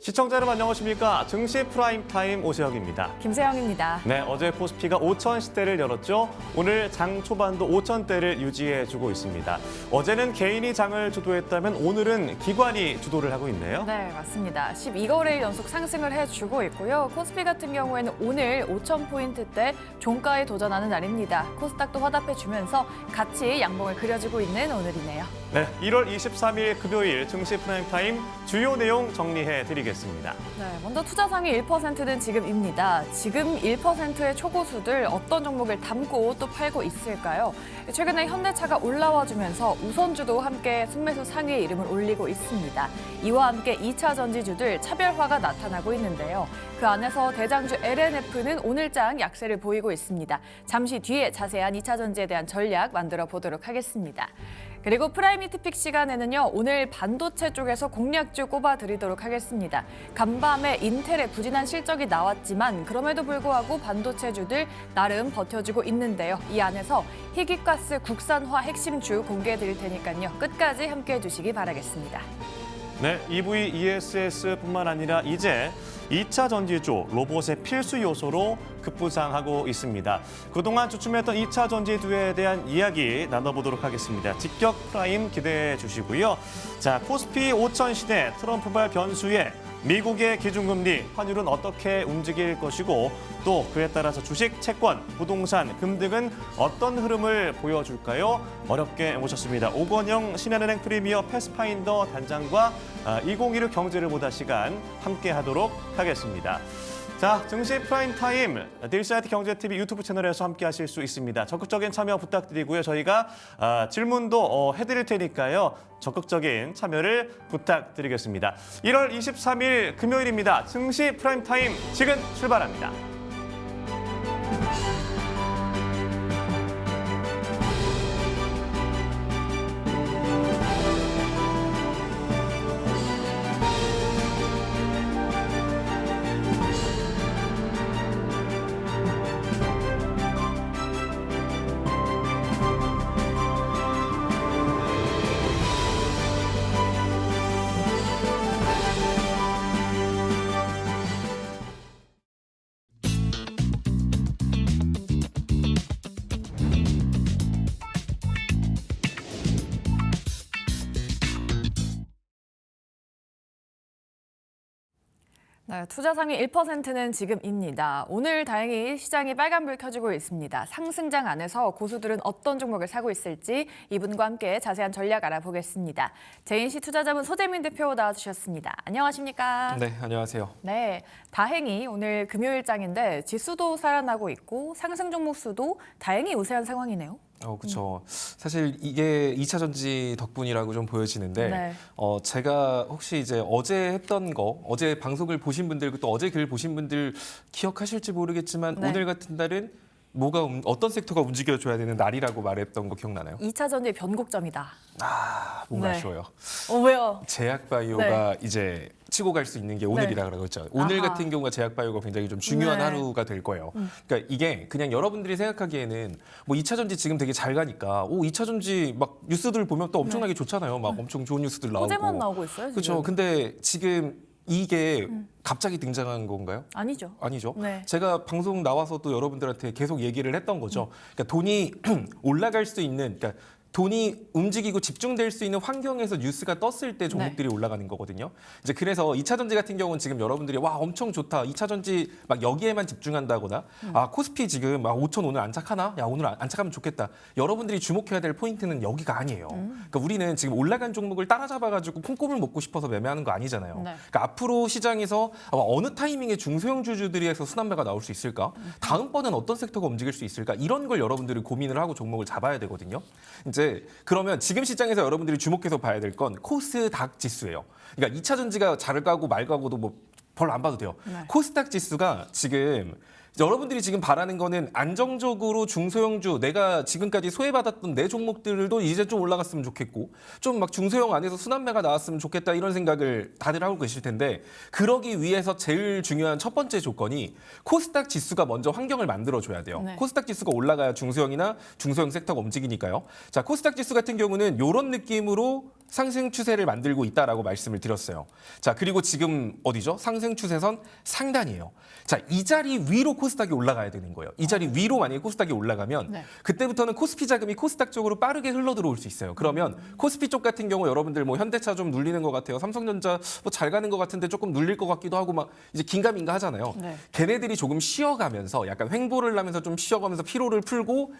시청자 여러분 안녕하십니까. 증시 프라임타임 오세혁입니다. 김세영입니다. 네, 어제 코스피가 5,000시대를 열었죠. 오늘 장 초반도 5,000대를 유지해주고 있습니다. 어제는 개인이 장을 주도했다면 오늘은 기관이 주도를 하고 있네요. 네, 맞습니다. 12거래일 연속 상승을 해주고 있고요. 코스피 같은 경우에는 오늘 5,000포인트대 종가에 도전하는 날입니다. 코스닥도 화답해주면서 같이 양봉을 그려주고 있는 오늘이네요. 네, 1월 23일 금요일 증시 프라임타임 주요 내용 정리해드리겠습니다. 네, 먼저 투자상위 1%는 지금입니다. 지금 1%의 초고수들 어떤 종목을 담고 또 팔고 있을까요? 최근에 현대차가 올라와주면서 우선주도 함께 순매수 상위에 이름을 올리고 있습니다. 이와 함께 2차 전지주들 차별화가 나타나고 있는데요. 그 안에서 대장주 LNF는 오늘장 약세를 보이고 있습니다. 잠시 뒤에 자세한 2차 전지에 대한 전략 만들어 보도록 하겠습니다. 그리고 프라임히트픽 시간에는요, 오늘 반도체 쪽에서 공략주 꼽아드리도록 하겠습니다. 간밤에 인텔의 부진한 실적이 나왔지만 그럼에도 불구하고 반도체주들 나름 버텨주고 있는데요. 이 안에서 희귀가스 국산화 핵심주 공개해드릴 테니까요. 끝까지 함께해 주시기 바라겠습니다. 네, EV, ESS뿐만 아니라 이제 2차 전지주 로봇의 필수 요소로 급부상하고 있습니다. 그동안 주춤했던 2차 전지주에 대한 이야기 나눠보도록 하겠습니다. 직격 프라임 기대해 주시고요. 자, 코스피 5천 시대 트럼프발 변수에 미국의 기준금리, 환율은 어떻게 움직일 것이고 또 그에 따라서 주식, 채권, 부동산, 금 등은 어떤 흐름을 보여줄까요? 어렵게 모셨습니다. 오건영 신한은행 프리미어 패스파인더 단장과 2016 경제를 보다 시간 함께하도록 하겠습니다. 자, 증시 프라임타임 딜사이트 경제TV 유튜브 채널에서 함께하실 수 있습니다. 적극적인 참여 부탁드리고요. 저희가 질문도 해드릴 테니까요. 적극적인 참여를 부탁드리겠습니다. 1월 23일 금요일입니다. 증시 프라임타임 지금 출발합니다. 네, 투자상위 1%는 지금입니다. 오늘 다행히 시장이 빨간불 켜지고 있습니다. 상승장 안에서 고수들은 어떤 종목을 사고 있을지 이분과 함께 자세한 전략 알아보겠습니다. 제인시 투자자문 소재민 대표 나와주셨습니다. 안녕하십니까? 네, 안녕하세요. 네, 다행히 오늘 금요일장인데 지수도 살아나고 있고 상승 종목 수도 다행히 우세한 상황이네요. 그렇죠. 사실 이게 2차 전지 덕분이라고 좀 보여지는데 네. 제가 혹시 이제 어제 했던 거, 어제 방송을 보신 분들, 또 어제 글 보신 분들 기억하실지 모르겠지만 네. 오늘 같은 날은 어떤 섹터가 움직여줘야 되는 날이라고 말했던 거 기억나나요? 2차 전지의 변곡점이다. 뭔가 네. 아쉬워요. 왜요? 제약바이오가 이제 치고 갈 수 있는 게 오늘이라 그러고 있죠. 오늘 아하. 같은 경우가 제약바이오가 굉장히 좀 중요한 네. 하루가 될 거예요. 그러니까 이게 그냥 여러분들이 생각하기에는 뭐 2차 전지 지금 되게 잘 가니까 2차 전지 막 뉴스들 보면 또 엄청나게 좋잖아요. 막 엄청 좋은 뉴스들 나오고. 호재만 나오고 있어요, 지금. 그렇죠. 근데 지금 이게 갑자기 등장한 건가요? 아니죠. 아니죠. 네. 제가 방송 나와서도 여러분들한테 계속 얘기를 했던 거죠. 그러니까 돈이 올라갈 수 있는, 그러니까 돈이 움직이고 집중될 수 있는 환경에서 뉴스가 떴을 때 종목들이 올라가는 거거든요. 이제 그래서 2차 전지 같은 경우는 지금 여러분들이 와 엄청 좋다. 2차 전지 막 여기에만 집중한다거나 코스피 지금 5천 오늘 안착하나? 야 오늘 안착하면 좋겠다. 여러분들이 주목해야 될 포인트는 여기가 아니에요. 그러니까 우리는 지금 올라간 종목을 따라잡아가지고 콩고물 먹고 싶어서 매매하는 거 아니잖아요. 네. 그러니까 앞으로 시장에서 어느 타이밍에 중소형 주주들에서 순환매가 나올 수 있을까? 다음번엔 어떤 섹터가 움직일 수 있을까? 이런 걸 여러분들이 고민을 하고 종목을 잡아야 되거든요. 이제 그러면 지금 시장에서 여러분들이 주목해서 봐야 될 건 코스닥 지수예요. 그러니까 2차 전지가 잘 가고 말 가고도 뭐 별로 안 봐도 돼요. 네. 코스닥 지수가 지금 여러분들이 지금 바라는 거는 안정적으로 중소형주 내가 지금까지 소외받았던 내 종목들도 이제 좀 올라갔으면 좋겠고 좀 막 중소형 안에서 순환매가 나왔으면 좋겠다 이런 생각을 다들 하고 계실 텐데 그러기 위해서 제일 중요한 첫 번째 조건이 코스닥 지수가 먼저 환경을 만들어줘야 돼요. 네. 코스닥 지수가 올라가야 중소형이나 중소형 섹터가 움직이니까요. 자, 코스닥 지수 같은 경우는 이런 느낌으로 상승 추세를 만들고 있다라고 말씀을 드렸어요. 자, 그리고 지금 어디죠? 상승 추세선 상단이에요. 자, 이 자리 위로 코스닥이 올라가야 되는 거예요. 이 자리 위로 만약에 코스닥이 올라가면 네. 그때부터는 코스피 자금이 코스닥 쪽으로 빠르게 흘러 들어올 수 있어요. 그러면 코스피 쪽 같은 경우 여러분들 뭐 현대차 좀 눌리는 것 같아요. 삼성전자 뭐 잘 가는 것 같은데 조금 눌릴 것 같기도 하고 막 이제 긴가민가 하잖아요. 네. 걔네들이 조금 쉬어가면서 약간 횡보를 하면서 좀 쉬어가면서 피로를 풀고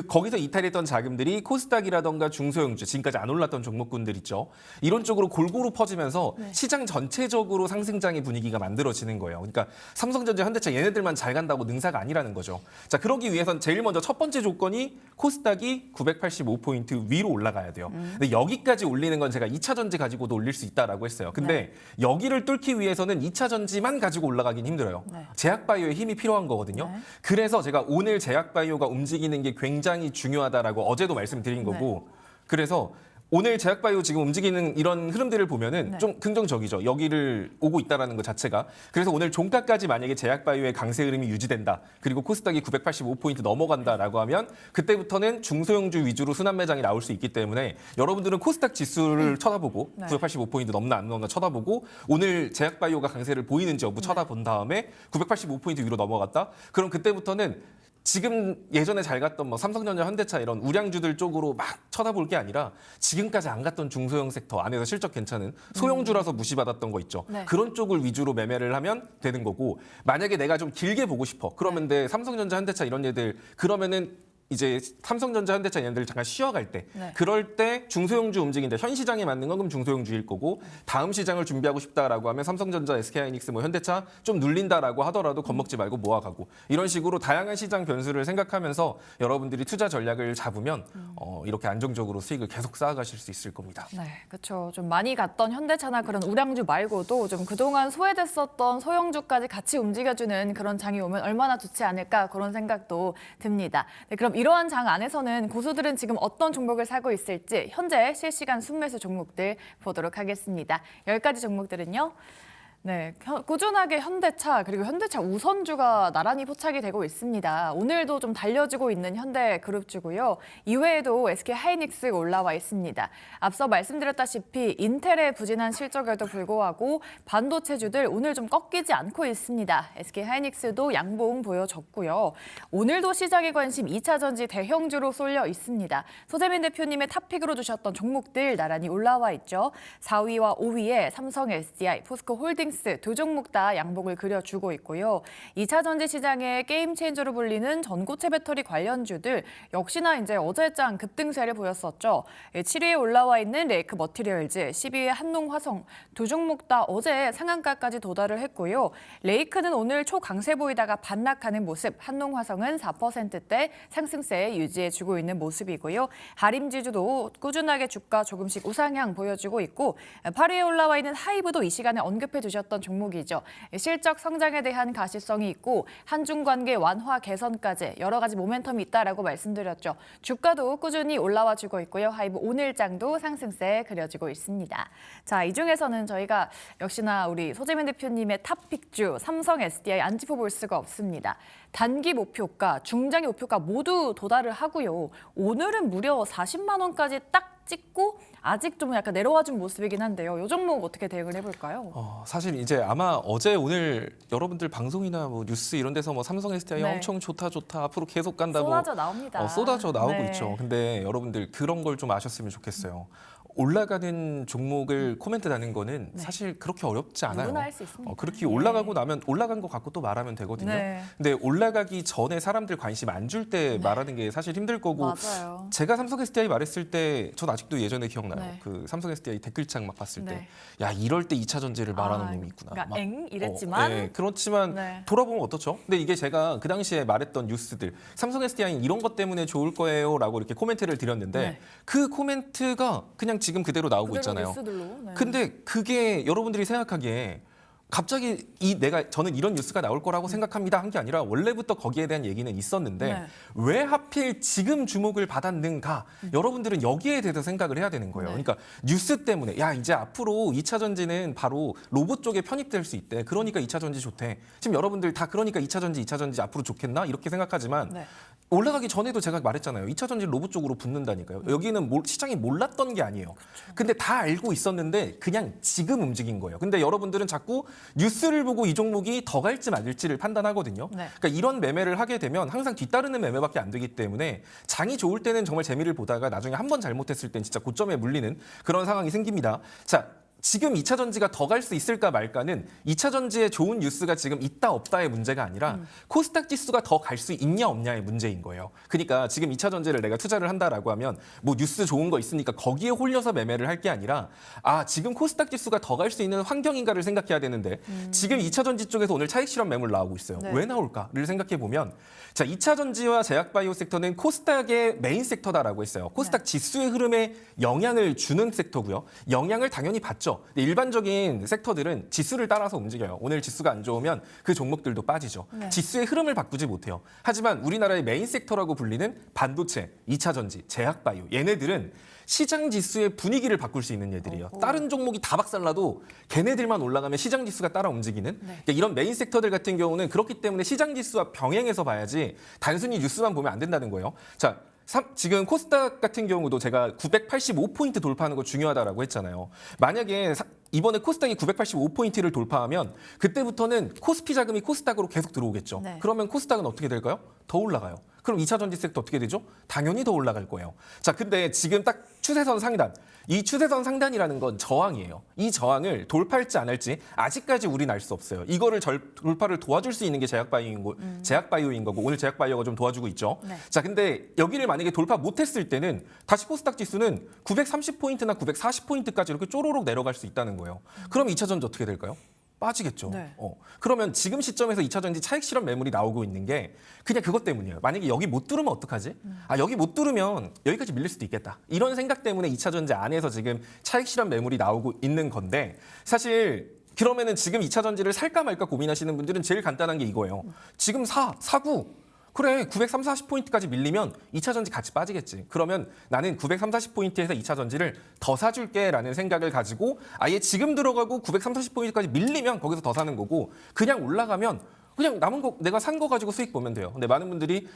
거기서 이탈했던 자금들이 코스닥이라던가 중소형주 지금까지 안 올랐던 종목군들 있죠. 이런 쪽으로 골고루 퍼지면서 네. 시장 전체적으로 상승장의 분위기가 만들어지는 거예요. 그러니까 삼성전자, 현대차 얘네들만 잘 간다고 능사가 아니라는 거죠. 자, 그러기 위해선 제일 먼저 첫 번째 조건이 코스닥이 985포인트 위로 올라가야 돼요. 근데 여기까지 올리는 건 제가 2차 전지 가지고도 올릴 수 있다라고 했어요. 근데 여기를 뚫기 위해서는 2차 전지만 가지고 올라가긴 힘들어요. 네. 제약바이오의 힘이 필요한 거거든요. 네. 그래서 제가 오늘 제약바이오가 움직이는 게 굉장히 중요하다라고 어제도 말씀드린 거고 그래서 오늘 제약바이오 지금 움직이는 이런 흐름들을 보면은 네. 좀 긍정적이죠. 여기를 오고 있다라는 것 자체가. 그래서 오늘 종가까지 만약에 제약바이오의 강세 흐름이 유지된다. 그리고 코스닥이 985포인트 넘어간다라고 하면 그때부터는 중소형주 위주로 순환 매장이 나올 수 있기 때문에 여러분들은 코스닥 지수를 쳐다보고 네. 985포인트 넘나 안 넘나 쳐다보고 오늘 제약바이오가 강세를 보이는지 여부 쳐다본 다음에 985포인트 위로 넘어갔다. 그럼 그때부터는 지금 예전에 잘 갔던 뭐 삼성전자, 현대차 이런 우량주들 쪽으로 막 쳐다볼 게 아니라 지금까지 안 갔던 중소형 섹터 안에서 실적 괜찮은 소형주라서 무시받았던 거 있죠. 네. 그런 쪽을 위주로 매매를 하면 되는 거고 만약에 내가 좀 길게 보고 싶어. 그러면 내 삼성전자, 현대차 이런 얘들 그러면은 이제 삼성전자, 현대차 얘네들 잠깐 쉬어갈 때 네. 그럴 때 중소형주 움직인데 현 시장에 맞는 건 그럼 중소형주일 거고 다음 시장을 준비하고 싶다라고 하면 삼성전자, SK하이닉스, 뭐 현대차 좀 눌린다라고 하더라도 겁먹지 말고 모아가고 이런 식으로 다양한 시장 변수를 생각하면서 여러분들이 투자 전략을 잡으면 이렇게 안정적으로 수익을 계속 쌓아가실 수 있을 겁니다. 네, 그렇죠. 좀 많이 갔던 현대차나 그런 우량주 말고도 좀 그동안 소외됐었던 소형주까지 같이 움직여주는 그런 장이 오면 얼마나 좋지 않을까 그런 생각도 듭니다. 네, 그럼 이러한 장 안에서는 고수들은 지금 어떤 종목을 사고 있을지 현재 실시간 순매수 종목들 보도록 하겠습니다. 10가지 종목들은요. 네, 꾸준하게 현대차 그리고 현대차 우선주가 나란히 포착이 되고 있습니다. 오늘도 좀 달려지고 있는 현대그룹주고요. 이외에도 SK하이닉스 올라와 있습니다. 앞서 말씀드렸다시피 인텔의 부진한 실적에도 불구하고 반도체주들 오늘 좀 꺾이지 않고 있습니다. SK하이닉스도 양봉 보여줬고요. 오늘도 시장의 관심 2차 전지 대형주로 쏠려 있습니다. 소재민 대표님의 탑픽으로 주셨던 종목들 나란히 올라와 있죠. 4위와 5위에 삼성 SDI, 포스코 홀딩스 두 종목 다 양봉을 그려주고 있고요. 2차 전지 시장의 게임 체인저로 불리는 전고체 배터리 관련주들 역시나 이제 어제장 급등세를 보였었죠. 7위에 올라와 있는 레이크 머티리얼즈, 10위에 한농화성 두 종목 다 어제 상한가까지 도달을 했고요. 레이크는 오늘 초강세 보이다가 반락하는 모습, 한농화성은 4%대 상승세 유지해주고 있는 모습이고요. 하림지주도 꾸준하게 주가 조금씩 우상향 보여주고 있고 8위에 올라와 있는 하이브도 이 시간에 언급해 주셨던 종목이죠. 실적 성장에 대한 가시성이 있고 한중 관계 완화 개선까지 여러 가지 모멘텀이 있다라고 말씀드렸죠. 주가도 꾸준히 올라와 주고 있고요. 하이브 오늘장도 상승세 그려지고 있습니다. 자, 이 중에서는 저희가 역시나 우리 소재민 대표님의 탑픽주 삼성 SDI 안 짚어볼 수가 없습니다. 단기 목표가, 중장기 목표가 모두 도달을 하고요. 오늘은 무려 40만 원까지 딱 찍고 아직 좀 약간 내려와준 모습이긴 한데요. 이 종목 어떻게 대응을 해볼까요? 사실 이제 아마 어제 오늘 여러분들 방송이나 뭐 뉴스 이런 데서 뭐 삼성 SDI 네. 엄청 좋다 앞으로 계속 간다고 쏟아져 나옵니다. 쏟아져 나오고 네. 있죠. 근데 여러분들 그런 걸 좀 아셨으면 좋겠어요. 올라가는 종목을 코멘트 다는 거는 네. 사실 그렇게 어렵지 않아요. 누구나 할 수 있습니다. 그렇게 올라가고 나면 올라간 거 갖고 또 말하면 되거든요. 네. 근데 올라가기 전에 사람들 관심 안 줄 때 말하는 게 사실 힘들 거고 맞아요. 제가 삼성 SDI 말했을 때 전 아직도 예전에 기억나요. 네. 그 삼성 SDI 댓글창 막 봤을 네. 때 야 이럴 때 2차 전지를 말하는 아, 놈이 있구나. 그러니까 막, 엥 이랬지만 네, 그렇지만 네. 돌아보면 어떻죠? 근데 이게 제가 그 당시에 말했던 뉴스들 삼성 SDI는 이런 것 때문에 좋을 거예요라고 이렇게 코멘트를 드렸는데 네. 그 코멘트가 그냥 지금 그대로 나오고 그대로 있잖아요. 뉴스들로. 네. 근데 그게 여러분들이 생각하기에 갑자기 저는 이런 뉴스가 나올 거라고 생각합니다 한 게 아니라 원래부터 거기에 대한 얘기는 있었는데 네. 왜 하필 지금 주목을 받았는가? 여러분들은 여기에 대해서 생각을 해야 되는 거예요. 네. 그러니까 뉴스 때문에 야 이제 앞으로 2차 전지는 바로 로봇 쪽에 편입될 수 있대. 그러니까 2차 전지 좋대. 지금 여러분들 다 그러니까 2차 전지 앞으로 좋겠나? 이렇게 생각하지만 네. 올라가기 전에도 제가 말했잖아요. 2차 전지 로봇 쪽으로 붙는다니까요. 여기는 시장이 몰랐던 게 아니에요. 근데 다 알고 있었는데 그냥 지금 움직인 거예요. 근데 여러분들은 자꾸 뉴스를 보고 이 종목이 더 갈지 말지를 판단하거든요. 네. 그러니까 이런 매매를 하게 되면 항상 뒤따르는 매매밖에 안 되기 때문에 장이 좋을 때는 정말 재미를 보다가 나중에 한 번 잘못했을 땐 진짜 고점에 물리는 그런 상황이 생깁니다. 자, 지금 2차 전지가 더 갈 수 있을까 말까는 2차 전지에 좋은 뉴스가 지금 있다 없다의 문제가 아니라 코스닥 지수가 더 갈 수 있냐 없냐의 문제인 거예요. 그러니까 지금 2차 전지를 내가 투자를 한다라고 하면 뭐 뉴스 좋은 거 있으니까 거기에 홀려서 매매를 할 게 아니라 지금 코스닥 지수가 더 갈 수 있는 환경인가를 생각해야 되는데 지금 2차 전지 쪽에서 오늘 차익 실현 매물 나오고 있어요. 네. 왜 나올까를 생각해 보면 자, 2차 전지와 제약바이오 섹터는 코스닥의 메인 섹터다라고 했어요. 코스닥 지수의 흐름에 영향을 주는 섹터고요. 영향을 당연히 받죠. 근데 일반적인 섹터들은 지수를 따라서 움직여요. 오늘 지수가 안 좋으면 그 종목들도 빠지죠. 네. 지수의 흐름을 바꾸지 못해요. 하지만 우리나라의 메인 섹터라고 불리는 반도체, 2차 전지, 제약바이오 얘네들은 시장 지수의 분위기를 바꿀 수 있는 얘들이에요. 오호. 다른 종목이 다 박살나도 걔네들만 올라가면 시장 지수가 따라 움직이는 그러니까 이런 메인 섹터들 같은 경우는 그렇기 때문에 시장 지수와 병행해서 봐야지 단순히 뉴스만 보면 안 된다는 거예요. 자, 지금 코스닥 같은 경우도 제가 985포인트 돌파하는 거 중요하다라고 했잖아요. 만약에 이번에 코스닥이 985포인트를 돌파하면 그때부터는 코스피 자금이 코스닥으로 계속 들어오겠죠. 네. 그러면 코스닥은 어떻게 될까요? 더 올라가요. 그럼 2차 전지 섹터 어떻게 되죠? 당연히 더 올라갈 거예요. 자, 근데 지금 딱 추세선 상단. 이 추세선 상단이라는 건 저항이에요. 이 저항을 돌파할지 안 할지 아직까지 우리는 알 수 없어요. 이거를 돌파를 도와줄 수 있는 게 제약바이오인 거고 오늘 제약바이오가 좀 도와주고 있죠. 네. 자, 근데 여기를 만약에 돌파 못했을 때는 다시 코스닥 지수는 930포인트나 940포인트까지 이렇게 쪼로록 내려갈 수 있다는 거예요. 그럼 2차 전지 어떻게 될까요? 빠지겠죠. 네. 그러면 지금 시점에서 2차 전지 차익 실현 매물이 나오고 있는 게 그냥 그것 때문이에요. 만약에 여기 못 뚫으면 어떡하지? 여기 못 뚫으면 여기까지 밀릴 수도 있겠다. 이런 생각 때문에 2차 전지 안에서 지금 차익 실현 매물이 나오고 있는 건데 사실 그러면은 지금 2차 전지를 살까 말까 고민하시는 분들은 제일 간단한 게 이거예요. 지금 사고. 그래, 930, 40포인트까지 밀리면 2차 전지 같이 빠지겠지. 그러면 나는 930, 40포인트에서 2차 전지를 더 사줄게라는 생각을 가지고 아예 지금 들어가고 930, 40포인트까지 밀리면 거기서 더 사는 거고 그냥 올라가면 그냥 남은 거 내가 산 거 가지고 수익 보면 돼요. 근데 많은 분들이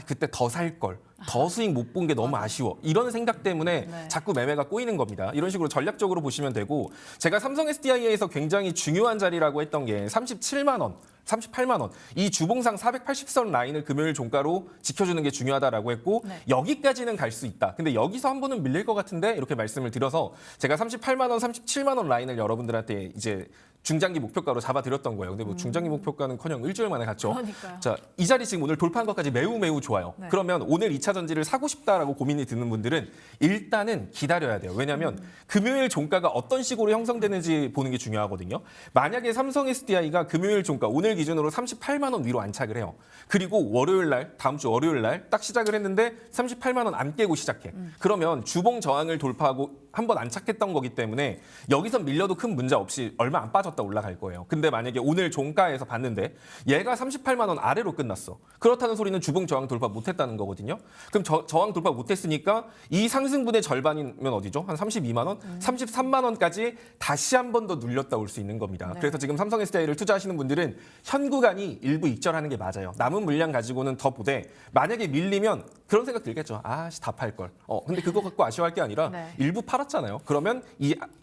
그때 더 살 걸, 더 수익 못 본 게 너무 아쉬워. 이런 생각 때문에 네. 자꾸 매매가 꼬이는 겁니다. 이런 식으로 전략적으로 보시면 되고 제가 삼성 SDI에서 굉장히 중요한 자리라고 했던 게 37만 원. 38만 원. 이 주봉상 480선 라인을 금요일 종가로 지켜주는 게 중요하다라고 했고 네. 여기까지는 갈 수 있다. 근데 여기서 한 번은 밀릴 것 같은데 이렇게 말씀을 드려서 제가 38만 원, 37만 원 라인을 여러분들한테 이제 중장기 목표가로 잡아드렸던 거예요. 근데 뭐 중장기 목표가는커녕 일주일 만에 갔죠. 그러니까요. 자, 이 자리 지금 오늘 돌파한 것까지 매우 좋아요. 네. 그러면 오늘 2차 전지를 사고 싶다라고 고민이 드는 분들은 일단은 기다려야 돼요. 왜냐하면 금요일 종가가 어떤 식으로 형성되는지 보는 게 중요하거든요. 만약에 삼성 SDI가 금요일 종가 오늘 기준으로 38만 원 위로 안착을 해요. 그리고 월요일 날, 다음 주 월요일 날 딱 시작을 했는데 38만 원 안 깨고 시작해. 그러면 주봉 저항을 돌파하고 한번 안착했던 거기 때문에 여기서 밀려도 큰 문제 없이 얼마 안 빠졌다 올라갈 거예요. 근데 만약에 오늘 종가에서 봤는데 얘가 38만 원 아래로 끝났어. 그렇다는 소리는 주봉 저항 돌파 못했다는 거거든요. 그럼 저항 돌파 못했으니까 이 상승분의 절반이면 어디죠? 한 32만 원? 33만 원까지 다시 한 번 더 눌렸다 올 수 있는 겁니다. 네. 그래서 지금 삼성 SDI를 투자하시는 분들은 현 구간이 일부 익절하는 게 맞아요. 남은 물량 가지고는 더 보되 만약에 밀리면 그런 생각 들겠죠. 다 팔 걸. 근데 그거 갖고 아쉬워할 게 아니라 네. 일부 팔았잖아요. 그러면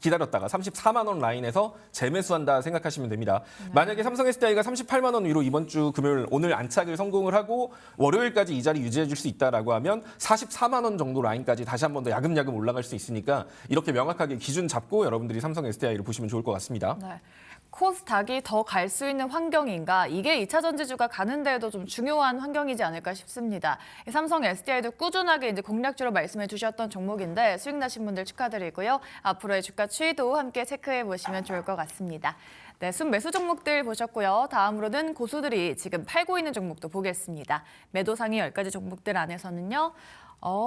기다렸다가 34만 원 라인에서 재매수한다 생각하시면 됩니다. 만약에 삼성 SDI가 38만 원 위로 이번 주 금요일 오늘 안착을 성공을 하고 월요일까지 이 자리 유지해 줄 수 있다라고 하면 44만 원 정도 라인까지 다시 한 번 더 야금야금 올라갈 수 있으니까 이렇게 명확하게 기준 잡고 여러분들이 삼성 SDI를 보시면 좋을 것 같습니다. 네. 코스닥이 더 갈 수 있는 환경인가? 이게 2차 전지주가 가는 데에도 좀 중요한 환경이지 않을까 싶습니다. 삼성 SDI도 꾸준하게 이제 공략주로 말씀해 주셨던 종목인데 수익 나신 분들 축하드리고요. 앞으로의 주가 추이도 함께 체크해 보시면 좋을 것 같습니다. 네, 순매수 종목들 보셨고요. 다음으로는 고수들이 지금 팔고 있는 종목도 보겠습니다. 매도 상위 10가지 종목들 안에서는요.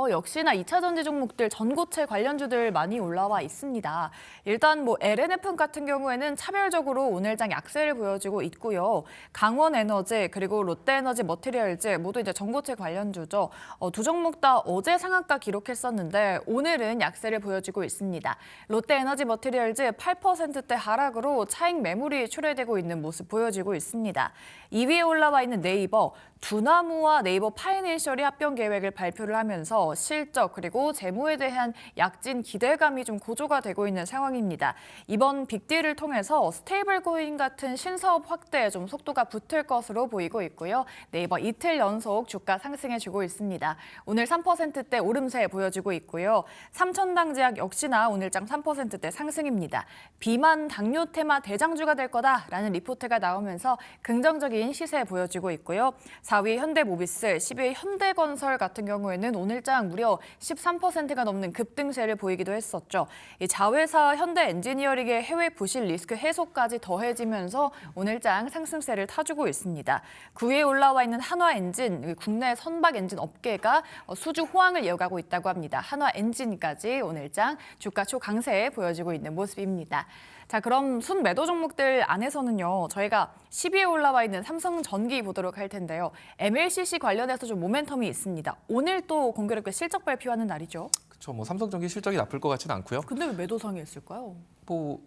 역시나 2차 전지 종목들, 전고체 관련주들 많이 올라와 있습니다. 일단 뭐 LNF 같은 경우에는 차별적으로 오늘장 약세를 보여주고 있고요. 강원에너지 그리고 롯데에너지 머티리얼즈 모두 이제 전고체 관련주죠. 두 종목 다 어제 상한가 기록했었는데 오늘은 약세를 보여주고 있습니다. 롯데에너지 머티리얼즈 8%대 하락으로 차익 매물이 출회되고 있는 모습 보여지고 있습니다. 2위에 올라와 있는 네이버, 두나무와 네이버 파이낸셜이 합병 계획을 발표를 하면서 실적 그리고 재무에 대한 약진 기대감이 좀 고조가 되고 있는 상황입니다. 이번 빅딜을 통해서 스테이블 코인 같은 신사업 확대에 좀 속도가 붙을 것으로 보이고 있고요. 네이버 이틀 연속 주가 상승해주고 있습니다. 오늘 3%대 오름세 보여주고 있고요. 삼천당제약 역시나 오늘장 3%대 상승입니다. 비만 당뇨 테마 대장주가 될 거다라는 리포트가 나오면서 긍정적인 시세 보여주고 있고요. 4위 현대모비스, 10위 현대건설 같은 경우에는 오늘장 무려 13%가 넘는 급등세를 보이기도 했었죠. 이 자회사 현대엔지니어링의 해외 부실 리스크 해소까지 더해지면서 오늘장 상승세를 타주고 있습니다. 9위에 올라와 있는 한화엔진, 국내 선박 엔진 업계가 수주 호황을 이어가고 있다고 합니다. 한화엔진까지 오늘장 주가 초강세 보여주고 있는 모습입니다. 자, 그럼 순매도 종목들 안에서는요. 저희가 10위에 올라와 있는 삼성전기 보도록 할 텐데요. MLCC 관련해서 좀 모멘텀이 있습니다. 오늘 또 공교롭게 실적 발표하는 날이죠. 그렇죠. 뭐 삼성전기 실적이 나쁠 것 같지는 않고요. 근데 왜 매도상에 있을까요? 뭐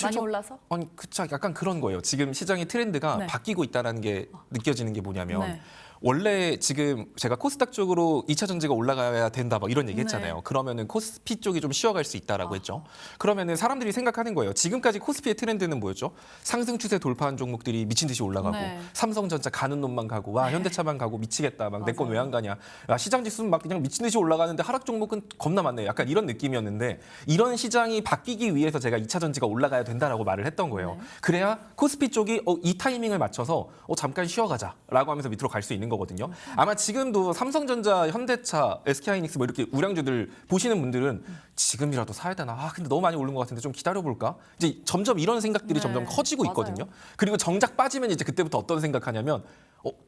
많이 올라서? 아니, 그쵸. 약간 그런 거예요. 지금 시장의 트렌드가 네. 바뀌고 있다는 게 느껴지는 게 뭐냐면 네. 원래 지금 제가 코스닥 쪽으로 2차 전지가 올라가야 된다 막 이런 얘기 했잖아요. 네. 그러면은 코스피 쪽이 좀 쉬어갈 수 있다라고 했죠. 그러면은 사람들이 생각하는 거예요. 지금까지 코스피의 트렌드는 뭐였죠? 상승 추세 돌파한 종목들이 미친 듯이 올라가고 네. 삼성전자 가는 놈만 가고 와 현대차만 가고 미치겠다. 막 내 건 왜 맞아요. 안 가냐. 야, 시장 지수는 막 그냥 미친 듯이 올라가는데 하락 종목은 겁나 많네. 약간 이런 느낌이었는데 이런 시장이 바뀌기 위해서 제가 2차 전지가 올라가야 된다라고 말을 했던 거예요. 네. 그래야 코스피 쪽이 이 타이밍을 맞춰서 잠깐 쉬어가자라고 하면서 밑으로 갈 수 있는 거거든요. 아마 지금도 삼성전자, 현대차, SK하이닉스 뭐 이렇게 우량주들 보시는 분들은 지금이라도 사야 되나? 근데 너무 많이 오른 것 같은데 좀 기다려볼까? 이제 점점 이런 생각들이 네, 점점 커지고 맞아요. 있거든요. 그리고 정작 빠지면 이제 그때부터 어떤 생각하냐면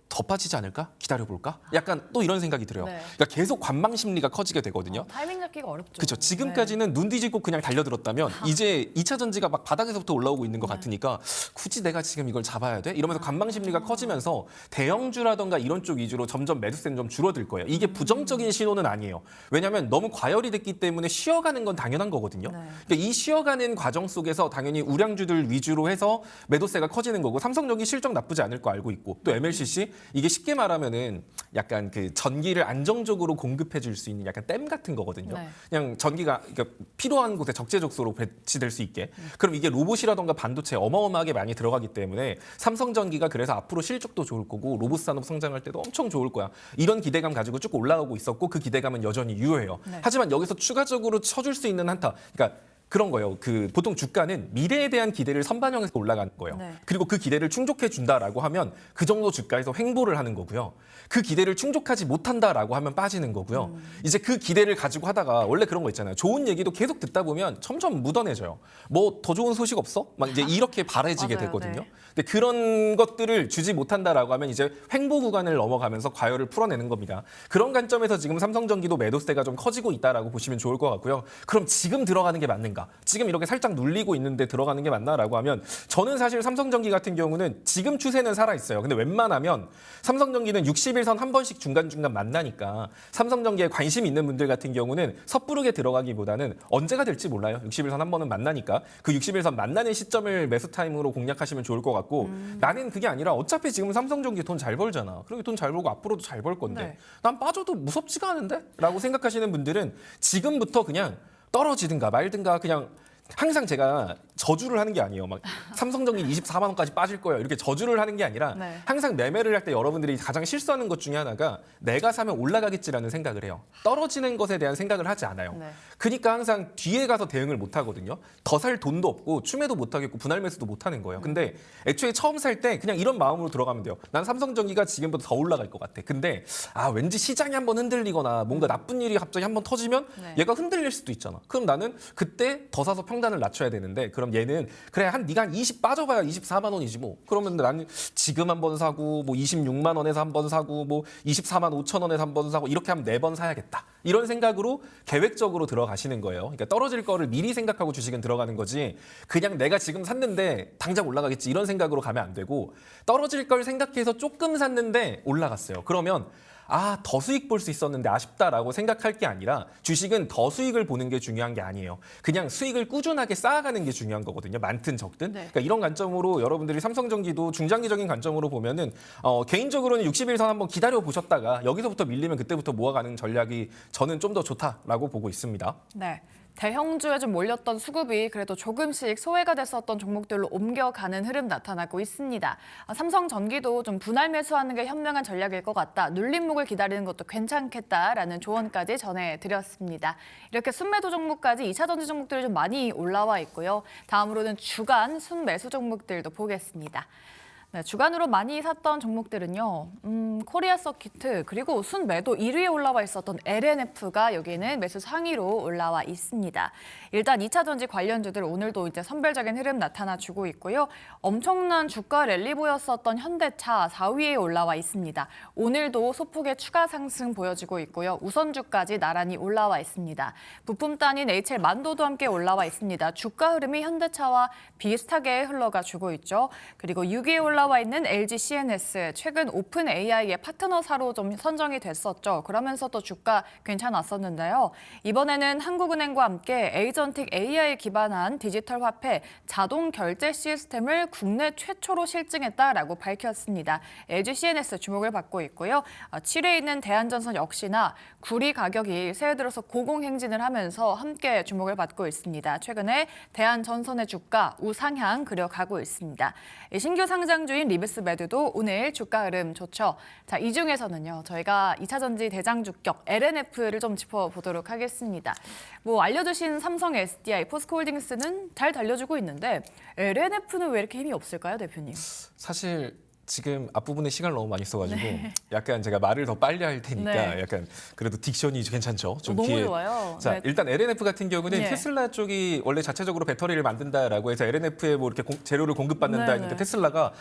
더 빠지지 않을까? 기다려볼까? 약간 또 이런 생각이 들어요. 네. 그러니까 계속 관망 심리가 커지게 되거든요. 타이밍 잡기가 어렵죠. 그렇죠. 지금까지는 눈 뒤집고 그냥 달려들었다면 이제 2차 전지가 막 바닥에서부터 올라오고 있는 것 같으니까 굳이 내가 지금 이걸 잡아야 돼? 이러면서 관망 심리가 커지면서 대형주라던가 이런 쪽 위주로 점점 매수세는 좀 줄어들 거예요. 이게 부정적인 신호는 아니에요. 왜냐하면 너무 과열이 됐기 때문에 쉬어가는 건 당연한 거거든요. 네. 그러니까 이 쉬어가는 과정 속에서 당연히 우량주들 위주로 해서 매도세가 커지는 거고 삼성전기 실적 나쁘지 않을 거 알고 있고 또 MLCC 이게 쉽게 말하면은 약간 그 전기를 안정적으로 공급해 줄 수 있는 약간 댐 같은 거거든요. 네. 그냥 전기가 그러니까 필요한 곳에 적재적소로 배치될 수 있게. 그럼 이게 로봇이라던가 반도체 어마어마하게 많이 들어가기 때문에 삼성전기가 그래서 앞으로 실적도 좋을 거고 로봇 산업 성장할 때도 엄청 좋을 거야. 이런 기대감 가지고 쭉 올라가고 있었고 그 기대감은 여전히 유효해요. 네. 하지만 여기서 추가적으로 쳐줄 수 있는 한타. 그러니까 그런 거예요. 그 보통 주가는 미래에 대한 기대를 선반영해서 올라가는 거예요. 네. 그리고 그 기대를 충족해 준다라고 하면 그 정도 주가에서 횡보를 하는 거고요. 그 기대를 충족하지 못한다라고 하면 빠지는 거고요. 이제 그 기대를 가지고 하다가 원래 그런 거 있잖아요. 좋은 얘기도 계속 듣다 보면 점점 묻어내져요. 뭐 더 좋은 소식 없어? 막 이제 이렇게 바래지게 맞아요. 되거든요. 네. 근데 그런 것들을 주지 못한다라고 하면 이제 횡보 구간을 넘어가면서 과열을 풀어내는 겁니다. 그런 관점에서 지금 삼성전기도 매도세가 좀 커지고 있다라고 보시면 좋을 것 같고요. 그럼 지금 들어가는 게 맞는가? 지금 이렇게 살짝 눌리고 있는데 들어가는 게 맞나라고 하면 저는 사실 삼성전기 같은 경우는 지금 추세는 살아있어요. 근데 웬만하면 삼성전기는 60일선 한 번씩 중간중간 만나니까 삼성전기에 관심 있는 분들 같은 경우는 섣부르게 들어가기보다는 언제가 될지 몰라요. 60일선 한 번은 만나니까 그 60일선 만나는 시점을 매수 타임으로 공략하시면 좋을 것 같고 나는 그게 아니라 어차피 지금 삼성전기 돈 잘 벌잖아. 그리고 돈 잘 벌고 앞으로도 잘 벌 건데 네. 난 빠져도 무섭지가 않은데? 라고 생각하시는 분들은 지금부터 그냥 떨어지든가 말든가 그냥 항상 제가 저주를 하는 게 아니에요. 막 삼성전기 24만 원까지 빠질 거예요. 이렇게 저주를 하는 게 아니라 네. 항상 매매를 할 때 여러분들이 가장 실수하는 것 중에 하나가 내가 사면 올라가겠지라는 생각을 해요. 떨어지는 것에 대한 생각을 하지 않아요. 네. 그러니까 항상 뒤에 가서 대응을 못 하거든요. 더 살 돈도 없고 추매도 못 하겠고 분할 매수도 못 하는 거예요. 근데 애초에 처음 살 때 그냥 이런 마음으로 들어가면 돼요. 난 삼성전기가 지금보다 더 올라갈 것 같아. 근데 왠지 시장이 한번 흔들리거나 뭔가 나쁜 일이 갑자기 한번 터지면 네. 얘가 흔들릴 수도 있잖아. 그럼 나는 그때 더 사서 평균 상단을 낮춰야 되는데 그럼 얘는 그래 네가 한 20 빠져봐야 24만 원이지 뭐. 그러면 나는 지금 한 번 사고 뭐 26만 원에서 한 번 사고 뭐 24만 5천 원에서 한 번 사고 이렇게 하면 4번 사야겠다. 이런 생각으로 계획적으로 들어가시는 거예요. 그러니까 떨어질 거를 미리 생각하고 주식은 들어가는 거지 그냥 내가 지금 샀는데 당장 올라가겠지 이런 생각으로 가면 안 되고 떨어질 걸 생각해서 조금 샀는데 올라갔어요. 그러면 더 수익 볼 수 있었는데 아쉽다라고 생각할 게 아니라 주식은 더 수익을 보는 게 중요한 게 아니에요. 그냥 수익을 꾸준하게 쌓아가는 게 중요한 거거든요. 많든 적든. 네. 그러니까 이런 관점으로 여러분들이 삼성전기도 중장기적인 관점으로 보면은 개인적으로는 61선 한번 기다려 보셨다가 여기서부터 밀리면 그때부터 모아가는 전략이 저는 좀 더 좋다라고 보고 있습니다. 네. 대형주에 좀 몰렸던 수급이 그래도 조금씩 소외가 됐었던 종목들로 옮겨가는 흐름 나타나고 있습니다. 삼성전기도 좀 분할 매수하는 게 현명한 전략일 것 같다. 눌림목을 기다리는 것도 괜찮겠다라는 조언까지 전해드렸습니다. 이렇게 순매도 종목까지 2차 전지 종목들이 좀 많이 올라와 있고요. 다음으로는 주간 순매수 종목들도 보겠습니다. 네, 주간으로 많이 샀던 종목들은요. 코리아 서키트 그리고 순매도 1위에 올라와 있었던 LNF가 여기는 매수 상위로 올라와 있습니다. 일단 2차 전지 관련주들 오늘도 이제 선별적인 흐름 나타나주고 있고요. 엄청난 주가 랠리 보였었던 현대차 4위에 올라와 있습니다. 오늘도 소폭의 추가 상승 보여지고 있고요. 우선주까지 나란히 올라와 있습니다. 부품 단인 HL 만도도 함께 올라와 있습니다. 주가 흐름이 현대차와 비슷하게 흘러가 주고 있죠. 그리고 6위에 올라와 있는 LG CNS 최근 오픈 AI의 파트너사로 좀 선정이 됐었죠. 그러면서 또 주가 괜찮았었는데요. 이번에는 한국은행과 함께 에이전틱 AI 기반한 디지털 화폐 자동 결제 시스템을 국내 최초로 실증했다라고 밝혔습니다. LG CNS 주목을 받고 있고요. 7위에 있는 대한전선 역시나 구리 가격이 새해 들어서 고공행진을 하면서 함께 주목을 받고 있습니다. 최근에 대한전선의 주가 우상향 그려가고 있습니다. 신규 상장주인 리브스메드도 오늘 주가 흐름 좋죠. 자, 이 중에서는요. 저희가 2차 전지 대장주격 LNF를 좀 짚어보도록 하겠습니다. 뭐 알려주신 삼성 SDI, 포스코홀딩스는 잘 달려주고 있는데 LNF는 왜 이렇게 힘이 없을까요, 대표님? 사실 지금 앞부분에 시간을 너무 많이 써가지고 약간 제가 말을 더 빨리 할 테니까 약간 그래도 딕션이 괜찮죠? 좀 너무 좋아요. 자, 일단 LNF 같은 경우는 네. 테슬라 쪽이 원래 자체적으로 배터리를 만든다라고 해서 LNF에 뭐 이렇게 재료를 공급받는다 하니까 테슬라가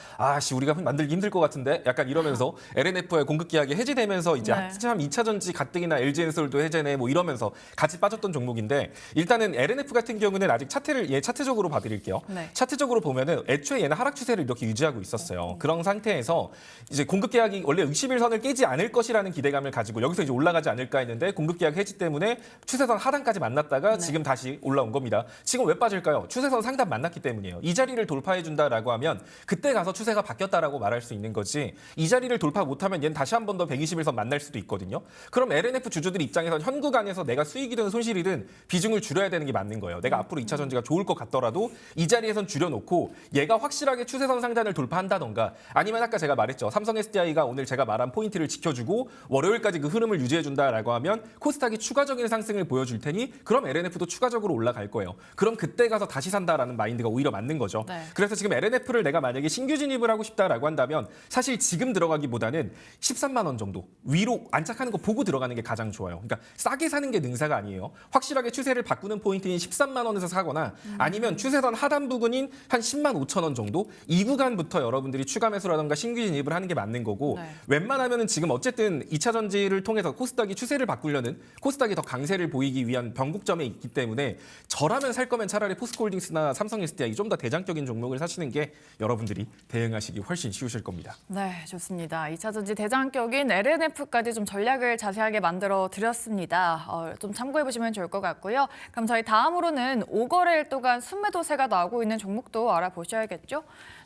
우리가 만들기 힘들 것 같은데 약간 이러면서 LNF의 공급 계약이 해지되면서 이제 한참 2차 전지 가뜩이나 LG엔솔도 해제네 뭐 이러면서 같이 빠졌던 종목인데 일단은 LNF 같은 경우는 아직 차트적으로 봐드릴게요. 차트적으로 보면은 애초에 얘는 하락 추세를 이렇게 유지하고 있었어요. 그런 상태에서 이제 공급 계약이 원래 61선을 깨지 않을 것이라는 기대감을 가지고 여기서 이제 올라가지 않을까 했는데 공급 계약 해지 때문에 추세선 하단까지 만났다가 지금 다시 올라온 겁니다. 지금 왜 빠질까요? 추세선 상단 만났기 때문이에요. 이 자리를 돌파해 준다라고 하면 그때 가서 추세가 바뀌었다라고 말할 수 있는 거지. 이 자리를 돌파 못하면 얘는 다시 한 번 더 121선 만날 수도 있거든요. 그럼 LNF 주주들 입장에선 현 구간에서 내가 수익이든 손실이든 비중을 줄여야 되는 게 맞는 거예요. 내가 앞으로 2차 전지가 좋을 것 같더라도 이 자리에선 줄여놓고 얘가 확실하게 추세선 상단을 돌파한다던가 아니면 아까 제가 말했죠. 삼성 SDI가 오늘 제가 말한 포인트를 지켜주고 월요일까지 그 흐름을 유지해준다라고 하면 코스닥이 추가적인 상승을 보여줄 테니 그럼 LNF도 추가적으로 올라갈 거예요. 그럼 그때 가서 다시 산다라는 마인드가 오히려 맞는 거죠. 그래서 지금 LNF를 내가 만약에 신규 진입을 하고 싶다라고 한다면 사실 지금 들어가기보다는 13만 원 정도 위로 안착하는 거 보고 들어가는 게 가장 좋아요. 그러니까 싸게 사는 게 능사가 아니에요. 확실하게 추세를 바꾸는 포인트인 13만 원에서 사거나 아니면 추세선 하단 부근인 한 10만 5천 원 정도 이 구간부터 여러분들이 추가 매수라던가 신규 진입을 하는 게 맞는 거고 웬만하면은 지금 어쨌든 2차 전지를 통해서 코스닥이 추세를 바꾸려는 코스닥이 더 강세를 보이기 위한 변곡점에 있기 때문에 저라면 살 거면 차라리 포스코홀딩스나 삼성 SDI 좀 더 대장적인 종목을 사시는 게 여러분들이 대응하시기 훨씬 쉬우실 겁니다. 네, 좋습니다. 2차 전지 대장격인 LNF까지 좀 전략을 자세하게 만들어 드렸습니다. 좀 참고해 보시면 좋을 것 같고요. 그럼 저희 다음으로는 5거래일 동안 순매도세가 나오고 있는 종목도 알아보셔야겠죠?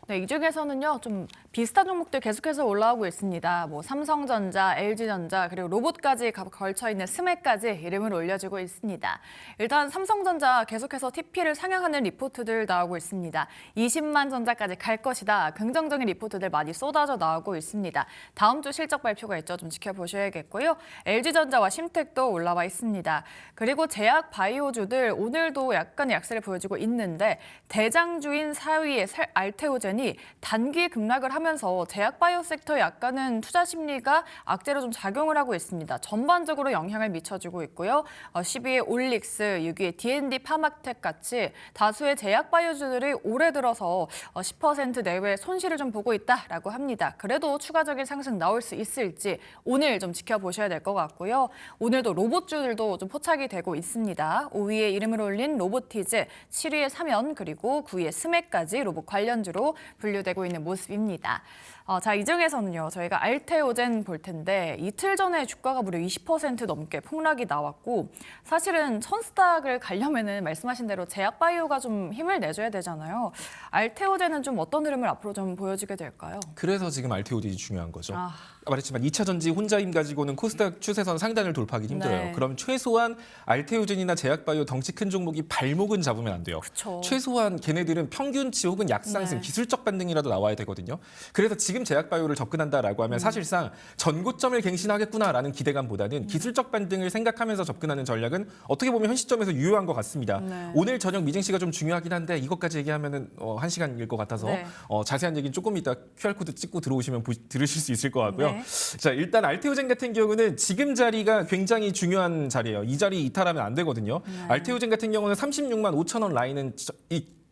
네, 이 중에서는요, 좀 비슷한 종목들 계속해서 올라오고 있습니다. 뭐 삼성전자, LG전자, 그리고 로봇까지 걸쳐 있는 스메까지 이름을 올려주고 있습니다. 일단 삼성전자 계속해서 TP를 상향하는 리포트들 나오고 있습니다. 20만 전자까지 갈 것이다. 긍정적인 리포트들 많이 쏟아져 나오고 있습니다. 다음 주 실적 발표가 있죠. 좀 지켜보셔야겠고요. LG전자와 심텍도 올라와 있습니다. 그리고 제약 바이오주들 오늘도 약간 약세를 보여주고 있는데 대장주인 4위의 알테오젠 의견이 단기 급락을 하면서 제약바이오 섹터에 약간은 투자 심리가 악재로 좀 작용을 하고 있습니다. 전반적으로 영향을 미쳐주고 있고요. 12위의 올릭스, 6위의 D&D 파마텍 같이 다수의 제약바이오주들이 올해 들어서 10% 내외의 손실을 좀 보고 있다라고 합니다. 그래도 추가적인 상승 나올 수 있을지 오늘 좀 지켜보셔야 될 것 같고요. 오늘도 로봇주들도 좀 포착이 되고 있습니다. 5위에 이름을 올린 로보티즈, 7위에 사면, 그리고 9위에 스맥까지 로봇 관련주로 분류되고 있는 모습입니다. 자, 이 중에서는요, 저희가 알테오젠 볼 텐데 이틀 전에 주가가 무려 20% 넘게 폭락이 나왔고 사실은 천스닥을 가려면은 말씀하신 대로 제약바이오가 좀 힘을 내줘야 되잖아요. 알테오젠은 좀 어떤 흐름을 앞으로 좀 보여주게 될까요? 그래서 지금 알테오젠이 중요한 거죠. 아. 말했지만 2차 전지 혼자 힘 가지고는 코스닥 추세선 상단을 돌파하기 힘들어요. 네. 그럼 최소한 알테오젠이나 제약바이오 덩치 큰 종목이 발목은 잡으면 안 돼요. 그쵸. 최소한 걔네들은 평균치 혹은 약상승, 네. 기술적 반등이라도 나와야 되거든요. 그래서 지금 제약바이오를 접근한다라고 하면 사실상 전고점을 갱신하겠구나라는 기대감보다는 기술적 반등을 생각하면서 접근하는 전략은 어떻게 보면 현 시점에서 유효한 것 같습니다. 네. 오늘 저녁 미증 씨가 좀 중요하긴 한데 이것까지 얘기하면은 1시간일 것 같아서 네. 자세한 얘기는 조금 이따 QR코드 찍고 들어오시면 들으실 수 있을 것 같고요. 네. 자, 일단 알테오젠 같은 경우는 지금 자리가 굉장히 중요한 자리예요. 이 자리 이탈하면 안 되거든요. 알테오젠 같은 경우는 36만 5천 원 라인은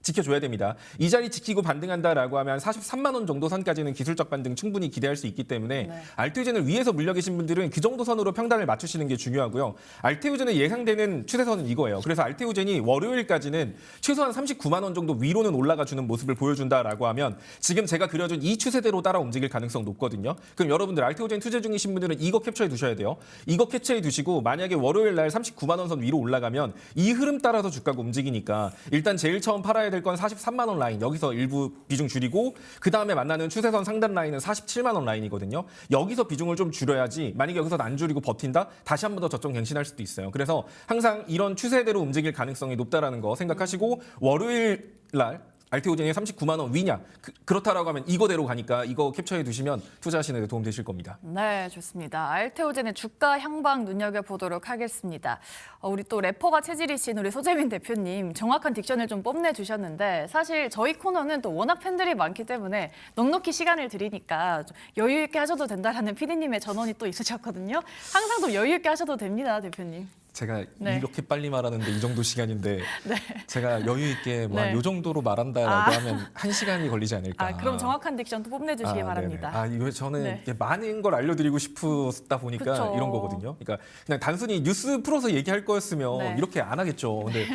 지켜줘야 됩니다. 이 자리 지키고 반등한다라고 하면 43만 원 정도 선까지는 기술적 반등 충분히 기대할 수 있기 때문에 네. 알테오젠을 위에서 물려 계신 분들은 그 정도 선으로 평단을 맞추시는 게 중요하고요. 알테오젠의 예상되는 추세선은 이거예요. 그래서 알테오젠이 월요일까지는 최소한 39만 원 정도 위로는 올라가 주는 모습을 보여준다라고 하면 지금 제가 그려준 이 추세대로 따라 움직일 가능성 높거든요. 그럼 여러분들 알테오젠 투자 중이신 분들은 이거 캡처해 두셔야 돼요. 이거 캡처해 두시고 만약에 월요일 날 39만 원 선 위로 올라가면 이 흐름 따라서 주가가 움직이니까 일단 제일 처음 팔아야 될 건 43만 원 라인, 여기서 일부 비중 줄이고 그 다음에 만나는 추세선 상단 라인은 47만 원 라인이거든요. 여기서 비중을 좀 줄여야지 만약에 여기서 안 줄이고 버틴다? 다시 한 번 더 저점 갱신할 수도 있어요. 그래서 항상 이런 추세대로 움직일 가능성이 높다라는 거 생각하시고 월요일 날 알테오젠이 39만 원 위냐? 그렇다라고 하면 이거대로 가니까 이거 캡처해 두시면 투자하시는 데 도움 되실 겁니다. 네, 좋습니다. 알테오젠의 주가 향방 눈여겨보도록 하겠습니다. 우리 또 래퍼가 체질이신 우리 소재민 대표님 정확한 딕션을 좀 뽐내주셨는데 사실 저희 코너는 또 워낙 팬들이 많기 때문에 넉넉히 시간을 드리니까 좀 여유 있게 하셔도 된다라는 PD님의 전언이 또 있으셨거든요. 항상 좀 여유 있게 하셔도 됩니다, 대표님. 제가 네. 이렇게 빨리 말하는데 이 정도 시간인데 네. 제가 여유 있게 뭐 네. 이 정도로 말한다라고 하면 1시간이 걸리지 않을까. 그럼 정확한 딕션 또 뽐내주시기 네네. 바랍니다. 이거 저는 네. 이렇게 많은 걸 알려드리고 싶다 보니까 그쵸. 이런 거거든요. 그러니까 그냥 단순히 뉴스 풀어서 얘기할 거였으면 네. 이렇게 안 하겠죠. 근데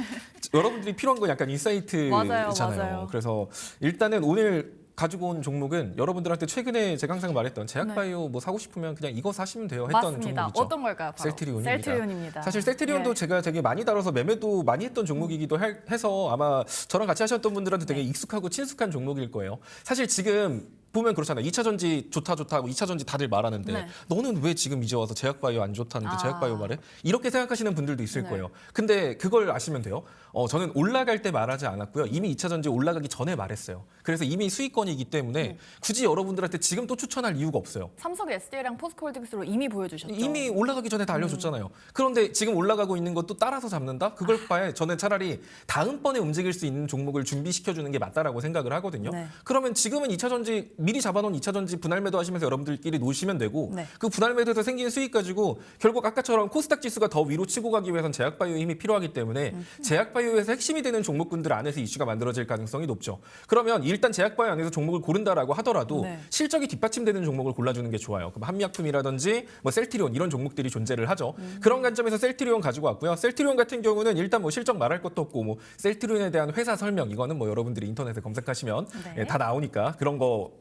여러분들이 필요한 건 약간 인사이트잖아요. 맞아요. 그래서 일단은 오늘 가지고 온 종목은 여러분들한테 최근에 제가 항상 말했던 제약바이오 뭐 사고 싶으면 그냥 이거 사시면 돼요 했던 맞습니다. 종목이죠. 어떤 걸까요? 바로 셀트리온입니다. 셀트리온입니다. 사실 셀트리온도 예. 제가 되게 많이 다뤄서 매매도 많이 했던 종목이기도 해서 아마 저랑 같이 하셨던 분들한테 되게 익숙하고 친숙한 종목일 거예요. 사실 지금 보면 그렇잖아요. 2차 전지 좋다 하고 2차 전지 다들 말하는데 네. 너는 왜 지금 이제 와서 제약바이오 안 좋다는데 제약바이오 말해? 이렇게 생각하시는 분들도 있을 네. 거예요. 근데 그걸 아시면 돼요. 저는 올라갈 때 말하지 않았고요. 이미 2차 전지 올라가기 전에 말했어요. 그래서 이미 수익권이기 때문에 굳이 여러분들한테 지금 또 추천할 이유가 없어요. 삼성 SDI랑 포스코홀딩스로 이미 보여주셨죠. 이미 올라가기 전에 다 알려줬잖아요. 그런데 지금 올라가고 있는 것도 따라서 잡는다? 그걸 바에 저는 차라리 다음번에 움직일 수 있는 종목을 준비시켜주는 게 맞다라고 생각을 하거든요. 네. 그러면 지금은 2차 전지 미리 잡아놓은 2차 전지 분할 매도 하시면서 여러분들끼리 놓으시면 되고 네. 그 분할 매도에서 생긴 수익 가지고 결국 아까처럼 코스닥 지수가 더 위로 치고 가기 위해선 제약바이오의 힘이 필요하기 때문에 제약바이오에서 핵심이 되는 종목군들 안에서 이슈가 만들어질 가능성이 높죠. 그러면 일단 제약바이오 안에서 종목을 고른다라고 하더라도 네. 실적이 뒷받침되는 종목을 골라주는 게 좋아요. 그럼 한미약품이라든지 뭐 셀트리온 이런 종목들이 존재를 하죠. 그런 관점에서 셀트리온 가지고 왔고요. 셀트리온 같은 경우는 일단 뭐 실적 말할 것도 없고 뭐 셀트리온에 대한 회사 설명 이거는 뭐 여러분들이 인터넷에 검색하시면 네. 다 나오니까 그런 거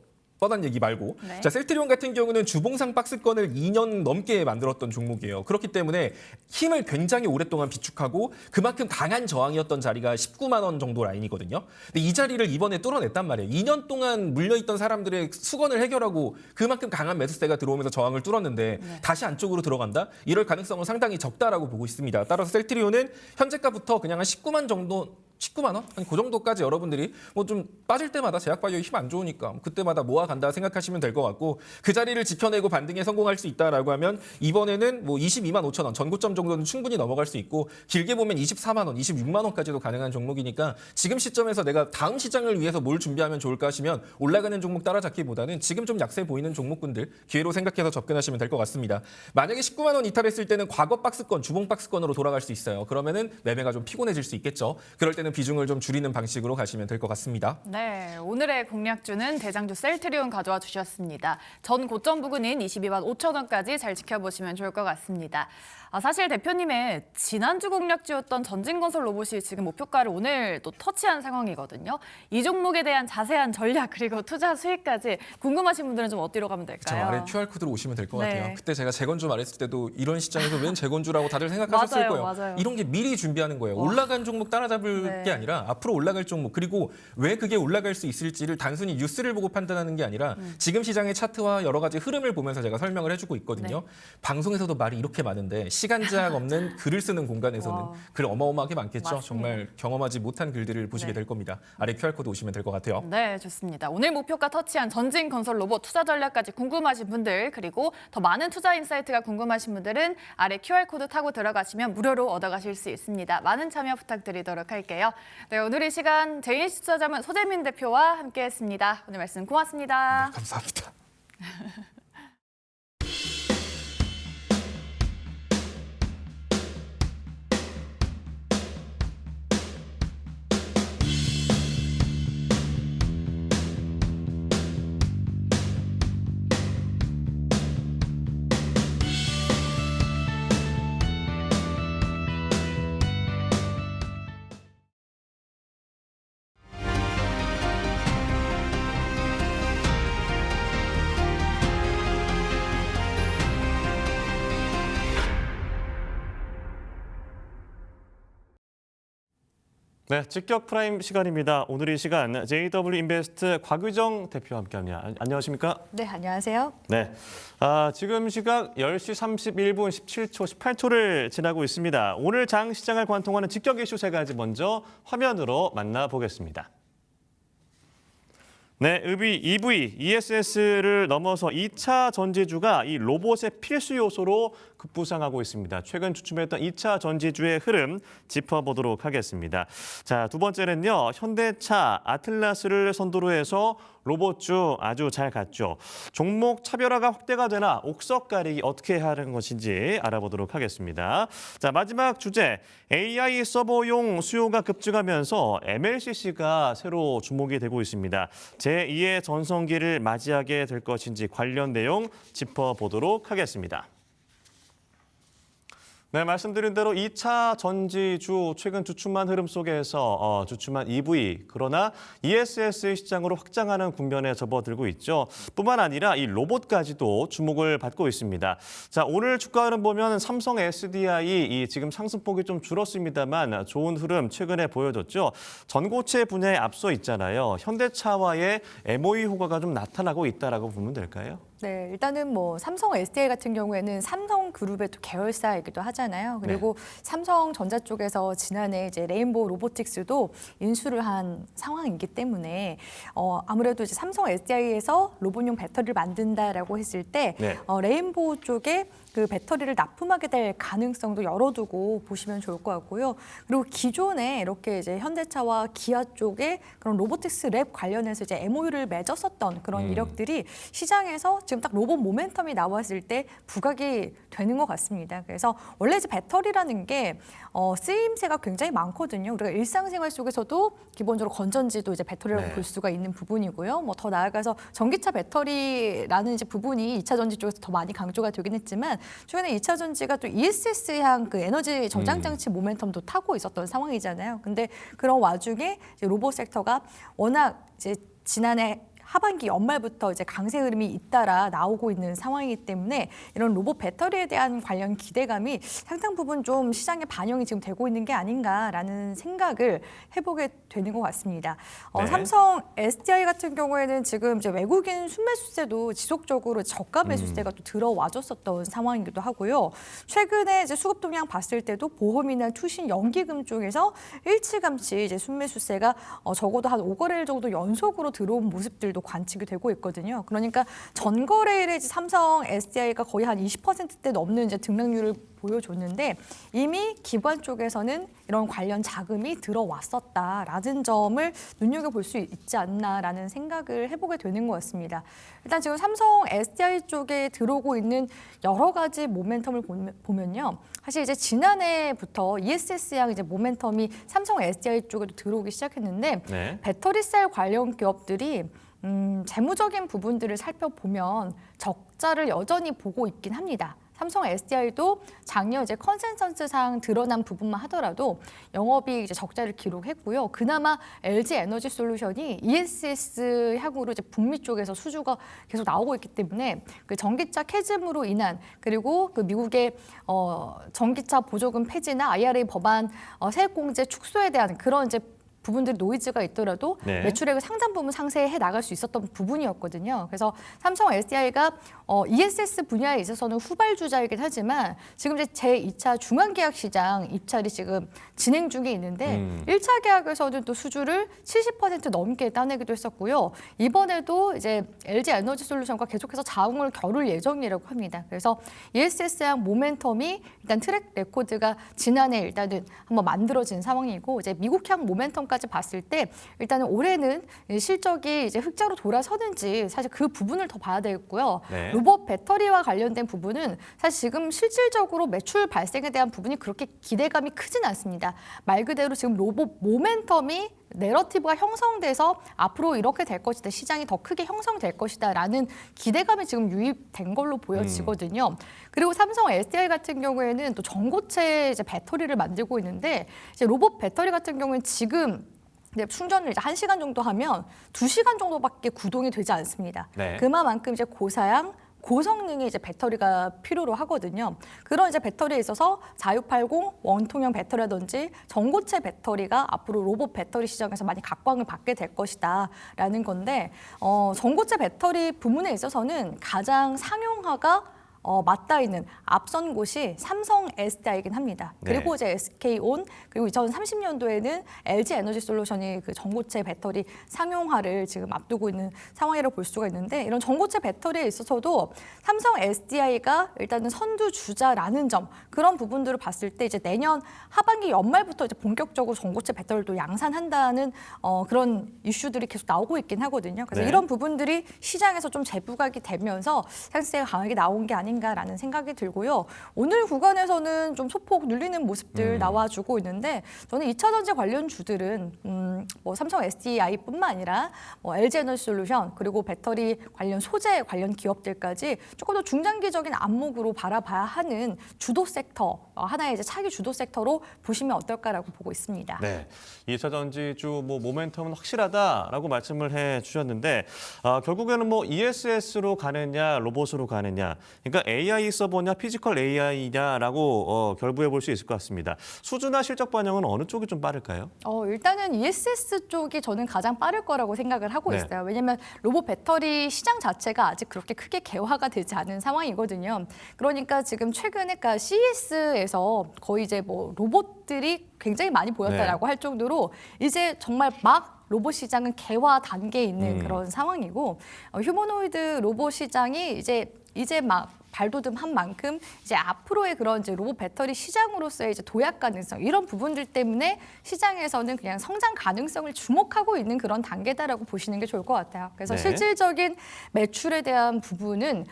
뻔한 얘기 말고 네. 자 셀트리온 같은 경우는 주봉상 박스권을 2년 넘게 만들었던 종목이에요. 그렇기 때문에 힘을 굉장히 오랫동안 비축하고 그만큼 강한 저항이었던 자리가 19만 원 정도 라인이거든요. 근데 이 자리를 이번에 뚫어냈단 말이에요. 2년 동안 물려있던 사람들의 수건을 해결하고 그만큼 강한 매수세가 들어오면서 저항을 뚫었는데 다시 안쪽으로 들어간다? 이럴 가능성은 상당히 적다라고 보고 있습니다. 따라서 셀트리온은 현재가부터 그냥 한 19만 정도 19만 원? 한 그 정도까지 여러분들이 뭐 좀 빠질 때마다 제약바이오 힘 안 좋으니까 그때마다 모아간다 생각하시면 될 것 같고 그 자리를 지켜내고 반등에 성공할 수 있다라고 하면 이번에는 뭐 22만 5천 원 전고점 정도는 충분히 넘어갈 수 있고 길게 보면 24만 원, 26만 원까지도 가능한 종목이니까 지금 시점에서 내가 다음 시장을 위해서 뭘 준비하면 좋을까 하시면 올라가는 종목 따라잡기보다는 지금 좀 약세 보이는 종목군들 기회로 생각해서 접근하시면 될 것 같습니다. 만약에 19만 원 이탈했을 때는 과거 박스권, 주봉 박스권으로 돌아갈 수 있어요. 그러면은 매매가 좀 피곤해질 수 있겠죠. 그럴 때는 비중을 좀 줄이는 방식으로 가시면 될 것 같습니다. 네, 오늘의 공략주는 대장주 셀트리온 가져와 주셨습니다. 전 고점 부근인 22만 5천 원까지 잘 지켜보시면 좋을 것 같습니다. 사실 대표님의 지난주 공략주였던 전진건설 로봇이 지금 목표가를 오늘 또 터치한 상황이거든요. 이 종목에 대한 자세한 전략 그리고 투자 수익까지 궁금하신 분들은 좀 어디로 가면 될까요? 아래 QR코드로 오시면 될 것 네. 같아요. 그때 제가 재건주 말했을 때도 이런 시장에서 웬 재건주라고 다들 생각하셨을 맞아요, 거예요. 맞아요. 이런 게 미리 준비하는 거예요. 올라간 종목 따라잡을 네. 게 아니라 앞으로 올라갈 종목 그리고 왜 그게 올라갈 수 있을지를 단순히 뉴스를 보고 판단하는 게 아니라 지금 시장의 차트와 여러 가지 흐름을 보면서 제가 설명을 해주고 있거든요. 네. 방송에서도 말이 이렇게 많은데 시간 제약 없는 글을 쓰는 공간에서는 와. 글 어마어마하게 많겠죠. 맞습니다. 정말 경험하지 못한 글들을 보시게 네. 될 겁니다. 아래 QR코드 오시면 될 것 같아요. 네, 좋습니다. 오늘 목표가 터치한 전진건설 로봇 투자 전략까지 궁금하신 분들 그리고 더 많은 투자 인사이트가 궁금하신 분들은 아래 QR코드 타고 들어가시면 무료로 얻어가실 수 있습니다. 많은 참여 부탁드리도록 할게요. 네, 오늘 이 시간 제인시 투자자문 소재민 대표와 함께했습니다. 오늘 말씀 고맙습니다. 감사합니다. 네, 직격 프라임 시간입니다. 오늘 이 시간 JW 인베스트 곽유정 대표와 함께합니다. 안녕하십니까? 네, 안녕하세요. 네, 지금 시각 10시 31분 17초, 18초를 지나고 있습니다. 오늘 장 시장을 관통하는 직격 이슈 세 가지 먼저 화면으로 만나보겠습니다. 네, 읍이 EV, ESS를 넘어서 2차 전지주가 이 로봇의 필수 요소로 급부상하고 있습니다. 최근 주춤했던 2차 전지주의 흐름 짚어보도록 하겠습니다. 자, 두 번째는요. 현대차, 아틀라스를 선두로 해서 로봇주 아주 잘 갔죠. 종목 차별화가 확대가 되나 옥석 가리기 어떻게 하는 것인지 알아보도록 하겠습니다. 자, 마지막 주제, AI 서버용 수요가 급증하면서 MLCC가 새로 주목이 되고 있습니다. 제2의 전성기를 맞이하게 될 것인지 관련 내용 짚어보도록 하겠습니다. 네, 말씀드린 대로 2차 전지주 최근 주춤한 흐름 속에서 주춤한 EV, 그러나 ESS 시장으로 확장하는 국면에 접어들고 있죠. 뿐만 아니라 이 로봇까지도 주목을 받고 있습니다. 자, 오늘 주가 흐름 보면 삼성 SDI 지금 상승폭이 좀 줄었습니다만 좋은 흐름 최근에 보여줬죠. 전고체 분야에 앞서 있잖아요. 현대차와의 MOE 효과가 좀 나타나고 있다라고 보면 될까요? 네, 일단은 뭐 삼성 SDI 같은 경우에는 삼성그룹의 또 계열사이기도 하잖아요. 그리고 삼성전자 쪽에서 지난해 이제 레인보우 로보틱스도 인수를 한 상황이기 때문에 아무래도 이제 삼성 SDI에서 로봇용 배터리를 만든다라고 했을 때 레인보우 쪽에 그 배터리를 납품하게 될 가능성도 열어두고 보시면 좋을 것 같고요. 그리고 기존에 이렇게 이제 현대차와 기아 쪽에 그런 로보틱스 랩 관련해서 이제 MOU를 맺었었던 그런 이력들이 시장에서 지금 딱 로봇 모멘텀이 나왔을 때 부각이 되는 것 같습니다. 그래서 원래 이제 배터리라는 게 쓰임새가 굉장히 많거든요. 우리가 일상생활 속에서도 기본적으로 건전지도 이제 배터리라고 볼 수가 있는 부분이고요. 뭐 더 나아가서 전기차 배터리라는 이제 부분이 2차 전지 쪽에서 더 많이 강조가 되긴 했지만 최근에 2차 전지가 또 ESS향 그 에너지 저장 장치 모멘텀도 타고 있었던 상황이잖아요. 근데 그런 와중에 이제 로봇 섹터가 워낙 이제 지난해 하반기 연말부터 이제 강세 흐름이 잇따라 나오고 있는 상황이기 때문에 이런 로봇 배터리에 대한 관련 기대감이 상당 부분 좀 시장에 반영이 지금 되고 있는 게 아닌가라는 생각을 해보게 되는 것 같습니다. 네. 삼성 SDI 같은 경우에는 지금 이제 외국인 순매수세도 지속적으로 저가 매수세가 또 들어와줬었던 상황이기도 하고요. 최근에 이제 수급 동향 봤을 때도 보험이나 투신, 연기금 쪽에서 일찌감치 이제 순매수세가 적어도 한 5거래일 정도 연속으로 들어온 모습들도 관측이 되고 있거든요. 그러니까 전거래일에 이제 삼성 SDI가 거의 한 20%대 넘는 이제 등락률을 보여줬는데 이미 기관 쪽에서는 이런 관련 자금이 들어왔었다라는 점을 눈여겨볼 수 있지 않나라는 생각을 해보게 되는 것 같습니다. 일단 지금 삼성 SDI 쪽에 들어오고 있는 여러 가지 모멘텀을 보면요. 사실 이제 지난해부터 ESS양 이제 모멘텀이 삼성 SDI 쪽에도 들어오기 시작했는데 네. 배터리셀 관련 기업들이 재무적인 부분들을 살펴보면 적자를 여전히 보고 있긴 합니다. 삼성 SDI도 작년 이제 컨센서스상 드러난 부분만 하더라도 영업이익 이제 적자를 기록했고요. 그나마 LG 에너지 솔루션이 ESS 향후로 이제 북미 쪽에서 수주가 계속 나오고 있기 때문에 그 전기차 캐즘으로 인한 그리고 그 미국의 전기차 보조금 폐지나 IRA 법안 세액공제 축소에 대한 그런 이제 부분들이 노이즈가 있더라도 네. 매출액을 상당 부분 상쇄해 나갈 수 있었던 부분이었거든요. 그래서 삼성 SDI가 ESS 분야에 있어서는 후발주자이긴 하지만 지금 이제 제2차 중앙계약 시장 입찰이 지금 진행 중에 있는데 1차 계약에서는 또 수주를 70% 넘게 따내기도 했었고요. 이번에도 이제 LG 에너지 솔루션과 계속해서 자웅을 겨룰 예정이라고 합니다. 그래서 ESS양 모멘텀이 일단 트랙 레코드가 지난해 일단은 한번 만들어진 상황이고 이제 미국향 모멘텀까지 봤을 때 일단은 올해는 실적이 이제 흑자로 돌아서는지 사실 그 부분을 더 봐야 되겠고요. 네. 로봇 배터리와 관련된 부분은 사실 지금 실질적으로 매출 발생에 대한 부분이 그렇게 기대감이 크진 않습니다. 말 그대로 지금 로봇 모멘텀이 내러티브가 형성돼서 앞으로 이렇게 될 것이다, 시장이 더 크게 형성될 것이다라는 기대감이 지금 유입된 걸로 보여지거든요. 그리고 삼성 SDI 같은 경우에는 또 전고체 이제 배터리를 만들고 있는데 이제 로봇 배터리 같은 경우는 지금 충전을 이제 1시간 정도 하면 2시간 정도밖에 구동이 되지 않습니다. 네. 그만큼 이제 고사양 고성능의 이제 배터리가 필요로 하거든요. 그런 이제 배터리에 있어서 자유80 원통형 배터리라든지 전고체 배터리가 앞으로 로봇 배터리 시장에서 많이 각광을 받게 될 것이다라는 건데 전고체 배터리 부문에 있어서는 가장 상용화가 맞닿아 있는 앞선 곳이 삼성 SDI이긴 합니다. 네. 그리고 이제 SK온 그리고 2030년도에는 LG 에너지 솔루션이 그 전고체 배터리 상용화를 지금 앞두고 있는 상황이라고 볼 수가 있는데 이런 전고체 배터리에 있어서도 삼성 SDI가 일단은 선두 주자라는 점 그런 부분들을 봤을 때 이제 내년 하반기 연말부터 이제 본격적으로 전고체 배터리를 또 양산한다는 그런 이슈들이 계속 나오고 있긴 하거든요. 그래서 네. 이런 부분들이 시장에서 좀 재부각이 되면서 상승세가 강하게 나온 게 아닌가라는 생각이 들고요. 오늘 구간에서는 좀 소폭 눌리는 모습들 나와주고 있는데 저는 2차 전지 관련 주들은 뭐 삼성 SDI뿐만 아니라 뭐 LG 에너지 솔루션 그리고 배터리 관련 소재 관련 기업들까지 조금 더 중장기적인 안목으로 바라봐야 하는 주도 섹터 하나의 이제 차기 주도 섹터로 보시면 어떨까라고 보고 있습니다. 네, 2차 전지주 뭐 모멘텀은 확실하다라고 말씀을 해주셨는데 결국에는 뭐 ESS로 가느냐 로봇으로 가느냐 그러니까 AI 서버냐 피지컬 AI냐라고 결부해 볼 수 있을 것 같습니다. 수주나 실적 반영은 어느 쪽이 좀 빠를까요? 일단은 ESS 쪽이 저는 가장 빠를 거라고 생각을 하고 네. 있어요. 왜냐하면 로봇 배터리 시장 자체가 아직 그렇게 크게 개화가 되지 않은 상황이거든요. 그러니까 지금 최근에 CES에서 거의 이제 뭐 로봇들이 굉장히 많이 보였다라고 할 정도로 이제 정말 막 로봇 시장은 개화 단계에 있는 그런 상황이고 휴머노이드 로봇 시장이 이제 막 발돋움한 만큼 이제 앞으로의 그런 이제 로봇 배터리 시장으로서의 이제 도약 가능성 이런 부분들 때문에 시장에서는 그냥 성장 가능성을 주목하고 있는 그런 단계다라고 보시는 게 좋을 것 같아요. 그래서 네. 실질적인 매출에 대한 부분은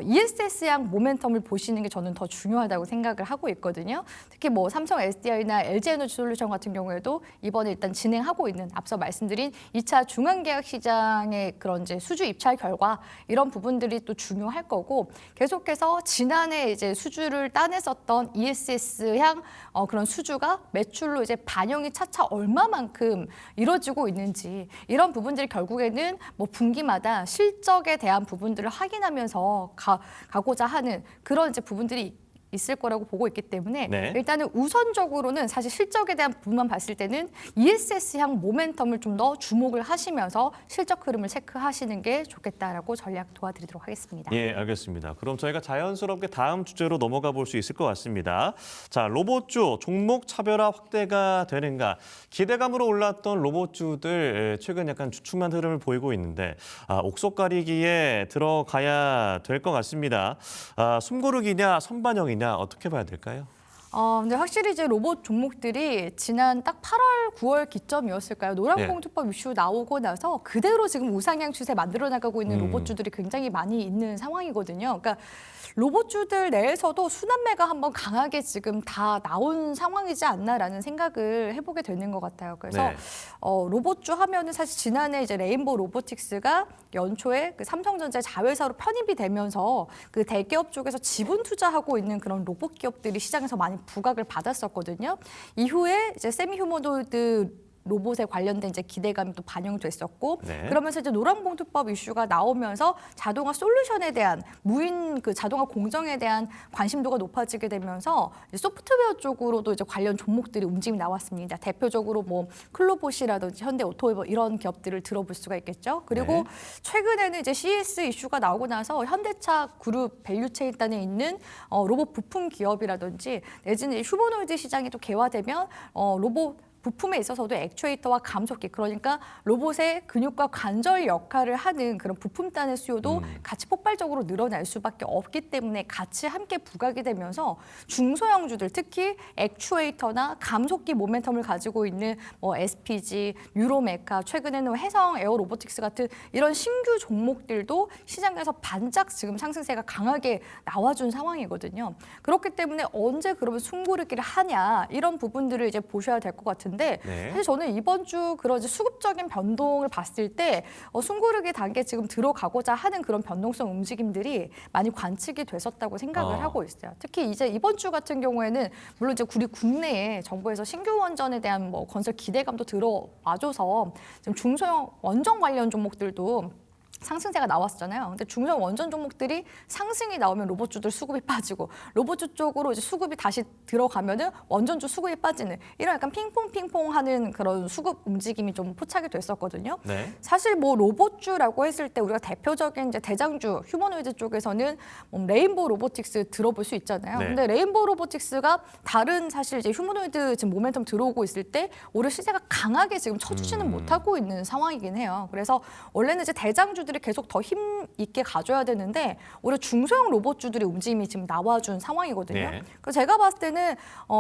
ESS양 모멘텀을 보시는 게 저는 더 중요하다고 생각을 하고 있거든요. 특히 뭐 삼성 SDI나 LG 에너지 솔루션 같은 경우에도 이번에 일단 진행하고 있는 앞서 말씀드린 2차 중앙계약 시장의 그런 이제 수주 입찰 결과 이런 부분들이 또 중요할 거고. 거고 계속해서 지난해 이제 수주를 따냈었던 ESS향 그런 수주가 매출로 이제 반영이 차차 얼마만큼 이루어지고 있는지 이런 부분들이 결국에는 뭐 분기마다 실적에 대한 부분들을 확인하면서 가고자 하는 그런 이제 부분들이 있을 거라고 보고 있기 때문에 네. 일단은 우선적으로는 사실 실적에 대한 부분만 봤을 때는 ESS향 모멘텀을 좀 더 주목을 하시면서 실적 흐름을 체크하시는 게 좋겠다라고 전략 도와드리도록 하겠습니다. 예, 알겠습니다. 그럼 저희가 자연스럽게 다음 주제로 넘어가 볼 수 있을 것 같습니다. 자, 로봇주 종목 차별화 확대가 되는가? 기대감으로 올랐던 로봇주들 최근 약간 주춤한 흐름을 보이고 있는데 옥석 가리기에 들어가야 될 것 같습니다. 숨고르기냐 선반영이냐 어떻게 봐야 될까요? 근데 확실히 이제 로봇 종목들이 지난 딱 8월, 9월 기점이었을까요? 노란봉투법 이슈 나오고 나서 그대로 지금 우상향 추세 만들어 나가고 있는 로봇주들이 굉장히 많이 있는 상황이거든요. 그러니까 로봇주들 내에서도 순환매가 한번 강하게 지금 다 나온 상황이지 않나라는 생각을 해보게 되는 것 같아요. 그래서 네. 로봇주 하면은 사실 지난해 이제 레인보우 로보틱스가 연초에 그 삼성전자 자회사로 편입이 되면서 그 대기업 쪽에서 지분 투자하고 있는 그런 로봇 기업들이 시장에서 많이 부각을 받았었거든요. 이후에 이제 세미 휴머노이드 로봇에 관련된 이제 기대감이 또 반영됐었고 네. 그러면서 이제 노란봉투법 이슈가 나오면서 자동화 솔루션에 대한 무인 그 자동화 공정에 대한 관심도가 높아지게 되면서 이제 소프트웨어 쪽으로도 이제 관련 종목들이 움직임이 나왔습니다. 대표적으로 뭐 클로봇이라든지 현대오토 이런 기업들을 들어볼 수가 있겠죠. 그리고 네. 최근에는 이제 CS 이슈가 나오고 나서 현대차 그룹 밸류체인단에 있는 로봇 부품 기업이라든지 내지는 휴머노이드 시장이 또 개화되면 로봇 부품에 있어서도 액추에이터와 감속기 그러니까 로봇의 근육과 관절 역할을 하는 그런 부품단의 수요도 같이 폭발적으로 늘어날 수밖에 없기 때문에 같이 함께 부각이 되면서 중소형주들 특히 액추에이터나 감속기 모멘텀을 가지고 있는 뭐 SPG, 유로메카 최근에는 해성 에어로보틱스 같은 이런 신규 종목들도 시장에서 반짝 지금 상승세가 강하게 나와준 상황이거든요. 그렇기 때문에 언제 그러면 숨고르기를 하냐 이런 부분들을 이제 보셔야 될 것 같은데 네. 사실 저는 이번 주 그런 이제 수급적인 변동을 봤을 때 숨고르기 단계 지금 들어가고자 하는 그런 변동성 움직임들이 많이 관측이 됐었다고 생각을 하고 있어요. 특히 이제 이번 주 같은 경우에는 물론 이제 우리 국내에 정부에서 신규 원전에 대한 뭐 건설 기대감도 들어와줘서 지금 중소형 원전 관련 종목들도 상승세가 나왔잖아요. 근데 중소형 원전 종목들이 상승이 나오면 로봇주들 수급이 빠지고 로봇주 쪽으로 이제 수급이 다시 들어가면은 원전주 수급이 빠지는 이런 약간 핑퐁핑퐁하는 그런 수급 움직임이 좀 포착이 됐었거든요. 네. 사실 뭐 로봇주라고 했을 때 우리가 대표적인 이제 대장주 휴머노이드 쪽에서는 뭐 레인보우 로보틱스 들어볼 수 있잖아요. 네. 근데 레인보우 로보틱스가 다른 사실 이제 휴머노이드 지금 모멘텀 들어오고 있을 때 오히려 시세가 강하게 지금 쳐주지는 못하고 있는 상황이긴 해요. 그래서 원래는 이제 대장주들이 계속 더 힘 있게 가져야 되는데 오히려 중소형 로봇주들의 움직임이 지금 나와준 상황이거든요. 네. 그래서 제가 봤을 때는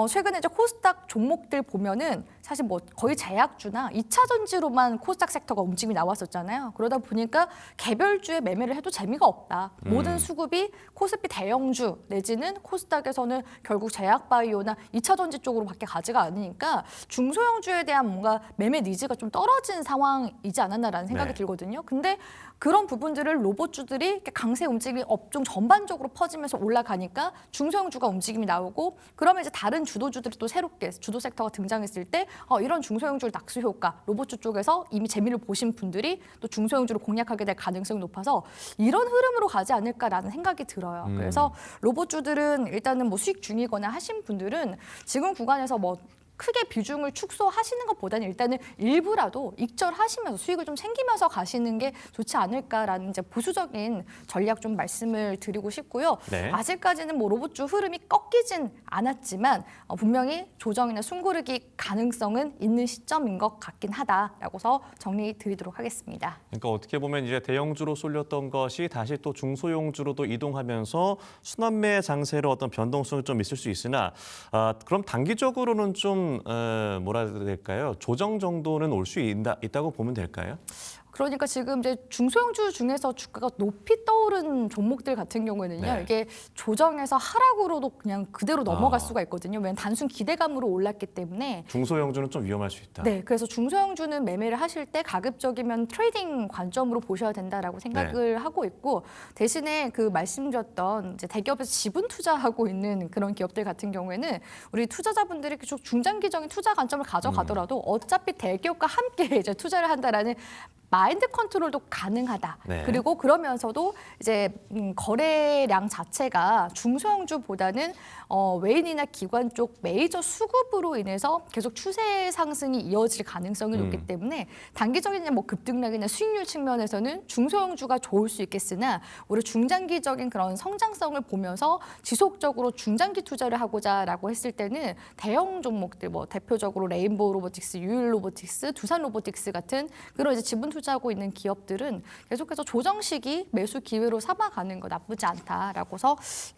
최근에 이제 코스닥 종목들 보면은 사실 뭐 거의 제약주나 2차 전지로만 코스닥 섹터가 움직임이 나왔었잖아요. 그러다 보니까 개별주에 매매를 해도 재미가 없다. 모든 수급이 코스피 대형주 내지는 코스닥에서는 결국 제약바이오나 2차 전지 쪽으로밖에 가지가 않으니까 중소형주에 대한 뭔가 매매 니즈가 좀 떨어진 상황이지 않았나라는 생각이 네. 들거든요. 근데 그런 부분들을 로봇주들이 이렇게 강세 움직임이 업종 전반적으로 퍼지면서 올라가니까 중소형주가 움직임이 나오고 그러면 이제 다른 주도주들이 또 새롭게 주도 섹터가 등장했을 때 이런 중소형주 낙수 효과 로봇주 쪽에서 이미 재미를 보신 분들이 또 중소형주를 공략하게 될 가능성이 높아서 이런 흐름으로 가지 않을까라는 생각이 들어요. 그래서 로봇주들은 일단은 뭐 수익 중이거나 하신 분들은 지금 구간에서 뭐 크게 비중을 축소하시는 것보다는 일단은 일부라도 익절하시면서 수익을 좀 챙기면서 가시는 게 좋지 않을까라는 이제 보수적인 전략 좀 말씀을 드리고 싶고요. 네. 아직까지는 뭐 로봇주 흐름이 꺾이진 않았지만 분명히 조정이나 숨고르기 가능성은 있는 시점인 것 같긴 하다라고서 정리 드리도록 하겠습니다. 그러니까 어떻게 보면 이제 대형주로 쏠렸던 것이 다시 또 중소형주로도 이동하면서 순환매 장세로 어떤 변동성이 좀 있을 수 있으나 그럼 단기적으로는 좀 뭐라 해야 될까요? 조정 정도는 올 수 있다고 보면 될까요? 그러니까 지금 이제 중소형주 중에서 주가가 높이 떠오른 종목들 같은 경우에는요. 네. 이게 조정에서 하락으로도 그냥 그대로 넘어갈 수가 있거든요. 왜냐하면 단순 기대감으로 올랐기 때문에. 중소형주는 좀 위험할 수 있다. 네, 그래서 중소형주는 매매를 하실 때 가급적이면 트레이딩 관점으로 보셔야 된다라고 생각을 하고 있고, 대신에 그 말씀드렸던 이제 대기업에서 지분 투자하고 있는 그런 기업들 같은 경우에는 우리 투자자분들이 계속 중장기적인 투자 관점을 가져가더라도 어차피 대기업과 함께 이제 투자를 한다라는 마인드 컨트롤도 가능하다. 네. 그리고 그러면서도 이제 거래량 자체가 중소형주보다는 외인이나 기관 쪽 메이저 수급으로 인해서 계속 추세 상승이 이어질 가능성이 높기 때문에 단기적인 뭐 급등락이나 수익률 측면에서는 중소형주가 좋을 수 있겠으나 우리 중장기적인 그런 성장성을 보면서 지속적으로 중장기 투자를 하고자라고 했을 때는 대형 종목들 뭐 대표적으로 레인보우 로보틱스, 유일 로보틱스, 두산 로보틱스 같은 그런 이제 지분 투자하고 있는 기업들은 계속해서 조정 시기 매수 기회로 삼아가는 거 나쁘지 않다라고서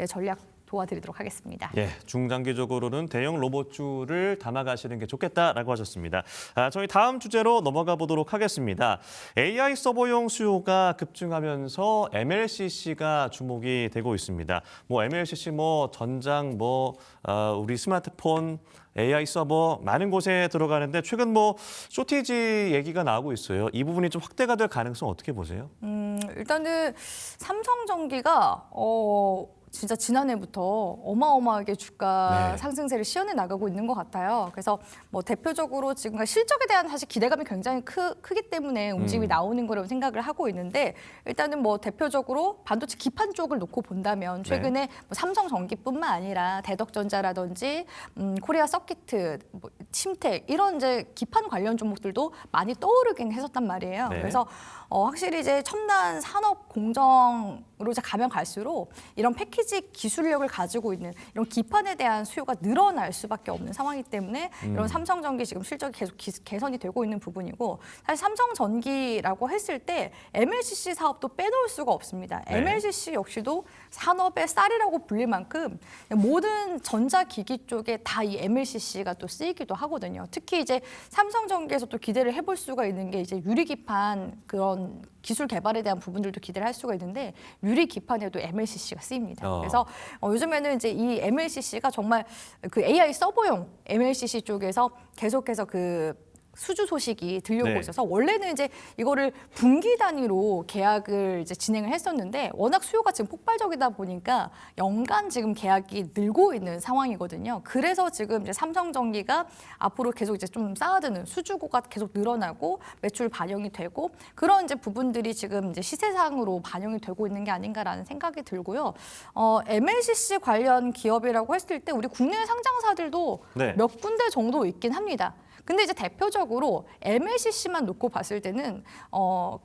전략 도와드리도록 하겠습니다. 예, 중장기적으로는 대형 로봇주를 담아가시는 게 좋겠다라고 하셨습니다. 저희 다음 주제로 넘어가 보도록 하겠습니다. AI 서버용 수요가 급증하면서 MLCC가 주목이 되고 있습니다. 뭐 MLCC, 뭐 전장, 우리 스마트폰, AI 서버 많은 곳에 들어가는데 최근 뭐 쇼티지 얘기가 나오고 있어요. 이 부분이 좀 확대가 될 가능성 어떻게 보세요? 일단은 삼성전기가 진짜 지난해부터 어마어마하게 주가 네. 상승세를 시연해 나가고 있는 것 같아요. 그래서 뭐 대표적으로 지금 실적에 대한 사실 기대감이 굉장히 크기 때문에 움직임이 나오는 거라고 생각을 하고 있는데, 일단은 뭐 대표적으로 반도체 기판 쪽을 놓고 본다면 최근에 뭐 삼성전기뿐만 아니라 대덕전자라든지 코리아 서키트, 뭐 침텍 이런 이제 기판 관련 종목들도 많이 떠오르긴 했었단 말이에요. 네. 그래서 확실히 이제 첨단 산업 공정으로 이제 가면 갈수록 이런 패키지 기술력을 가지고 있는 이런 기판에 대한 수요가 늘어날 수밖에 없는 상황이기 때문에 이런 삼성전기 지금 실적이 계속 개선이 되고 있는 부분이고, 사실 삼성전기라고 했을 때 MLCC 사업도 빼놓을 수가 없습니다. 네. MLCC 역시도 산업의 쌀이라고 불릴 만큼 모든 전자기기 쪽에 다 이 MLCC가 또 쓰이기도 하거든요. 특히 이제 삼성전기에서 또 기대를 해볼 수가 있는 게 이제 유리기판 그런 기술 개발에 대한 부분들도 기대를 할 수가 있는데, 유리 기판에도 MLCC가 쓰입니다. 그래서 요즘에는 이제 이 MLCC가 정말 그 AI 서버용 MLCC 쪽에서 계속해서 그 수주 소식이 들려오고 네. 있어서, 원래는 이제 이거를 분기 단위로 계약을 이제 진행을 했었는데 워낙 수요가 지금 폭발적이다 보니까 연간 지금 계약이 늘고 있는 상황이거든요. 그래서 지금 이제 삼성전기가 앞으로 계속 이제 좀 쌓아두는 수주고가 계속 늘어나고 매출 반영이 되고 그런 이제 부분들이 지금 이제 시세상으로 반영이 되고 있는 게 아닌가라는 생각이 들고요. MLCC 관련 기업이라고 했을 때 우리 국내 상장사들도 네. 몇 군데 정도 있긴 합니다. 근데 이제 대표적으로 MLCC만 놓고 봤을 때는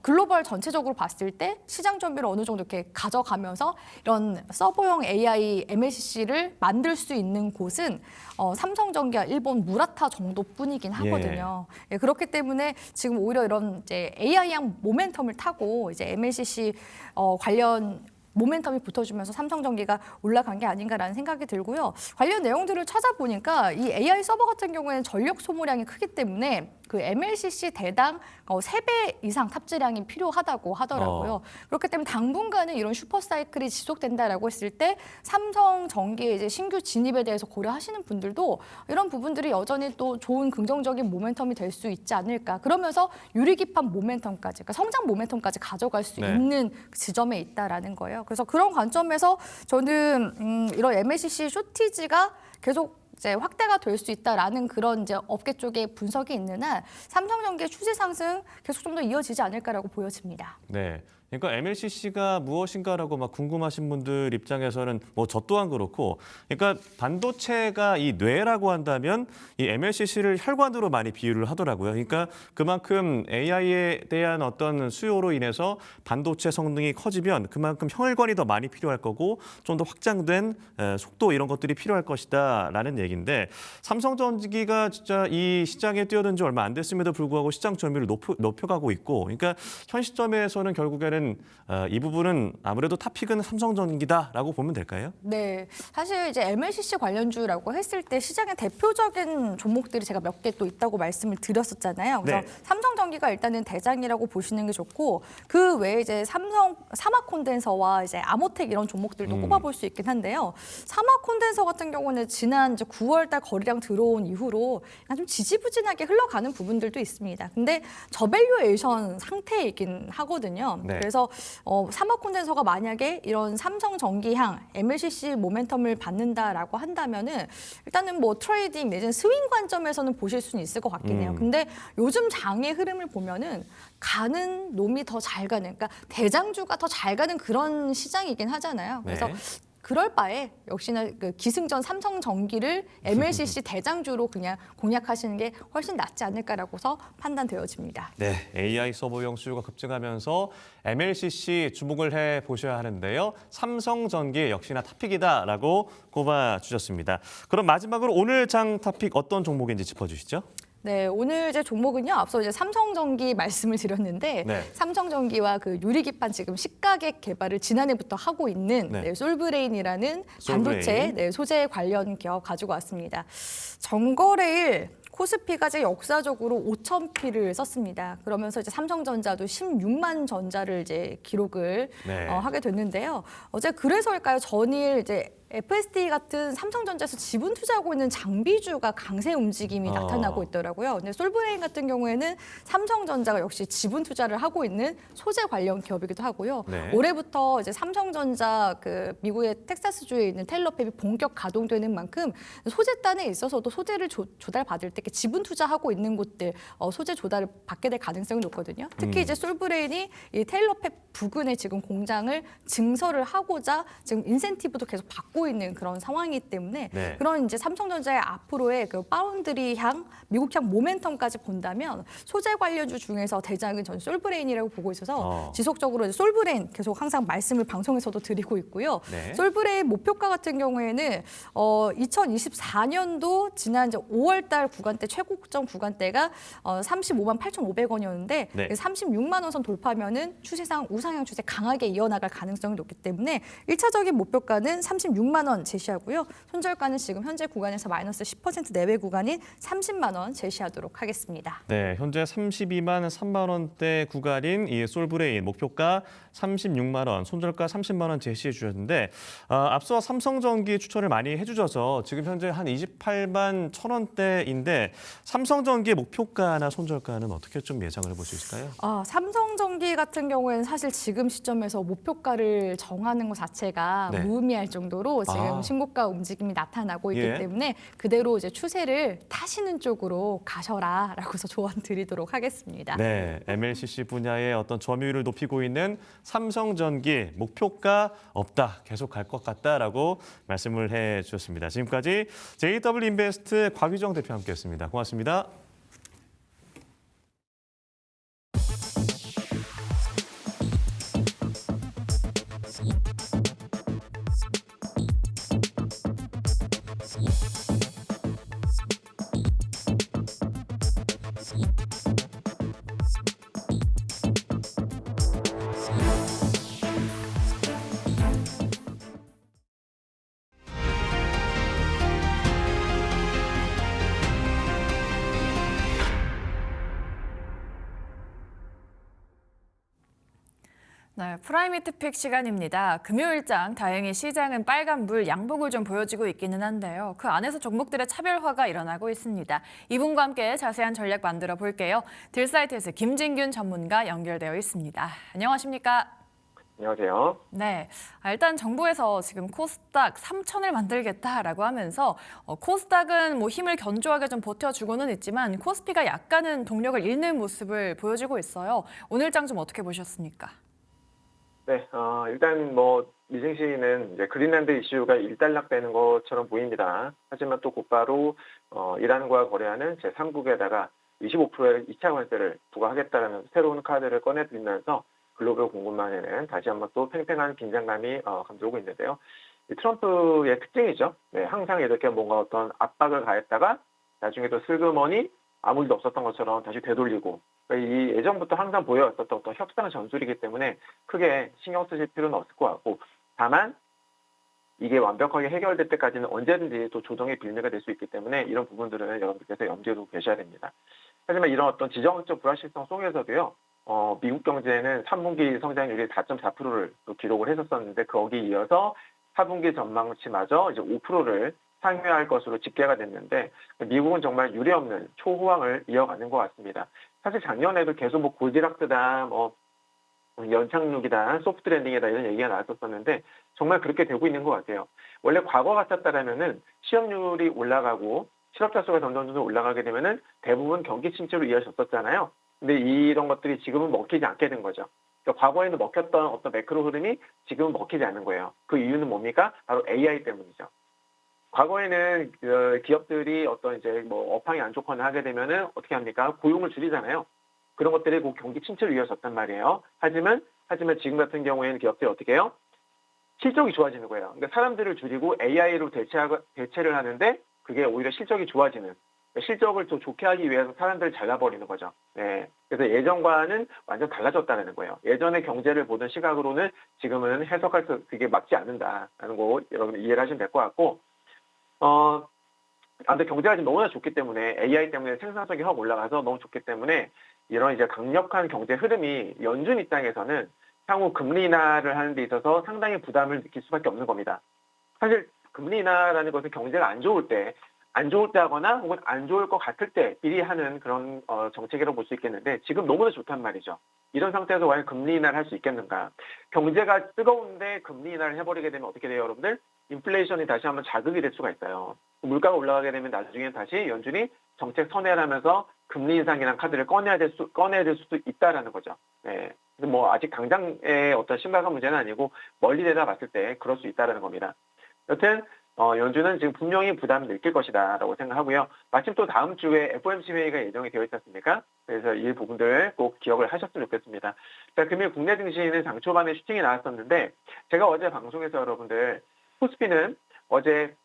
글로벌 전체적으로 봤을 때 시장 점유율을 어느 정도 이렇게 가져가면서 이런 서버용 AI MLCC를 만들 수 있는 곳은 삼성전기와 일본 무라타 정도뿐이긴 하거든요. 예, 그렇기 때문에 지금 오히려 이런 이제 AI향 모멘텀을 타고 이제 MLCC 관련 모멘텀이 붙어주면서 삼성전기가 올라간 게 아닌가라는 생각이 들고요. 관련 내용들을 찾아보니까 이 AI 서버 같은 경우에는 전력 소모량이 크기 때문에 그 MLCC 대당 3배 이상 탑재량이 필요하다고 하더라고요. 그렇기 때문에 당분간은 이런 슈퍼사이클이 지속된다라고 했을 때 삼성전기의 이제 신규 진입에 대해서 고려하시는 분들도 이런 부분들이 여전히 또 좋은 긍정적인 모멘텀이 될 수 있지 않을까. 그러면서 유리기판 모멘텀까지, 그러니까 성장 모멘텀까지 가져갈 수 있는 지점에 있다라는 거예요. 그래서 그런 관점에서 저는 이런 MLCC 쇼티지가 계속 이제 확대가 될 수 있다라는 그런 이제 업계 쪽의 분석이 있는 한 삼성전기의 추세 상승 계속 좀 더 이어지지 않을까라고 보여집니다. 네. 그러니까 MLCC가 무엇인가라고 막 궁금하신 분들 입장에서는 뭐 저 또한 그렇고, 그러니까 반도체가 이 뇌라고 한다면 이 MLCC를 혈관으로 많이 비유를 하더라고요. 그러니까 그만큼 AI에 대한 어떤 수요로 인해서 반도체 성능이 커지면 그만큼 혈관이 더 많이 필요할 거고 좀 더 확장된 속도 이런 것들이 필요할 것이다라는 얘기인데, 삼성전기가 진짜 이 시장에 뛰어든 지 얼마 안 됐음에도 불구하고 시장 점유율을 높여가고 있고, 그러니까 현 시점에서는 결국에는 그러면은 이 부분은 아무래도 탑픽은 삼성전기다라고 보면 될까요? 네, 사실 이제 MLCC 관련주라고 했을 때 시장의 대표적인 종목들이 제가 몇 개 또 있다고 말씀을 드렸었잖아요. 그래서 네. 삼성전기가 일단은 대장이라고 보시는 게 좋고 그 외에 이제 삼성 사막 콘덴서와 이제 아모텍 이런 종목들도 꼽아볼 수 있긴 한데요. 사막 콘덴서 같은 경우는 지난 이제 9월달 거래량 들어온 이후로 약간 좀 지지부진하게 흘러가는 부분들도 있습니다. 근데 저밸류에이션 상태이긴 하거든요. 네. 그래서 사막 콘덴서가 만약에 이런 삼성전기향 MLCC 모멘텀을 받는다라고 한다면은 일단은 뭐 트레이딩 내지는 스윙 관점에서는 보실 수는 있을 것 같긴 해요. 근데 요즘 장의 흐름을 보면은 가는 놈이 더 잘 가는, 그러니까 대장주가 더 잘 가는 그런 시장이긴 하잖아요. 그래서 네. 그럴 바에 역시나 그 기승전 삼성전기를 MLCC 대장주로 그냥 공략하시는 게 훨씬 낫지 않을까라고서 판단되어집니다. 네, AI 서버용 수요가 급증하면서 MLCC 주목을 해 보셔야 하는데요. 삼성전기 역시나 탑픽이다라고 꼽아주셨습니다. 그럼 마지막으로 오늘 장 탑픽 어떤 종목인지 짚어주시죠. 네, 오늘 이제 종목은요. 앞서 이제 삼성전기 말씀을 드렸는데 네. 삼성전기와 그 유리기판 지금 식가격 개발을 지난해부터 하고 있는 네. 네, 솔브레인이라는 솔브레인. 반도체 네, 소재 관련 기업 가지고 왔습니다. 전거래일 코스피가 이제 역사적으로 5,000피를 썼습니다. 그러면서 이제 삼성전자도 16만 전자를 이제 기록을 네. 하게 됐는데요. 어제 그래서일까요? 전일 이제 FSD 같은 삼성전자에서 지분 투자하고 있는 장비주가 강세 움직임이 나타나고 있더라고요. 근데 솔브레인 같은 경우에는 삼성전자가 역시 지분 투자를 하고 있는 소재 관련 기업이기도 하고요. 네. 올해부터 이제 삼성전자 그 미국의 텍사스주에 있는 테일러팹이 본격 가동되는 만큼 소재단에 있어서도 소재를 조달받을 때 이렇게 지분 투자하고 있는 곳들 소재 조달을 받게 될 가능성이 높거든요. 특히 이제 솔브레인이 이 테일러팹 부근에 지금 공장을 증설을 하고자 지금 인센티브도 계속 받고 있는 그런 상황이기 때문에 네. 그런 이제 삼성전자의 앞으로의 그 파운드리향, 미국향 모멘텀까지 본다면 소재 관련주 중에서 대장은 전 솔브레인이라고 보고 있어서 지속적으로 이제 솔브레인 계속 항상 말씀을 방송에서도 드리고 있고요. 네. 솔브레인 목표가 같은 경우에는 2024년도 지난 이제 5월달 구간대 최고점 구간대가 35만 8,500원이었는데 네. 36만 원 선 돌파하면은 추세상 우상향 추세 강하게 이어나갈 가능성이 높기 때문에 1차적인 목표가는 36만 원 제시하고요. 손절가는 지금 현재 구간에서 마이너스 10% 내외 구간인 30만 원 제시하도록 하겠습니다. 네, 현재 32만 3만 원대 구간인 이 솔브레인 목표가 36만 원, 손절가 30만 원 제시해 주셨는데 앞서 삼성전기 추천을 많이 해주셔서 지금 현재 한 28만 1,000원대인데 삼성전기 목표가나 손절가는 어떻게 좀 예상을 해볼 수 있을까요? 삼성전기 같은 경우에는 사실 지금 시점에서 목표가를 정하는 것 자체가 네. 무의미할 정도로 지금 신고가 움직임이 나타나고 있기 예. 때문에 그대로 이제 추세를 타시는 쪽으로 가셔라라고서 조언 드리도록 하겠습니다. 네, MLCC 분야의 어떤 점유율을 높이고 있는 삼성전기 목표가 없다, 계속 갈 것 같다라고 말씀을 해주셨습니다. 지금까지 JW 인베스트 곽유정 대표와 함께했습니다. 고맙습니다. 네, 프라이미트 픽 시간입니다. 금요일장 다행히 시장은 빨간불 양복을 좀 보여주고 있기는 한데요. 그 안에서 종목들의 차별화가 일어나고 있습니다. 이분과 함께 자세한 전략 만들어 볼게요. 딜사이트에서 김진균 전문가 연결되어 있습니다. 안녕하십니까? 안녕하세요. 네, 일단 정부에서 지금 코스닥 3,000을 만들겠다라고 하면서 코스닥은 뭐 힘을 견조하게 좀 버텨주고는 있지만 코스피가 약간은 동력을 잃는 모습을 보여주고 있어요. 오늘 장 좀 어떻게 보셨습니까? 네, 일단 미증시는 이제 그린란드 이슈가 일단락되는 것처럼 보입니다. 하지만 또 곧바로 이란과 거래하는 제3국에다가 25%의 2차 관세를 부과하겠다는 새로운 카드를 꺼내들면서 글로벌 공급망에는 다시 한번 또 팽팽한 긴장감이 감돌고 있는데요. 트럼프의 특징이죠. 네, 항상 이렇게 뭔가 어떤 압박을 가했다가 나중에 또 슬그머니 아무 일도 없었던 것처럼 다시 되돌리고 이 예전부터 항상 보여왔었던 어떤 협상 전술이기 때문에 크게 신경 쓰실 필요는 없을 것 같고, 다만 이게 완벽하게 해결될 때까지는 언제든지 또 조정의 빌미가 될 수 있기 때문에 이런 부분들은 여러분들께서 염두에 두고 계셔야 됩니다. 하지만 이런 어떤 지정학적 불확실성 속에서도요, 미국 경제는 3분기 성장률이 4.4%를 또 기록을 했었었는데 거기에 이어서 4분기 전망치마저 이제 5%를 상회할 것으로 집계가 됐는데 미국은 정말 유례없는 초호황을 이어가는 것 같습니다. 사실 작년에도 계속 뭐 골디락스다, 뭐 연착륙이다, 소프트 랜딩이다 이런 얘기가 나왔었었는데 정말 그렇게 되고 있는 것 같아요. 원래 과거 같았다라면은 취업률이 올라가고 실업자 수가 점점 올라가게 되면은 대부분 경기 침체로 이어졌었잖아요. 근데 이런 것들이 지금은 먹히지 않게 된 거죠. 그러니까 과거에는 먹혔던 어떤 매크로 흐름이 지금은 먹히지 않는 거예요. 그 이유는 뭡니까? 바로 AI 때문이죠. 과거에는 기업들이 어떤 이제 뭐 업황이 안 좋거나 하게 되면은 어떻게 합니까? 고용을 줄이잖아요. 그런 것들이 곧 경기 침체로 이어졌단 말이에요. 하지만 지금 같은 경우에는 기업들이 어떻게 해요? 실적이 좋아지는 거예요. 그러니까 사람들을 줄이고 AI로 대체를 하는데 그게 오히려 실적이 좋아지는, 실적을 더 좋게 하기 위해서 사람들을 잘라버리는 거죠. 네. 그래서 예전과는 완전 달라졌다는 거예요. 예전의 경제를 보던 시각으로는 지금은 해석할 수 그게 맞지 않는다라는 거 여러분 이해를 하시면 될 것 같고, 근데 경제가 지금 너무나 좋기 때문에 AI 때문에 생산성이 확 올라가서 너무 좋기 때문에 이런 이제 강력한 경제 흐름이 연준 입장에서는 향후 금리 인하를 하는 데 있어서 상당히 부담을 느낄 수밖에 없는 겁니다. 사실 금리 인하라는 것은 경제가 안 좋을 때 하거나 혹은 안 좋을 것 같을 때 미리 하는 그런 정책이라고 볼 수 있겠는데 지금 너무나 좋단 말이죠. 이런 상태에서 과연 금리 인하를 할 수 있겠는가? 경제가 뜨거운데 금리 인하를 해버리게 되면 어떻게 돼요, 여러분들? 인플레이션이 다시 한번 자극이 될 수가 있어요. 물가가 올라가게 되면 나중에 다시 연준이 정책 선회를 하면서 금리 인상이라는 카드를 꺼내야 될 수도 있다라는 거죠. 네. 근데 뭐 아직 당장의 어떤 심각한 문제는 아니고 멀리 내다봤을 때 그럴 수 있다라는 겁니다. 여튼 연준은 지금 분명히 부담을 느낄 것이다라고 생각하고요. 마침 또 다음 주에 FOMC 회의가 예정이 되어 있지 않습니까? 그래서 이 부분들 꼭 기억을 하셨으면 좋겠습니다. 자, 금일 국내 증시는 장 초반에 슈팅이 나왔었는데 제가 어제 방송에서 여러분들 코스피는 어제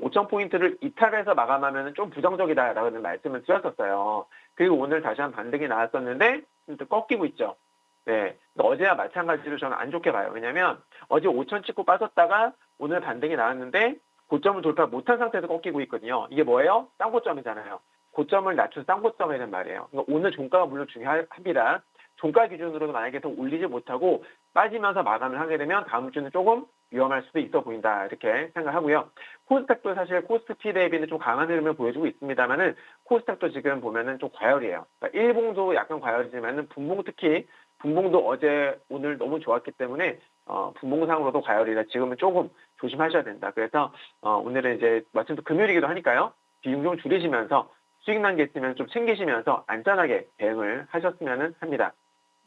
5,000포인트를 이탈해서 마감하면 좀 부정적이다라는 말씀을 드렸었어요. 그리고 오늘 다시 한 반등이 나왔었는데 또 꺾이고 있죠. 네, 어제와 마찬가지로 저는 안 좋게 봐요. 왜냐하면 어제 5,000 찍고 빠졌다가 오늘 반등이 나왔는데 고점을 돌파 못한 상태에서 꺾이고 있거든요. 이게 뭐예요? 쌍고점이잖아요. 고점을 낮춘 쌍고점이란 말이에요. 그러니까 오늘 종가가 물론 중요합니다. 종가 기준으로도 만약에 더 올리지 못하고 빠지면서 마감을 하게 되면 다음 주는 조금 위험할 수도 있어 보인다 이렇게 생각하고요. 코스닥도 사실 코스피 대비는 좀 강한 흐름을 보여주고 있습니다만은 코스닥도 지금 보면은 좀 과열이에요. 그러니까 일봉도 약간 과열이지만은 분봉도 어제 오늘 너무 좋았기 때문에 분봉상으로도 과열이라 지금은 조금 조심하셔야 된다. 그래서 오늘은 이제 마침 또 금요일이기도 하니까요. 비중 좀 줄이시면서 수익 난 게 있으면 좀 챙기시면서 안전하게 대응을 하셨으면 합니다.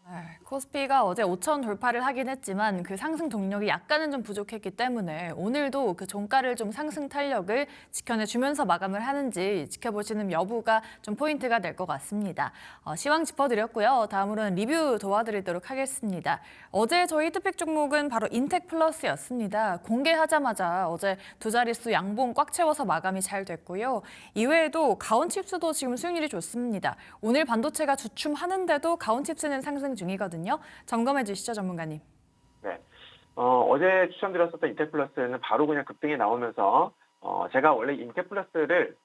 네, 코스피가 어제 5천 돌파를 하긴 했지만 그 상승 동력이 약간은 좀 부족했기 때문에 오늘도 그 종가를 좀 상승 탄력을 지켜내주면서 마감을 하는지 지켜보시는 여부가 좀 포인트가 될 것 같습니다. 시황 짚어드렸고요. 다음으로는 리뷰 도와드리도록 하겠습니다. 어제 저희 히트픽 종목은 바로 인텍플러스였습니다. 공개하자마자 어제 두 자릿수 양봉 꽉 채워서 마감이 잘 됐고요. 이외에도 가온칩스도 지금 수익률이 좋습니다. 오늘 반도체가 주춤하는데도 가온칩스는 상승 중이거든요. 점검해 주시죠, 전문가님. 네. 어제 추천드렸었던 인텍플러스는 바로 그냥 급등이 나오면서 제가 원래 인텍플러스를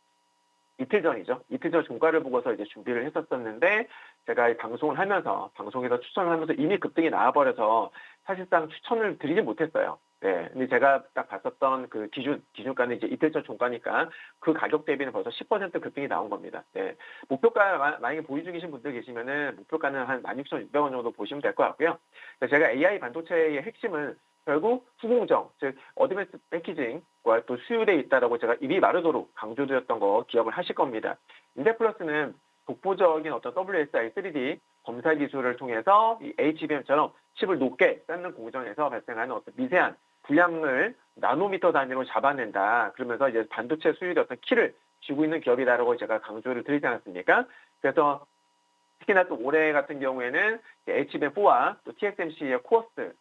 이틀 전 종가를 보고서 이제 준비를 했었었는데 제가 방송을 하면서 방송에서 추천을 하면서 이미 급등이 나와버려서 사실상 추천을 드리지 못했어요. 네. 근데 제가 딱 봤었던 그 기준가는 이제 이틀 전 종가니까 그 가격 대비는 벌써 10% 급등이 나온 겁니다. 네. 목표가 만약에 보유 중이신 분들 계시면은 목표가는 한 16,600원 정도 보시면 될 것 같고요. 제가 AI 반도체의 핵심은 결국 후공정, 즉 어드밴스 패키징과 또 수율에 있다라고 제가 입이 마르도록 강조드렸던 거 기억을 하실 겁니다. 인텍플러스는 독보적인 어떤 WSI 3D 검사 기술을 통해서 이 HBM처럼 칩을 높게 쌓는 공정에서 발생하는 어떤 미세한 불량을 나노미터 단위로 잡아낸다. 그러면서 이제 반도체 수율의 어떤 키를 쥐고 있는 기업이다라고 제가 강조를 드리지 않았습니까? 그래서 특히나 또 올해 같은 경우에는 HBM4와 또 TSMC의 코어스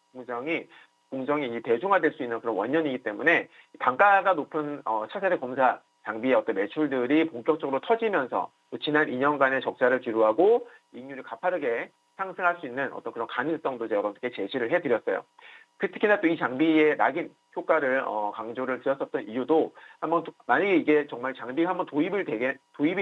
공정이 대중화될 수 있는 그런 원년이기 때문에 단가가 높은 차세대 검사 장비의 어떤 매출들이 본격적으로 터지면서 또 지난 2년간의 적자를 뒤로하고 이익률이 가파르게 상승할 수 있는 어떤 그런 가능성도 제가 여러분께 제시를 해드렸어요. 특히나 또 이 장비의 낙인 효과를 강조를 드렸었던 이유도 한번 만약에 이게 정말 장비가 한번 도입이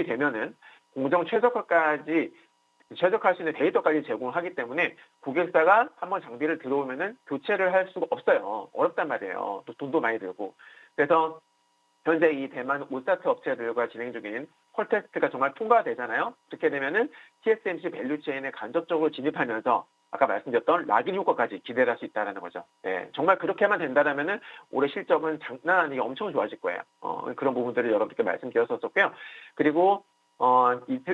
되면은 공정 최적화할 수 있는 데이터까지 제공하기 때문에 고객사가 한번 장비를 들어오면은 교체를 할 수가 없어요. 어렵단 말이에요. 또 돈도 많이 들고. 그래서 현재 이 대만 올스타트 업체들과 진행 중인 콜 테스트가 정말 통과되잖아요. 그렇게 되면은 TSMC 밸류체인에 간접적으로 진입하면서 아까 말씀드렸던 락인 효과까지 기대를 할 수 있다는 거죠. 네, 정말 그렇게만 된다면은 올해 실적은 장난 아니게 엄청 좋아질 거예요. 그런 부분들을 여러분께 말씀드렸었고요. 그리고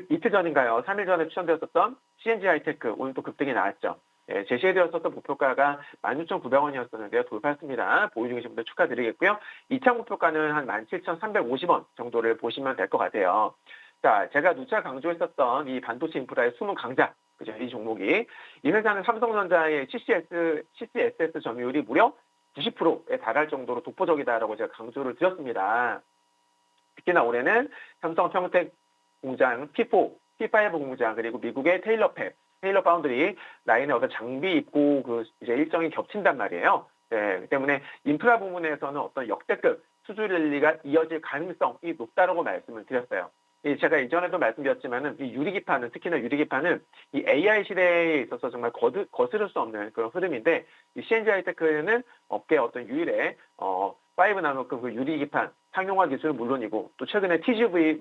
이틀 전인가요? 3일 전에 추천드렸었던 CNG 하이테크 오늘 또 급등이 나왔죠. 예, 제시해드렸었던 목표가가 16,900원이었었는데요. 돌파했습니다. 보유 중이신 분들 축하드리겠고요. 2차 목표가는 한 17,350원 정도를 보시면 될 것 같아요. 자, 제가 누차 강조했었던 이 반도체 인프라의 숨은 강자, 그죠? 이 종목이. 이 회사는 삼성전자의 CCSS 점유율이 무려 90%에 달할 정도로 독보적이다라고 제가 강조를 드렸습니다. 특히나 올해는 삼성 평택 공장 P4, P5 공장, 그리고 미국의 테일러 파운드리 라인의 어떤 장비 입고 이제 일정이 겹친단 말이에요. 네, 그 때문에 인프라 부문에서는 어떤 역대급 수주 랠리가 이어질 가능성이 높다라고 말씀을 드렸어요. 제가 이전에도 말씀드렸지만은 이 유리기판은 특히나 유리기판은 이 AI 시대에 있어서 정말 거스를 수 없는 그런 흐름인데 이 CNG 하이테크는 업계 어떤 유일의 5나노급 그 유리기판 상용화 기술은 물론이고 또 최근에 TGV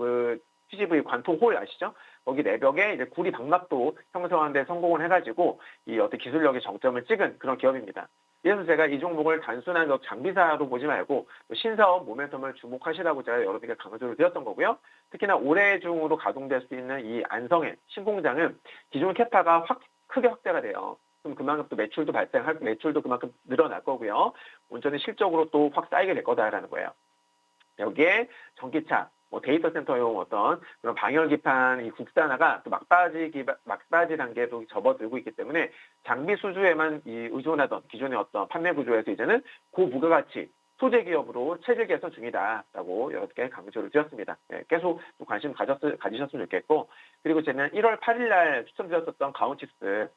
관통 홀 아시죠? 거기 내벽에 이제 구리 방막도 형성하는 데 성공을 해가지고 이 어떤 기술력의 정점을 찍은 그런 기업입니다. 그래서 제가 이 종목을 단순한 장비사로 보지 말고 신사업 모멘텀을 주목하시라고 제가 여러분께 강조를 드렸던 거고요. 특히나 올해 중으로 가동될 수 있는 이 안성의 신공장은 기존 캐파가 크게 확대가 돼요. 그럼 그만큼 또 매출도 그만큼 늘어날 거고요. 온전히 실적으로 또 확 쌓이게 될 거다라는 거예요. 여기에 전기차, 데이터 센터용 어떤 그런 방열 기판 이 국산화가 또 막바지 단계로 접어들고 있기 때문에 장비 수주에만 의존하던 기존의 어떤 판매 구조에서 이제는 고부가가치 소재 기업으로 체질 개선 중이다라고 여러분께 강조를 드렸습니다. 네, 계속 좀 관심 가지셨으면 좋겠고, 그리고 저는 1월 8일 날 추천드렸었던 가온칩스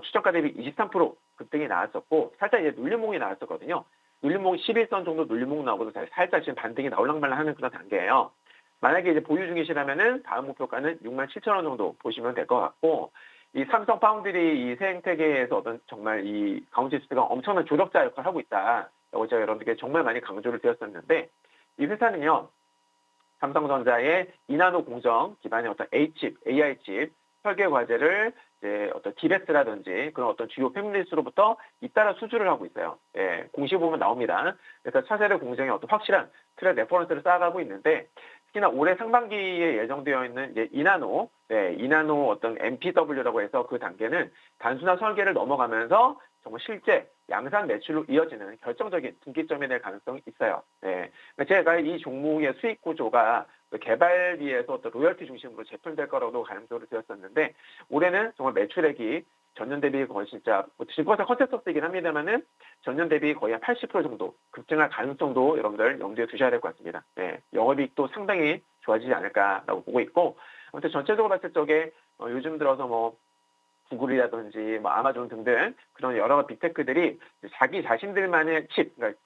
추천가 대비 23% 급등이 나왔었고 살짝 이제 눌림목이 나왔었거든요. 눌림목 11선 정도 눌림목 나오고도 살짝 지금 반등이 나올랑말랑하는 그런 단계예요. 만약에 이제 보유 중이시라면은 다음 목표가는 67,000원 정도 보시면 될 것 같고, 이 삼성 파운드리 이 생태계에서 어떤 정말 이 가온칩스가 엄청난 조력자 역할을 하고 있다라고 제가 여러분들께 정말 많이 강조를 드렸었는데, 이 회사는요 삼성전자의 2나노 공정 기반의 어떤 AI 칩 설계 과제를 이제 어떤 디베스라든지 그런 어떤 주요 패밀리스로부터 잇따라 수주를 하고 있어요. 예, 공시 보면 나옵니다. 그래서 차세대 공정의 어떤 확실한 트랙 레퍼런스를 쌓아가고 있는데, 특히나 올해 상반기에 예정되어 있는 이제 2나노 어떤 MPW라고 해서 그 단계는 단순한 설계를 넘어가면서 정말 실제 양산 매출로 이어지는 결정적인 분기점이 될 가능성이 있어요. 네. 제가 이 종목의 수익 구조가 개발비에서 어떤 로열티 중심으로 재편될 거라고 강조를 드렸었는데, 올해는 정말 매출액이 전년 대비 거의 진짜 증권사 컨센서스이긴 합니다만은 전년 대비 거의 한 80% 정도 급증할 가능성도 여러분들 염두에 두셔야 될 것 같습니다. 네, 영업이익도 상당히 좋아지지 않을까라고 보고 있고, 아무튼 전체적으로 봤을 적에 요즘 들어서 구글이라든지 아마존 등등 그런 여러 빅테크들이 자기 자신들만의 칩, 그러니까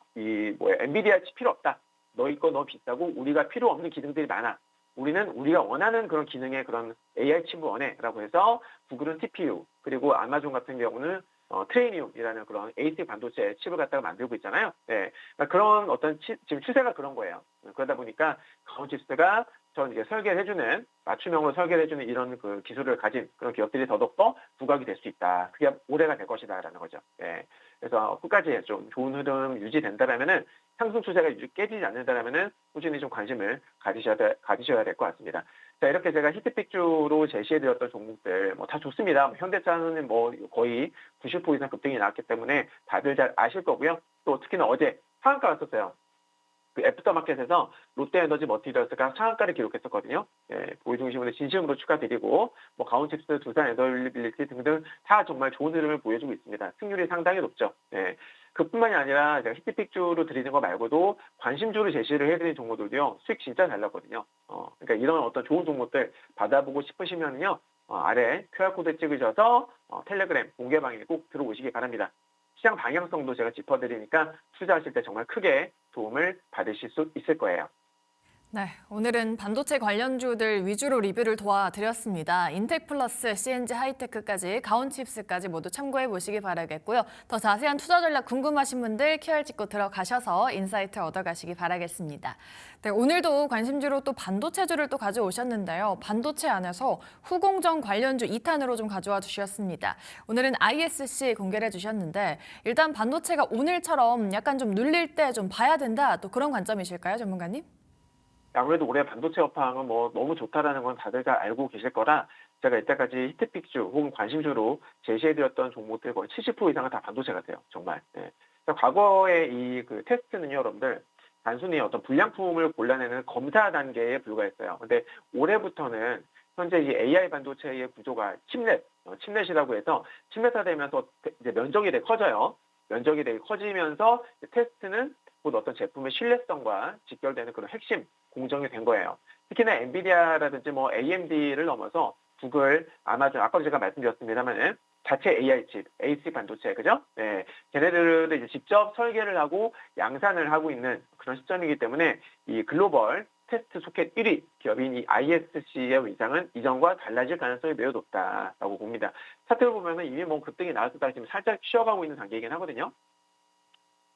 엔비디아 칩 필요 없다. 너희 거 너무 비싸고 우리가 필요 없는 기능들이 많아. 우리는 우리가 원하는 그런 기능의 그런 AI 칩을 원해라고 해서 구글은 TPU, 그리고 아마존 같은 경우는 트레이니움이라는 그런 ASIC 반도체 칩을 갖다가 만들고 있잖아요. 네, 그런 어떤 지금 추세가 그런 거예요. 그러다 보니까 가온칩스가 이제 설계를 해주는 맞춤형으로 설계를 해주는 이런 그 기술을 가진 그런 기업들이 더욱더 부각이 될 수 있다. 그게 올해가 될 것이다라는 거죠. 네, 그래서 끝까지 좀 좋은 흐름 유지된다라면은 상승 추세가 깨지지 않는다라면은 꾸준히 좀 관심을 가지셔야 될 것 같습니다. 자, 이렇게 제가 히트픽주로 제시해드렸던 종목들 다 좋습니다. 현대차는 거의 90% 이상 급등이 나왔기 때문에 다들 잘 아실 거고요. 또 특히나 어제 상한가 왔었어요. 그 애프터마켓에서 롯데에너지 머티리얼스가 상한가를 기록했었거든요. 예, 보유 중심으로 진심으로 축하드리고 가온칩스, 두산 에너빌리티 등등 다 정말 좋은 흐름을 보여주고 있습니다. 승률이 상당히 높죠. 예, 그뿐만이 아니라 제가 히트픽주로 드리는 거 말고도 관심주로 제시를 해드린 종목들도요 수익 진짜 잘 났거든요. 그러니까 이런 어떤 좋은 종목들 받아보고 싶으시면요 아래 QR코드 찍으셔서 텔레그램 공개방에 꼭 들어오시기 바랍니다. 시장 방향성도 제가 짚어드리니까 투자하실 때 정말 크게 도움을 받으실 수 있을 거예요. 네, 오늘은 반도체 관련주들 위주로 리뷰를 도와드렸습니다. 인텍플러스, CNG 하이테크까지, 가온칩스까지 모두 참고해 보시기 바라겠고요. 더 자세한 투자 전략 궁금하신 분들 QR 찍고 들어가셔서 인사이트 얻어가시기 바라겠습니다. 네, 오늘도 관심주로 또 반도체주를 또 가져오셨는데요. 반도체 안에서 후공정 관련주 2탄으로 좀 가져와 주셨습니다. 오늘은 ISC 공개를 해주셨는데 일단 반도체가 오늘처럼 약간 좀 눌릴 때 좀 봐야 된다, 또 그런 관점이실까요, 전문가님? 아무래도 올해 반도체 업황은 뭐 너무 좋다라는 건 다들 잘 알고 계실 거라 제가 이때까지 히트픽주 혹은 관심주로 제시해드렸던 종목들 거의 70% 이상은 다 반도체 같아요. 정말. 네. 과거의 이 그 테스트는요, 여러분들 단순히 어떤 불량품을 골라내는 검사 단계에 불과했어요. 근데 올해부터는 현재 이 AI 반도체의 구조가 칩넷이라고 해서 칩넷화되면서 이제 면적이 되게 커져요. 면적이 되게 커지면서 테스트는 곧 어떤 제품의 신뢰성과 직결되는 그런 핵심 공정이 된 거예요. 특히나 엔비디아라든지 뭐 AMD를 넘어서 구글, 아마존, 아까도 제가 말씀드렸습니다만 자체 AI 칩, ASIC 반도체, 그죠? 네, 걔네들을 이제 직접 설계를 하고 양산을 하고 있는 그런 시점이기 때문에 이 글로벌 테스트 소켓 1위 기업인 이 ISC의 위상은 이전과 달라질 가능성이 매우 높다라고 봅니다. 차트를 보면은 이미 뭐 급등이 나왔다가 지금 살짝 쉬어가고 있는 단계이긴 하거든요.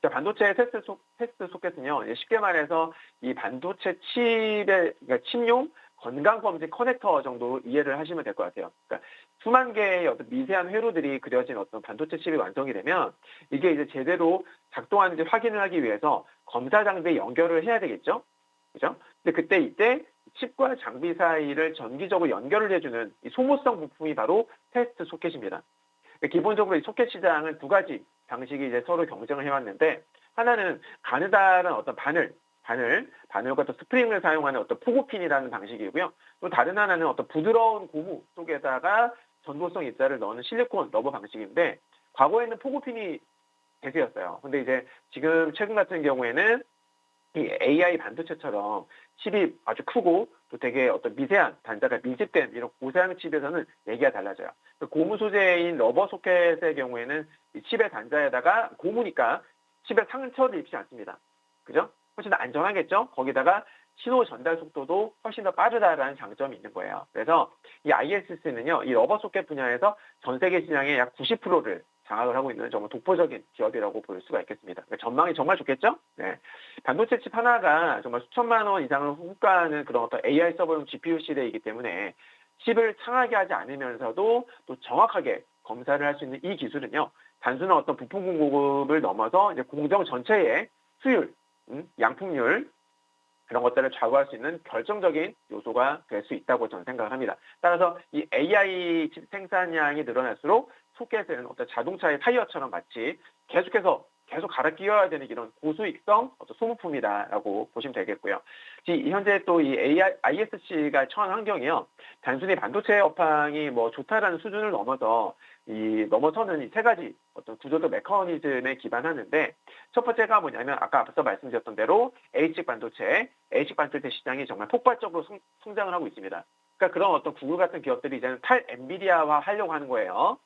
반도체 테스트 소켓은요, 쉽게 말해서 이 반도체 칩의, 그러니까 칩용 건강검진 커넥터 정도로 이해를 하시면 될 것 같아요. 그러니까 수만 개의 어떤 미세한 회로들이 그려진 어떤 반도체 칩이 완성이 되면 이게 이제 제대로 작동하는지 확인을 하기 위해서 검사 장비에 연결을 해야 되겠죠? 그죠? 근데 이때 칩과 장비 사이를 전기적으로 연결을 해주는 이 소모성 부품이 바로 테스트 소켓입니다. 기본적으로 이 소켓 시장은 두 가지 방식이 이제 서로 경쟁을 해왔는데, 하나는 가느다란 어떤 바늘과 또 스프링을 사용하는 어떤 포고핀이라는 방식이고요. 또 다른 하나는 어떤 부드러운 고무 속에다가 전도성 입자를 넣는 실리콘 러버 방식인데, 과거에는 포고핀이 대세였어요. 근데 이제 지금 최근 같은 경우에는 이 AI 반도체처럼 칩이 아주 크고 또 되게 어떤 미세한 단자가 밀집된 이런 고사양 칩에서는 얘기가 달라져요. 고무 소재인 러버 소켓의 경우에는 이 칩의 단자에다가 고무니까 칩에 상처를 입지 않습니다. 그죠? 훨씬 더 안전하겠죠? 거기다가 신호 전달 속도도 훨씬 더 빠르다라는 장점이 있는 거예요. 그래서 이 ISC는요, 이 러버 소켓 분야에서 전 세계 시장의 약 90%를 장악을 하고 있는 정말 독보적인 기업이라고 볼 수가 있겠습니다. 그러니까 전망이 정말 좋겠죠? 네. 반도체 칩 하나가 정말 수천만 원 이상을 호가하는 그런 어떤 AI 서버용 GPU 시대이기 때문에 칩을 상하게 하지 않으면서도 또 정확하게 검사를 할 수 있는 이 기술은요, 단순한 어떤 부품 공급을 넘어서 이제 공정 전체의 수율, 양품률, 그런 것들을 좌우할 수 있는 결정적인 요소가 될 수 있다고 저는 생각을 합니다. 따라서 이 AI 칩 생산량이 늘어날수록 소켓은 어떤 자동차의 타이어처럼 마치 계속 갈아 끼워야 되는 이런 고수익성 어떤 소모품이다라고 보시면 되겠고요. 현재 또 이 ISC가 처한 환경이요, 단순히 반도체 업황이 뭐 좋다라는 수준을 넘어서는 이 세 가지 어떤 구조적 메커니즘에 기반하는데, 첫 번째가 뭐냐면 아까 앞서 말씀드렸던 대로 ASIC 반도체 시장이 정말 폭발적으로 성장을 하고 있습니다. 그러니까 그런 어떤 구글 같은 기업들이 이제는 엔비디아화 하려고 하는 거예요.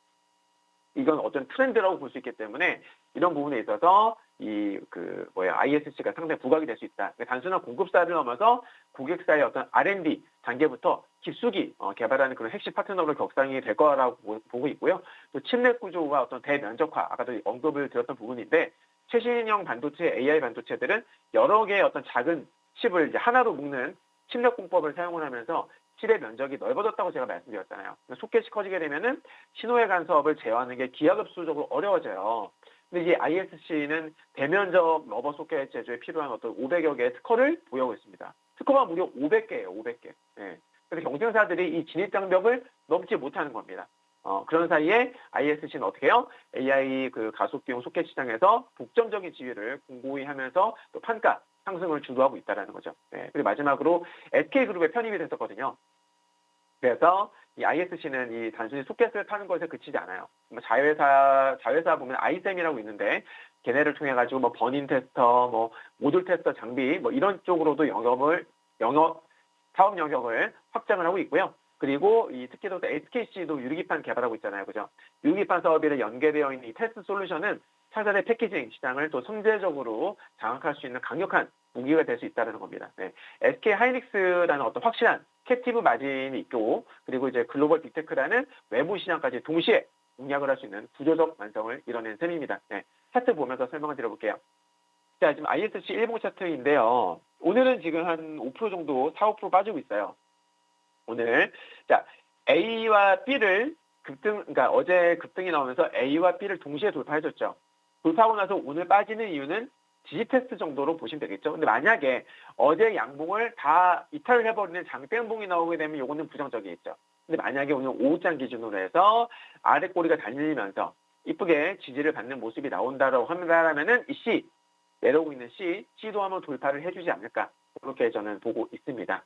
이건 어떤 트렌드라고 볼 수 있기 때문에 이런 부분에 있어서 ISC가 상당히 부각이 될 수 있다. 단순한 공급사를 넘어서 고객사의 어떤 R&D 단계부터 깊숙이 개발하는 그런 핵심 파트너로 격상이 될 거라고 보고 있고요. 또 칩넷 구조와 어떤 대면적화, 아까도 언급을 드렸던 부분인데, 최신형 반도체, AI 반도체들은 여러 개의 어떤 작은 칩을 이제 하나로 묶는 칩넷 공법을 사용을 하면서 칩의 면적이 넓어졌다고 제가 말씀드렸잖아요. 소켓이 커지게 되면은 신호의 간섭을 제어하는 게 기하급수적으로 어려워져요. 근데 이제 ISC는 대면적 러버 소켓 제조에 필요한 어떤 500여 개의 특허를 보유하고 있습니다. 특허가 무려 500개예요, 500개. 네. 그래서 경쟁사들이 이 진입 장벽을 넘지 못하는 겁니다. 그런 사이에 ISC는 어떻게 해요? AI 가속기용 소켓 시장에서 독점적인 지위를 공고히 하면서 또 판가 상승을 주도하고 있다는 거죠. 네. 그리고 마지막으로 SK그룹에 편입이 됐었거든요. 그래서 이 ISC는 이 단순히 소켓을 파는 것에 그치지 않아요. 자회사 보면 아이셈이라고 있는데, 걔네를 통해 가지고 뭐 버닝 테스터, 뭐 모듈 테스터 장비, 뭐 이런 쪽으로도 사업 영역을 확장을 하고 있고요. 그리고 이 특히 또 SKC도 유리기판 개발하고 있잖아요. 그죠? 유리기판 사업에 연계되어 있는 이 테스트 솔루션은 차세대 패키징 시장을 또 선제적으로 장악할 수 있는 강력한 무기가 될 수 있다는 겁니다. 네. SK 하이닉스라는 어떤 확실한 캡티브 마진이 있고, 그리고 이제 글로벌 빅테크라는 외부 시장까지 동시에 공략을 할 수 있는 구조적 완성을 이뤄낸 셈입니다. 네. 차트 보면서 설명을 드려볼게요. 자, 지금 ISC 일봉 차트인데요. 오늘은 지금 한 5% 정도, 4, 5% 빠지고 있어요. 오늘. 자, A와 B를 그러니까 어제 급등이 나오면서 A와 B를 동시에 돌파해줬죠. 돌파하고 나서 오늘 빠지는 이유는 지지 테스트 정도로 보시면 되겠죠. 근데 만약에 어제 양봉을 다 이탈을 해버리는 장대양봉이 나오게 되면 이거는 부정적이겠죠. 근데 만약에 오늘 오후장 기준으로 해서 아래 꼬리가 달리면서 이쁘게 지지를 받는 모습이 나온다라고 한다면은 이 C, 내려오고 있는 C도 한번 돌파를 해주지 않을까, 그렇게 저는 보고 있습니다.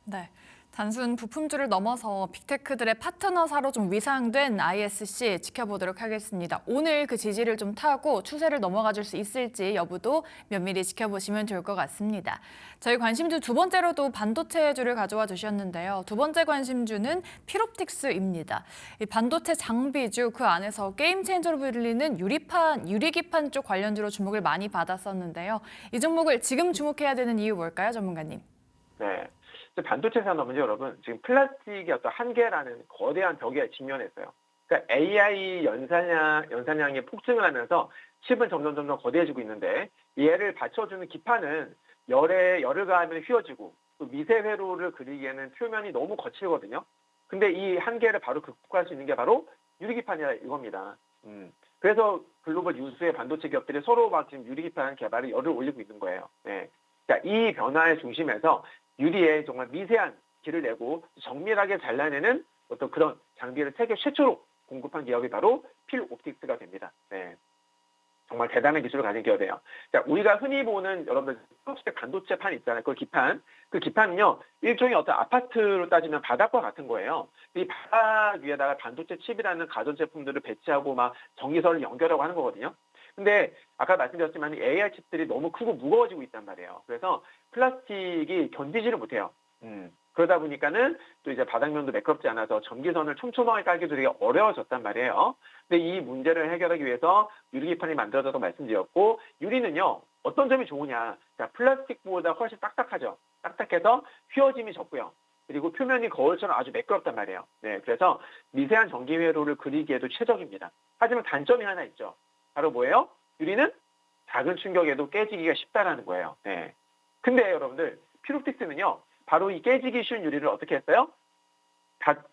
네. 단순 부품주를 넘어서 빅테크들의 파트너사로 좀 위상된 ISC 지켜보도록 하겠습니다. 오늘 그 지지를 좀 타고 추세를 넘어가 줄 수 있을지 여부도 면밀히 지켜보시면 좋을 것 같습니다. 저희 관심주 두 번째로도 반도체주를 가져와 주셨는데요. 두 번째 관심주는 필옵틱스입니다. 이 반도체 장비주, 그 안에서 게임 체인저로 불리는 유리기판 쪽 관련주로 주목을 많이 받았었는데요. 이 종목을 지금 주목해야 되는 이유 뭘까요, 전문가님? 네. 반도체 산업은요, 여러분, 지금 플라스틱의 어떤 한계라는 거대한 벽에 직면했어요. 그러니까 AI 연산량이 폭증을 하면서 칩은 점점 거대해지고 있는데, 얘를 받쳐주는 기판은 열을 가하면 휘어지고, 또 미세 회로를 그리기에는 표면이 너무 거칠거든요. 근데 이 한계를 바로 극복할 수 있는 게 바로 유리기판이라 이겁니다. 그래서 글로벌 유수의 반도체 기업들이 서로 막 지금 유리기판 개발에 열을 올리고 있는 거예요. 네. 자, 이 변화의 중심에서 유리에 정말 미세한 길을 내고 정밀하게 잘라내는 어떤 그런 장비를 세계 최초로 공급한 기업이 바로 필옵틱스가 됩니다. 네. 정말 대단한 기술을 가진 기업이에요. 자, 우리가 흔히 보는 여러분들 반도체판 있잖아요. 그 기판은요, 일종의 어떤 아파트로 따지면 바닥과 같은 거예요. 이 바닥 위에다가 반도체 칩이라는 가전제품들을 배치하고 막 전기선을 연결하고 하는 거거든요. 근데 아까 말씀드렸지만 AI 칩들이 너무 크고 무거워지고 있단 말이에요. 그래서 플라스틱이 견디지를 못해요. 그러다 보니까는 또 이제 바닥면도 매끄럽지 않아서 전기선을 촘촘하게 깔기도 되게 어려워졌단 말이에요. 근데 이 문제를 해결하기 위해서 유리기판이 만들어져서 말씀드렸고, 유리는요, 어떤 점이 좋으냐. 자, 플라스틱보다 훨씬 딱딱하죠. 딱딱해서 휘어짐이 적고요. 그리고 표면이 거울처럼 아주 매끄럽단 말이에요. 네, 그래서 미세한 전기 회로를 그리기에도 최적입니다. 하지만 단점이 하나 있죠. 바로 뭐예요? 유리는 작은 충격에도 깨지기가 쉽다라는 거예요. 네. 근데 여러분들, 필옵틱스는요, 바로 이 깨지기 쉬운 유리를 어떻게 했어요?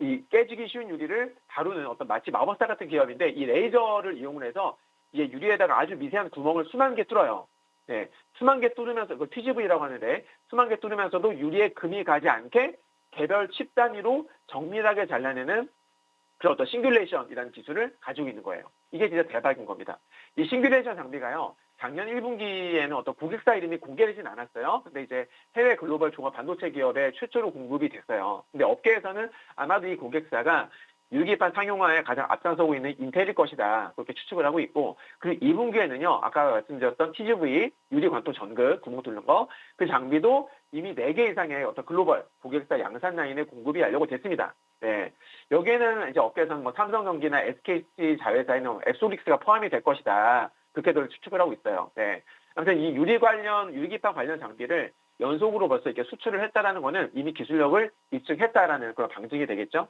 이 깨지기 쉬운 유리를 다루는 어떤 마치 마법사 같은 기업인데, 이 레이저를 이용을 해서 이제 유리에다가 아주 미세한 구멍을 수만 개 뚫어요. 네. 수만 개 뚫으면서, 이걸 TGV라고 하는데, 수만 개 뚫으면서도 유리에 금이 가지 않게 개별 칩 단위로 정밀하게 잘라내는 그런 어떤 싱귤레이션이라는 기술을 가지고 있는 거예요. 이게 진짜 대박인 겁니다. 이 싱귤레이션 장비가요, 작년 1분기에는 어떤 고객사 이름이 공개되진 않았어요. 근데 이제 해외 글로벌 종합 반도체 기업에 최초로 공급이 됐어요. 근데 업계에서는 아마도 이 고객사가 유리기판 상용화에 가장 앞장서고 있는 인텔일 것이다, 그렇게 추측을 하고 있고, 그리고 2분기에는요, 아까 말씀드렸던 TGV, 유리 관통 전극, 구멍 뚫는 거, 그 장비도 이미 4개 이상의 어떤 글로벌 고객사 양산 라인에 공급이 하려고 됐습니다. 네. 여기에는 이제 업계에서는 뭐 삼성전기나 SKC 자회사에는 앱소릭스가 포함이 될 것이다, 그렇게들 추측을 하고 있어요. 네. 아무튼 이 유리기판 관련 장비를 연속으로 벌써 이렇게 수출을 했다라는 거는 이미 기술력을 입증했다라는 그런 방증이 되겠죠.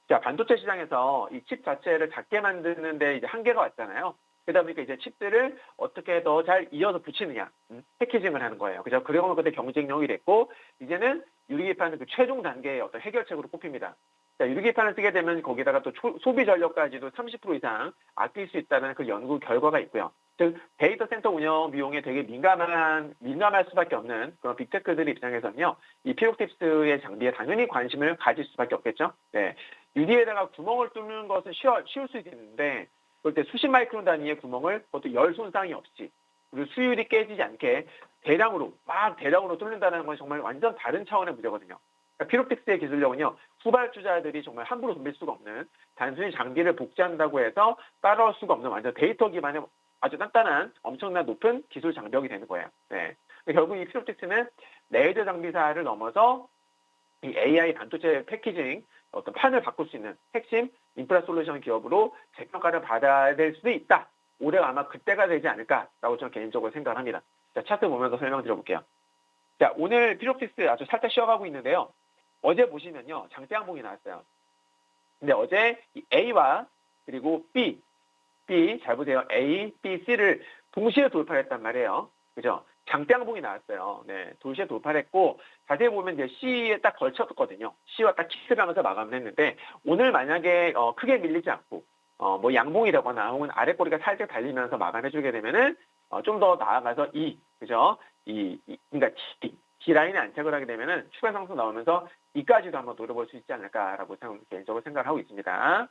자, 반도체 시장에서 이 칩 자체를 작게 만드는데 이제 한계가 왔잖아요. 그러다 보니까 이제 칩들을 어떻게 더 잘 이어서 붙이느냐, 패키징을 하는 거예요. 그죠? 그러고 그때 경쟁력이 됐고, 이제는 유리기판은 그 최종 단계의 어떤 해결책으로 꼽힙니다. 자, 유리기판을 쓰게 되면 거기다가 또 소비 전력까지도 30% 이상 아낄 수 있다는 그 연구 결과가 있고요. 즉, 데이터 센터 운영 비용에 되게 민감할 수밖에 없는 그런 빅테크들 입장에서는요, 이 필옵틱스의 장비에 당연히 관심을 가질 수밖에 없겠죠. 네. 유리에다가 구멍을 뚫는 것은 쉬울 수 있는데, 그럴 때 수십 마이크론 단위의 구멍을 그것도 열 손상이 없이, 그리고 수율이 깨지지 않게 대량으로 뚫는다는 건 정말 완전 다른 차원의 문제거든요. 그러니까 필옵틱스의 기술력은요, 후발주자들이 정말 함부로 덤빌 수가 없는, 단순히 장비를 복제한다고 해서 따라올 수가 없는 완전 데이터 기반의 아주 단단한 엄청난 높은 기술 장벽이 되는 거예요. 네. 결국 이 필옵틱스는 레이저 장비사를 넘어서 이 AI 반도체 패키징 어떤 판을 바꿀 수 있는 핵심 인프라 솔루션 기업으로 재평가를 받아야 될 수도 있다. 올해가 아마 그때가 되지 않을까라고 저는 개인적으로 생각을 합니다. 자, 차트 보면서 설명드려볼게요. 자, 오늘 피롭틱스 아주 살짝 쉬어가고 있는데요. 어제 보시면요, 장대양봉이 나왔어요. 근데 어제 이 A와 그리고 B 잘 보세요. A, B, C를 동시에 돌파했단 말이에요. 그죠? 장대양봉이 나왔어요. 네, 동시에 돌파를 했고 자세히 보면 이제 C에 딱 걸쳤거든요. C와 딱 키스하면서 마감을 했는데 오늘 만약에 크게 밀리지 않고 뭐 양봉이라거나 혹은 아래 꼬리가 살짝 달리면서 마감해주게 되면은 좀 더 나아가서 그죠? 그러니까 D 라인에 안착을 하게 되면은 추가 상승 나오면서 이까지도 한번 노려볼 수 있지 않을까라고 개인적으로 생각을 하고 있습니다.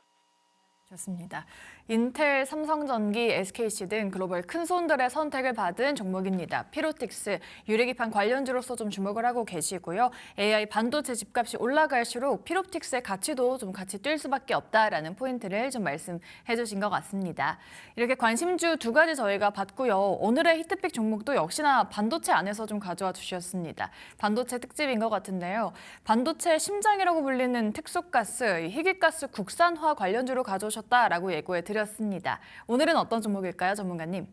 좋습니다. 인텔, 삼성전기, SKC 등 글로벌 큰손들의 선택을 받은 종목입니다. 피로틱스, 유리기판 관련주로서 좀 주목을 하고 계시고요. AI 반도체 집값이 올라갈수록 피로틱스의 가치도 좀 같이 뛸 수밖에 없다라는 포인트를 좀 말씀해 주신 것 같습니다. 이렇게 관심주 두 가지 저희가 봤고요. 오늘의 히트픽 종목도 역시나 반도체 안에서 좀 가져와 주셨습니다. 반도체 특집인 것 같은데요. 반도체 심장이라고 불리는 특수가스, 희귀가스 국산화 관련주로 가져오셨다라고 예고해 드렸습니다. 오늘은 어떤 종목일까요, 전문가님?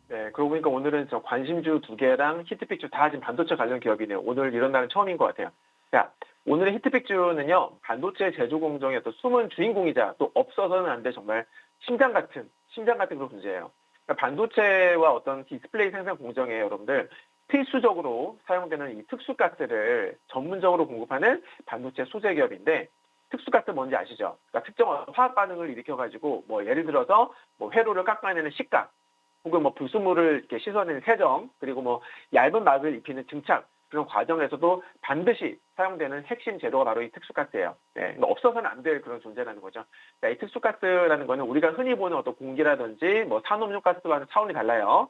네, 그러고 보니까 오늘은 저 관심주 두 개랑 히트픽주 다 지금 반도체 관련 기업이네요. 오늘 이런 날은 처음인 것 같아요. 자, 오늘의 히트픽주는요, 반도체 제조 공정의 어떤 숨은 주인공이자 또 없어서는 안 될 정말 심장 같은 그런 존재예요. 그러니까 반도체와 어떤 디스플레이 생산 공정에 여러분들 필수적으로 사용되는 이 특수가스를 전문적으로 공급하는 반도체 소재 기업인데 특수가스 뭔지 아시죠? 그러니까 특정 화학 반응을 일으켜가지고 뭐 예를 들어서 뭐 회로를 깎아내는 식각, 혹은 뭐 불순물을 이렇게 씻어내는 세정, 그리고 뭐 얇은 막을 입히는 증착 그런 과정에서도 반드시 사용되는 핵심 재료가 바로 이 특수가스예요. 네, 없어서는 안 될 그런 존재라는 거죠. 자, 이 특수가스라는 거는 우리가 흔히 보는 어떤 공기라든지 뭐 산업용 가스와는 차원이 달라요.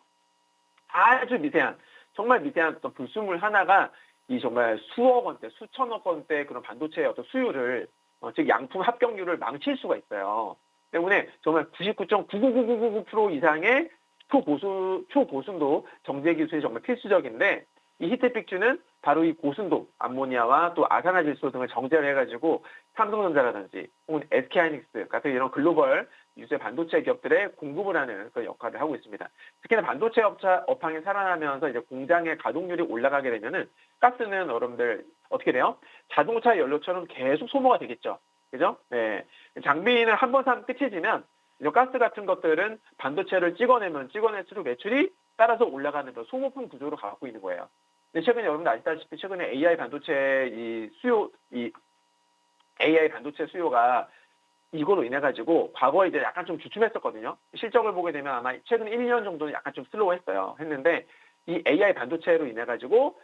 아주 미세한, 정말 미세한 어떤 불순물 하나가 이 정말 수억 원대, 수천억 원대 그런 반도체의 어떤 수율을 즉 양품 합격률을 망칠 수가 있어요. 때문에 정말 99.99999% 이상의 초고순도 정제 기술이 정말 필수적인데 이 히트픽주는 바로 이 고순도 암모니아와 또 아산화질소 등을 정제를 해가지고 삼성전자라든지 혹은 SK하이닉스 같은 이런 글로벌 유세 반도체 기업들에 공급을 하는 그런 역할을 하고 있습니다. 특히나 반도체 업황이 살아나면서 이제 공장의 가동률이 올라가게 되면은 가스는 여러분들 어떻게 돼요? 자동차 연료처럼 계속 소모가 되겠죠. 그죠? 네. 장비는 한 번 사면 끝이지만 가스 같은 것들은 반도체를 찍어낼수록 매출이 따라서 올라가는 그런 소모품 구조로 갖고 있는 거예요. 근데 최근에 여러분들 아시다시피 최근에 AI 반도체 AI 반도체 수요가 이거로 인해 가지고 과거에 이제 약간 좀 주춤했었거든요. 실적을 보게 되면 아마 최근 1년 정도는 약간 좀 했는데 이 AI 반도체로 인해 가지고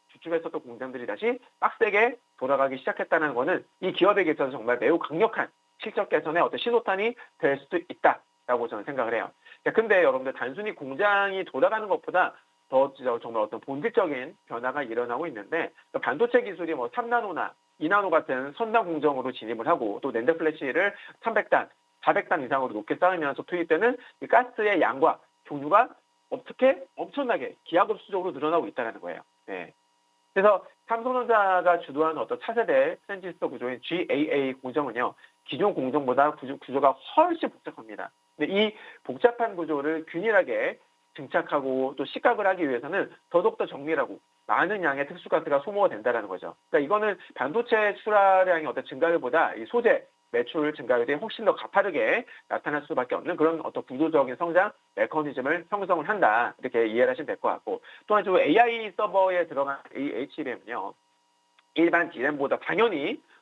주춤했었던 공장들이 다시 빡세게 돌아가기 시작했다는 거는 이 기업에게 있어서 정말 매우 강력한 실적 개선의 어떤 신호탄이 될 수도 있다라고 저는 생각을 해요. 근데 여러분들 단순히 공장이 돌아가는 것보다 더 정말 어떤 본질적인 변화가 일어나고 있는데 반도체 기술이 뭐 3나노나 2나노 같은 선단 공정으로 진입을 하고 또 낸드 플래시를 300단, 400단 이상으로 높게 쌓으면서 투입되는 이 가스의 양과 종류가 어떻게 엄청나게 기하급수적으로 늘어나고 있다는 거예요. 네. 그래서 삼성전자가 주도하는 어떤 차세대 트랜지스터 구조인 GAA 공정은요, 기존 공정보다 구조가 훨씬 복잡합니다. 근데 이 복잡한 구조를 균일하게 증착하고 또 식각을 하기 위해서는 더욱더 정밀하고 많은 양의 특수가스가 소모가 된다는 거죠. 그러니까 이거는 반도체 출하량의 어떤 증가율보다 이 소재 매출 증가율이 훨씬 더 가파르게 나타날 수밖에 없는 그런 어떤 구조적인 성장 메커니즘을 형성을 한다. 이렇게 이해를 하시면 될 것 같고 또한 저 AI 서버에 들어간 이 HBM은요. 일반 DRAM보다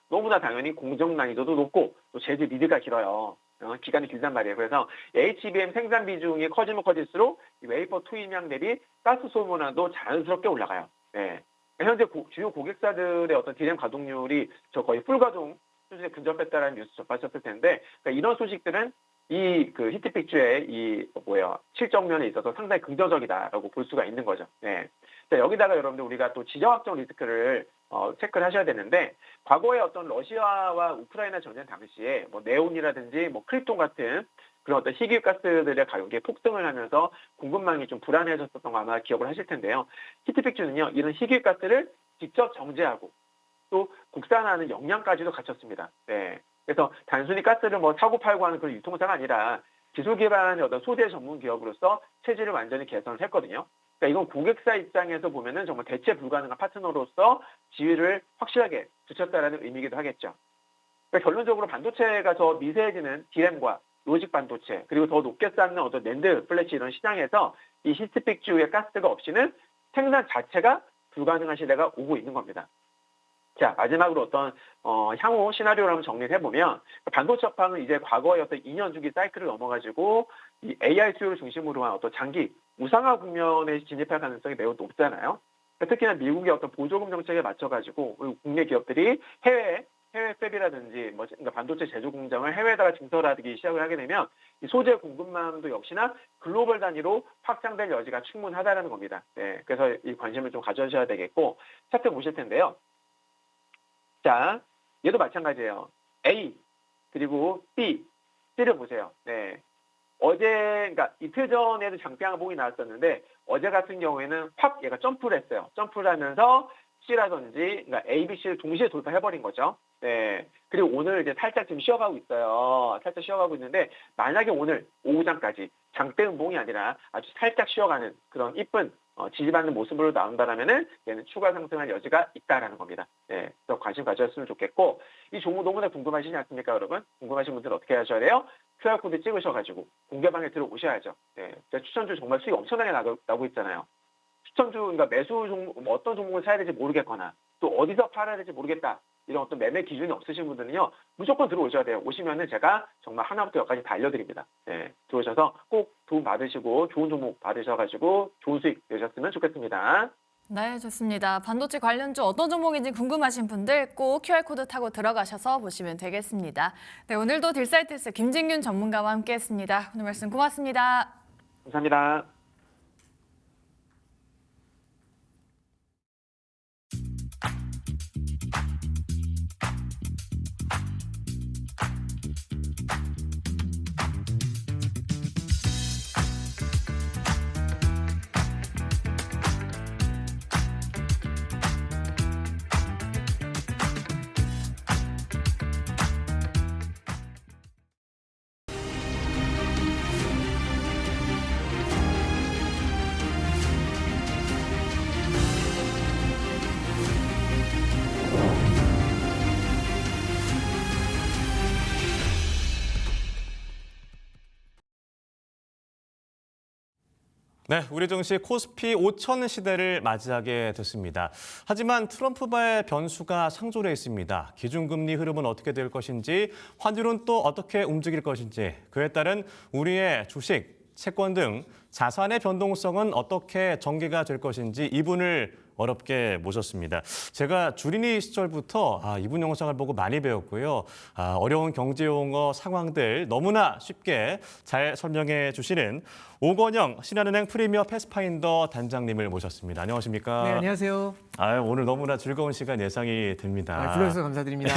너무나 당연히 공정 난이도도 높고 또 재질 미드가 길어요. 기간이 길단 말이에요. 그래서 HBM 생산 비중이 커지면 커질수록 이 웨이퍼 투입량 대비 가스 소모량도 자연스럽게 올라가요. 네. 현재 주요 고객사들의 어떤 DRAM 가동률이 거의 풀 가동 수준에 근접했다라는 뉴스 접하셨을 텐데, 그러니까 이런 소식들은 이 히트픽주의 실적면에 있어서 상당히 긍정적이다라고 볼 수가 있는 거죠. 네. 자, 여기다가 여러분들 우리가 또 지정학적 리스크를 체크를 하셔야 되는데, 과거에 어떤 러시아와 우크라이나 전쟁 당시에 네온이라든지 크립톤 같은 그런 어떤 희귀가스들의 가격이 폭등을 하면서 공급망이 좀 불안해졌었던 거 아마 기억을 하실 텐데요. 히트픽주는요, 이런 희귀가스를 직접 정제하고 또 국산화하는 역량까지도 갖췄습니다. 네. 그래서 단순히 가스를 뭐 사고 팔고 하는 그런 유통사가 아니라 기술 기반의 어떤 소재 전문 기업으로서 체질을 완전히 개선을 했거든요. 그러니까 이건 고객사 입장에서 보면은 정말 대체 불가능한 파트너로서 지위를 확실하게 붙였다라는 의미이기도 하겠죠. 그러니까 결론적으로 반도체가 더 미세해지는 D램과 로직 반도체 그리고 더 높게 쌓는 어떤 낸드, 플래시 이런 시장에서 이 히스픽주의 가스가 없이는 생산 자체가 불가능한 시대가 오고 있는 겁니다. 자, 마지막으로 어떤 향후 시나리오를 한번 정리를 해보면 반도체 업황은 이제 과거의 어떤 2년 주기 사이클을 넘어가지고 이 AI 수요를 중심으로 한 어떤 장기 우상화 국면에 진입할 가능성이 매우 높잖아요. 특히나 미국의 어떤 보조금 정책에 맞춰가지고 국내 기업들이 해외 팹이라든지 그러니까 반도체 제조 공장을 해외에다가 증설하기 시작을 하게 되면 이 소재 공급망도 역시나 글로벌 단위로 확장될 여지가 충분하다는 겁니다. 네, 그래서 이 관심을 좀 가져주셔야 되겠고 차트 보실 텐데요. 자, 얘도 마찬가지예요. A 그리고 B, C를 보세요. 네, 어제 그러니까 이틀 전에도 장대항복이 나왔었는데 어제 같은 경우에는 확 얘가 점프를 했어요. 점프를 하면서 C라든지 그러니까 A, B, C를 동시에 돌파해버린 거죠. 네. 그리고 오늘 이제 살짝 지금 쉬어가고 있어요. 살짝 쉬어가고 있는데 만약에 오늘 오후장까지 장대음봉이 아니라 아주 살짝 쉬어가는 그런 이쁜 지지받는 모습으로 나온다라면은 얘는 추가 상승할 여지가 있다라는 겁니다. 네. 그래서 관심 가져줬으면 좋겠고 이 종목 너무나 궁금하시지 않습니까, 여러분? 궁금하신 분들은 어떻게 하셔야 돼요? QR코드 찍으셔가지고 공개방에 들어오셔야죠. 네. 추천주 정말 수익 엄청나게 나고 있잖아요. 추천주, 그러니까 매수 종목, 어떤 종목을 사야 될지 모르겠거나 또 어디서 팔아야 될지 모르겠다. 이런 어떤 매매 기준이 없으신 분들은요, 무조건 들어오셔야 돼요. 오시면은 제가 정말 하나부터 열까지 다 알려드립니다. 네, 들어오셔서 꼭 도움 받으시고 좋은 종목 받으셔가지고 좋은 수익 내셨으면 좋겠습니다. 네, 좋습니다. 반도체 관련주 어떤 종목인지 궁금하신 분들 꼭 QR코드 타고 들어가셔서 보시면 되겠습니다. 네, 오늘도 딜사이트스 김진균 전문가와 함께했습니다. 오늘 말씀 고맙습니다. 감사합니다. 네, 우리 증시 코스피 5천 시대를 맞이하게 됐습니다. 하지만 트럼프바의 변수가 상존해 있습니다. 기준금리 흐름은 어떻게 될 것인지, 환율은 또 어떻게 움직일 것인지, 그에 따른 우리의 주식, 채권 등 자산의 변동성은 어떻게 전개가 될 것인지 이분을 어렵게 모셨습니다. 제가 주린이 시절부터 이분 영상을 보고 많이 배웠고요. 어려운 경제 용어, 상황들 너무나 쉽게 잘 설명해 주시는 오건영 신한은행 프리미어 패스파인더 단장님을 모셨습니다. 안녕하십니까? 네, 안녕하세요. 오늘 너무나 즐거운 시간 예상이 됩니다. 불러주셔서 감사드립니다.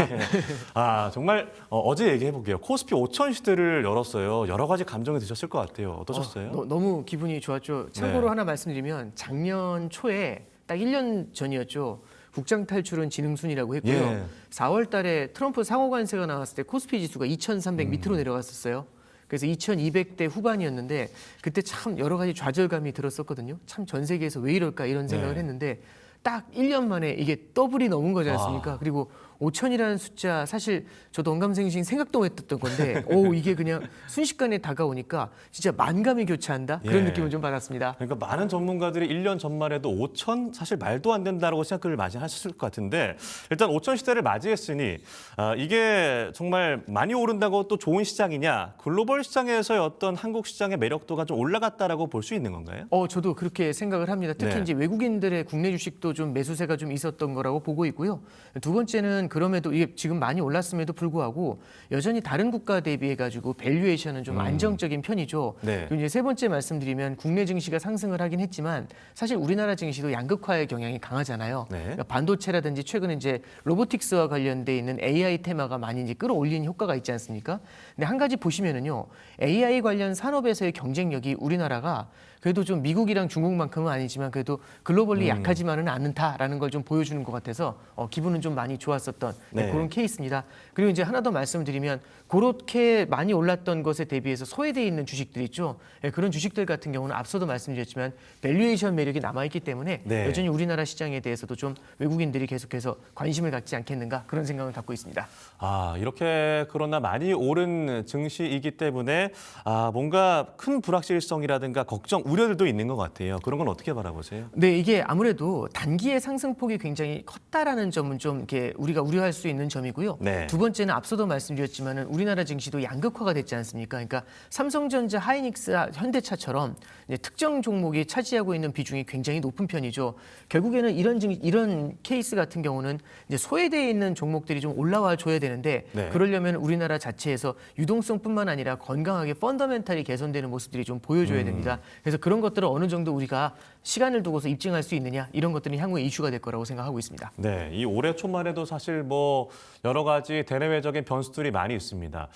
정말 어제 얘기해 볼게요. 코스피 5천 시대를 열었어요. 여러 가지 감정이 드셨을 것 같아요. 어떠셨어요? 너무 기분이 좋았죠. 참고로 네. 하나 말씀드리면 작년 초에 딱 1년 전이었죠. 국장 탈출은 지능순이라고 했고요. 예. 4월 달에 트럼프 상호관세가 나왔을 때 코스피 지수가 2,300 밑으로 내려갔었어요. 그래서 2,200대 후반이었는데 그때 참 여러 가지 좌절감이 들었었거든요. 참 전 세계에서 왜 이럴까 이런 생각을 네. 했는데 딱 1년 만에 이게 더블이 넘은 거지 않습니까? 그리고 5천이라는 숫자 사실 저도 언감생심 생각도 못했던 건데 이게 그냥 순식간에 다가오니까 진짜 만감이 교차한다 그런 예. 느낌을 좀 받았습니다. 그러니까 많은 전문가들이 1년 전만 해도 5천 사실 말도 안 된다라고 생각을 많이 하셨을 것 같은데 일단 5천 시대를 맞이했으니 이게 정말 많이 오른다고 또 좋은 시장이냐, 글로벌 시장에서의 어떤 한국 시장의 매력도가 좀 올라갔다라고 볼 수 있는 건가요? 저도 그렇게 생각을 합니다. 특히 네. 이제 외국인들의 국내 주식도 좀 매수세가 좀 있었던 거라고 보고 있고요. 두 번째는 그럼에도 이게 지금 많이 올랐음에도 불구하고 여전히 다른 국가 대비해 가지고 밸류에이션은 좀 안정적인 편이죠. 네. 그리고 이제 세 번째 말씀드리면 국내 증시가 상승을 하긴 했지만 사실 우리나라 증시도 양극화의 경향이 강하잖아요. 네. 그러니까 반도체라든지 최근에 이제 로보틱스와 관련돼 있는 AI 테마가 많이 이제 끌어올리는 효과가 있지 않습니까? 근데 한 가지 보시면은요, AI 관련 산업에서의 경쟁력이 우리나라가 그래도 좀 미국이랑 중국만큼은 아니지만 그래도 글로벌리 약하지만은 않다라는 걸 좀 보여주는 것 같아서 기분은 좀 많이 좋았었던 네. 그런 케이스입니다. 그리고 이제 하나 더 말씀드리면 그렇게 많이 올랐던 것에 대비해서 소외되어 있는 주식들 있죠. 그런 주식들 같은 경우는 앞서도 말씀드렸지만 밸류에이션 매력이 남아있기 때문에 네. 여전히 우리나라 시장에 대해서도 좀 외국인들이 계속해서 관심을 갖지 않겠는가 그런 생각을 갖고 있습니다. 이렇게 그러나 많이 오른 증시이기 때문에 뭔가 큰 불확실성이라든가 걱정, 우려들도 있는 것 같아요. 그런 건 어떻게 바라보세요? 네, 이게 아무래도 단기의 상승폭이 굉장히 컸다라는 점은 좀 이렇게 우리가 우려할 수 있는 점이고요. 네. 두 번째는 앞서도 말씀드렸지만은 우리나라 증시도 양극화가 됐지 않습니까? 그러니까 삼성전자, 하이닉스, 현대차처럼 이제 특정 종목이 차지하고 있는 비중이 굉장히 높은 편이죠. 결국에는 이런 케이스 같은 경우는 이제 소외되어 있는 종목들이 좀 올라와 줘야 되는데 네. 그러려면 우리나라 자체에서 유동성뿐만 아니라 건강하게 펀더멘탈이 개선되는 모습들이 좀 보여줘야 됩니다. 그래서 그런 것들을 어느 정도 우리가 시간을 두고서 입증할 수 있느냐 이런 것들이 향후에 이슈가 될 거라고 생각하고 있습니다. 네, 이 올해 초만 해도 사실 뭐 여러 가지 대내외적인 변수들이 많이 있습니다.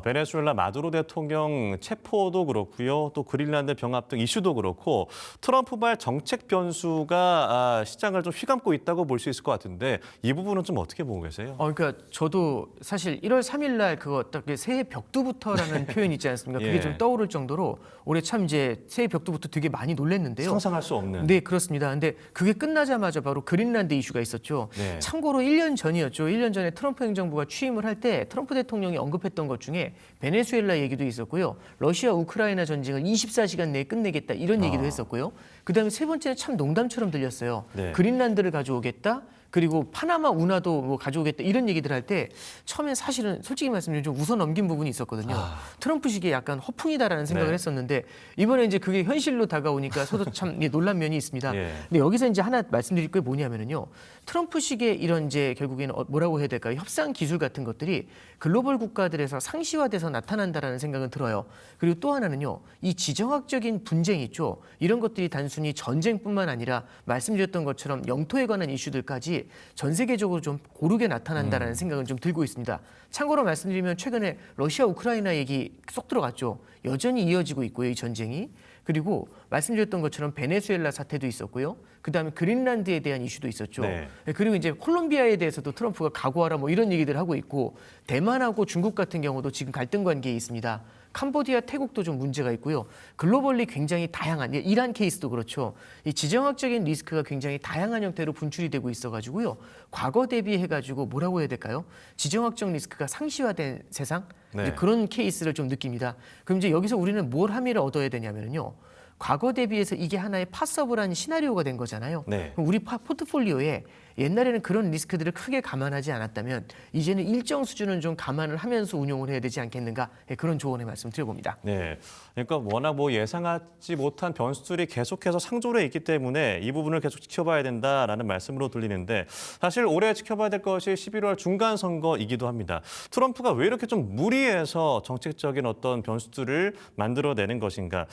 베네수엘라 마두로 대통령 체포도 그렇고요, 또 그린란드 병합 등 이슈도 그렇고 트럼프발 정책 변수가 시장을 좀 휘감고 있다고 볼 수 있을 것 같은데 이 부분은 좀 어떻게 보고 계세요? 그러니까 저도 사실 1월 3일 날 그거 딱 새해 벽두부터라는 표현 있지 않습니까? 그게 예. 좀 떠오를 정도로 올해 참 이제 새해 벽두부터 되게 많이 놀랐는데요. 상상할 수 없는. 네, 그렇습니다. 근데 그게 끝나자마자 바로 그린란드 이슈가 있었죠. 네. 참고로 1년 전이었죠. 1년 전에 트럼프 행정부가 취임을 할 때 트럼프 대통령이 언급했던 것 중에 베네수엘라 얘기도 있었고요. 러시아 우크라이나 전쟁을 24시간 내에 끝내겠다 이런 얘기도 했었고요. 그다음에 세 번째는 참 농담처럼 들렸어요. 네. 그린란드를 가져오겠다. 그리고 파나마 운하도 뭐 가져오겠다 이런 얘기들 할 때 처음엔 사실은 솔직히 말씀드리면 좀 웃어 넘긴 부분이 있었거든요. 트럼프식의 약간 허풍이다라는 생각을 네. 했었는데 이번에 이제 그게 현실로 다가오니까 저도 참 놀란 면이 있습니다. 예. 근데 여기서 이제 하나 말씀드릴 게 뭐냐면은요. 트럼프식의 이런 이제 결국에는 뭐라고 해야 될까요? 협상 기술 같은 것들이 글로벌 국가들에서 상시화돼서 나타난다라는 생각은 들어요. 그리고 또 하나는요. 이 지정학적인 분쟁 있죠. 이런 것들이 단순히 전쟁뿐만 아니라 말씀드렸던 것처럼 영토에 관한 이슈들까지 전 세계적으로 좀 고르게 나타난다라는 생각은 좀 들고 있습니다. 참고로 말씀드리면 최근에 러시아 우크라이나 얘기 쏙 들어갔죠. 여전히 이어지고 있고요, 이 전쟁이. 그리고 말씀드렸던 것처럼 베네수엘라 사태도 있었고요. 그다음에 그린란드에 대한 이슈도 있었죠. 네. 그리고 이제 콜롬비아에 대해서도 트럼프가 각오하라 뭐 이런 얘기들 하고 있고 대만하고 중국 같은 경우도 지금 갈등 관계에 있습니다. 캄보디아, 태국도 좀 문제가 있고요. 글로벌리 굉장히 다양한 이란 케이스도 그렇죠. 이 지정학적인 리스크가 굉장히 다양한 형태로 분출이 되고 있어가지고요. 과거 대비해가지고 뭐라고 해야 될까요? 지정학적 리스크가 상시화된 세상 네. 이제 그런 케이스를 좀 느낍니다. 그럼 이제 여기서 우리는 뭘 함의를 얻어야 되냐면요. 과거 대비해서 이게 하나의 파서블한 시나리오가 된 거잖아요. 네. 그럼 우리 포트폴리오에 옛날에는 그런 리스크들을 크게 감안하지 않았다면 이제는 일정 수준은 좀 감안을 하면서 운용을 해야 되지 않겠는가 그런 조언의 말씀 드려봅니다. 네, 그러니까 워낙 뭐 예상하지 못한 변수들이 계속해서 상존해 있기 때문에 이 부분을 계속 지켜봐야 된다라는 말씀으로 들리는데 사실 올해 지켜봐야 될 것이 11월 중간 선거이기도 합니다. 트럼프가 왜 이렇게 좀 무리해서 정책적인 어떤 변수들을 만들어내는 것인가?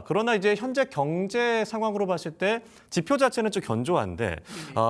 그러나 이제 현재 경제 상황으로 봤을 때 지표 자체는 좀 견조한데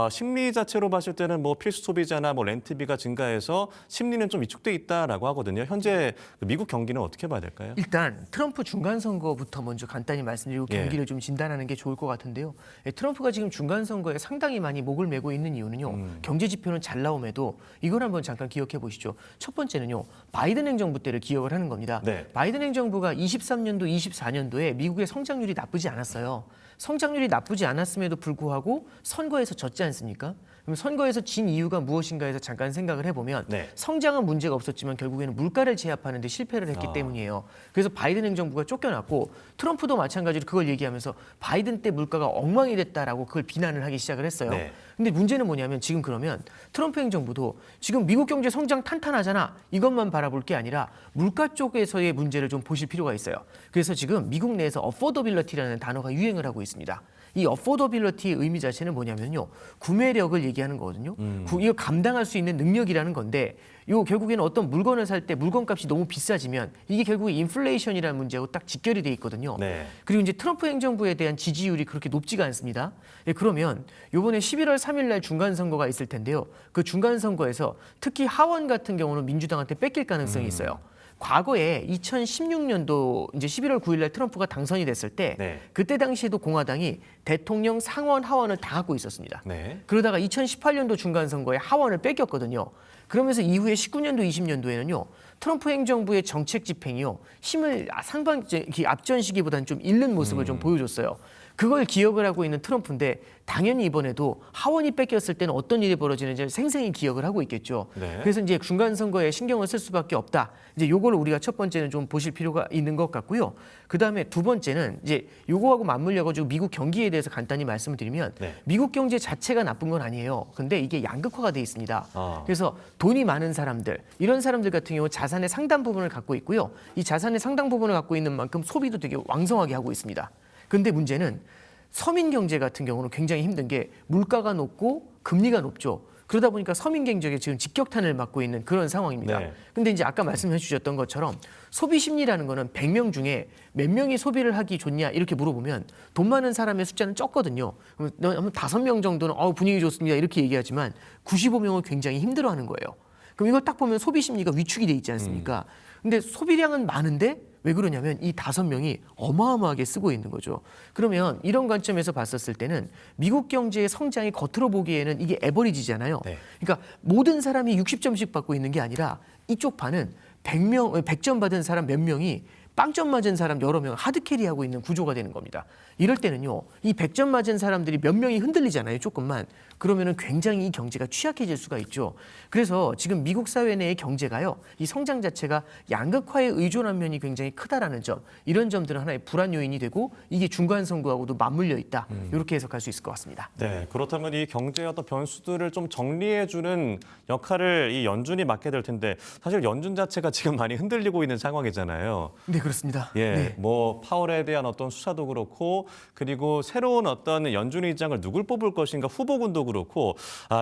심리 자체로 봤을 때는 뭐 필수 소비자나 뭐 렌트비가 증가해서 심리는 좀 위축돼 있다라고 하거든요. 현재 미국 경기는 어떻게 봐야 될까요? 일단 트럼프 중간 선거부터 먼저 간단히 말씀드리고 예. 경기를 좀 진단하는 게 좋을 것 같은데요. 트럼프가 지금 중간 선거에 상당히 많이 목을 메고 있는 이유는요. 경제 지표는 잘 나옴에도 이걸 한번 잠깐 기억해 보시죠. 첫 번째는요. 바이든 행정부 때를 기억을 하는 겁니다. 네. 바이든 행정부가 23년도, 24년도에 미국의 성장률이 나쁘지 않았어요. 성장률이 나쁘지 않았음에도 불구하고 선거에서 졌지 않습니까? 그럼 선거에서 진 이유가 무엇인가 해서 잠깐 생각을 해보면 네. 성장은 문제가 없었지만 결국에는 물가를 제압하는 데 실패를 했기 때문이에요. 그래서 바이든 행정부가 쫓겨났고 트럼프도 마찬가지로 그걸 얘기하면서 바이든 때 물가가 엉망이 됐다라고 그걸 비난을 하기 시작을 했어요. 네. 근데 문제는 뭐냐면 지금 그러면 트럼프 행정부도 지금 미국 경제 성장 탄탄하잖아. 이것만 바라볼 게 아니라 물가 쪽에서의 문제를 좀 보실 필요가 있어요. 그래서 지금 미국 내에서 어포더빌리티라는 단어가 유행을 하고 있습니다. 이 어포더빌리티의 의미 자체는 뭐냐면요. 구매력을 얘기하는 거거든요. 이거 감당할 수 있는 능력이라는 건데 요 결국에는 어떤 물건을 살 때 물건값이 너무 비싸지면 이게 결국 인플레이션이라는 문제하고 딱 직결이 돼 있거든요. 네. 그리고 이제 트럼프 행정부에 대한 지지율이 그렇게 높지가 않습니다. 그러면 이번에 11월 3일 날 중간 선거가 있을 텐데요. 그 중간 선거에서 특히 하원 같은 경우는 민주당한테 뺏길 가능성이 있어요. 과거에 2016년도 이제 11월 9일 날 트럼프가 당선이 됐을 때 네. 그때 당시에도 공화당이 대통령 상원 하원을 다 갖고 있었습니다. 네. 그러다가 2018년도 중간 선거에 하원을 뺏겼거든요. 그러면서 이후에 19년도, 20년도에는요. 트럼프 행정부의 정책 집행이요. 힘을 앞전 시기보다는 좀 잃는 모습을 좀 보여줬어요. 그걸 기억을 하고 있는 트럼프인데 당연히 이번에도 하원이 뺏겼을 때는 어떤 일이 벌어지는지 생생히 기억을 하고 있겠죠. 네. 그래서 이제 중간 선거에 신경을 쓸 수밖에 없다. 이제 요거를 우리가 첫 번째는 좀 보실 필요가 있는 것 같고요. 그 다음에 두 번째는 이제 요거하고 맞물려 가지고 미국 경기에 대해서 간단히 말씀을 드리면 네. 미국 경제 자체가 나쁜 건 아니에요. 근데 이게 양극화가 돼 있습니다. 그래서 돈이 많은 사람들, 이런 사람들 같은 경우 자산의 상당 부분을 갖고 있고요. 이 자산의 상당 부분을 갖고 있는 만큼 소비도 되게 왕성하게 하고 있습니다. 근데 문제는 서민 경제 같은 경우는 굉장히 힘든 게 물가가 높고 금리가 높죠. 그러다 보니까 서민 경제에 지금 직격탄을 맞고 있는 그런 상황입니다. 네. 근데 이제 아까 말씀해 주셨던 것처럼 소비 심리라는 거는 100명 중에 몇 명이 소비를 하기 좋냐 이렇게 물어보면 돈 많은 사람의 숫자는 적거든요. 그럼 5명 정도는 분위기 좋습니다 이렇게 얘기하지만 95명은 굉장히 힘들어하는 거예요. 그럼 이걸 딱 보면 소비 심리가 위축이 돼 있지 않습니까? 근데 소비량은 많은데 왜 그러냐면 이 5명이 어마어마하게 쓰고 있는 거죠. 그러면 이런 관점에서 봤었을 때는 미국 경제의 성장이 겉으로 보기에는 이게 에버리지잖아요. 네. 그러니까 모든 사람이 60점씩 받고 있는 게 아니라 이쪽 반은 100점 받은 사람 몇 명이 빵점 맞은 사람 여러 명 하드캐리하고 있는 구조가 되는 겁니다. 이럴 때는요. 이 100점 맞은 사람들이 몇 명이 흔들리잖아요. 조금만. 그러면은 굉장히 이 경제가 취약해질 수가 있죠. 그래서 지금 미국 사회 내의 경제가요. 이 성장 자체가 양극화에 의존한 면이 굉장히 크다라는 점. 이런 점들은 하나의 불안 요인이 되고 이게 중간 선거하고도 맞물려 있다. 이렇게 해석할 수 있을 것 같습니다. 네, 그렇다면 이 경제의 어떤 변수들을 좀 정리해주는 역할을 이 연준이 맡게 될 텐데 사실 연준 자체가 지금 많이 흔들리고 있는 상황이잖아요. 네, 그렇습니다. 예, 네. 뭐 파월에 대한 어떤 수사도 그렇고 그리고 새로운 어떤 연준 의장을 누굴 뽑을 것인가 후보군도 그렇고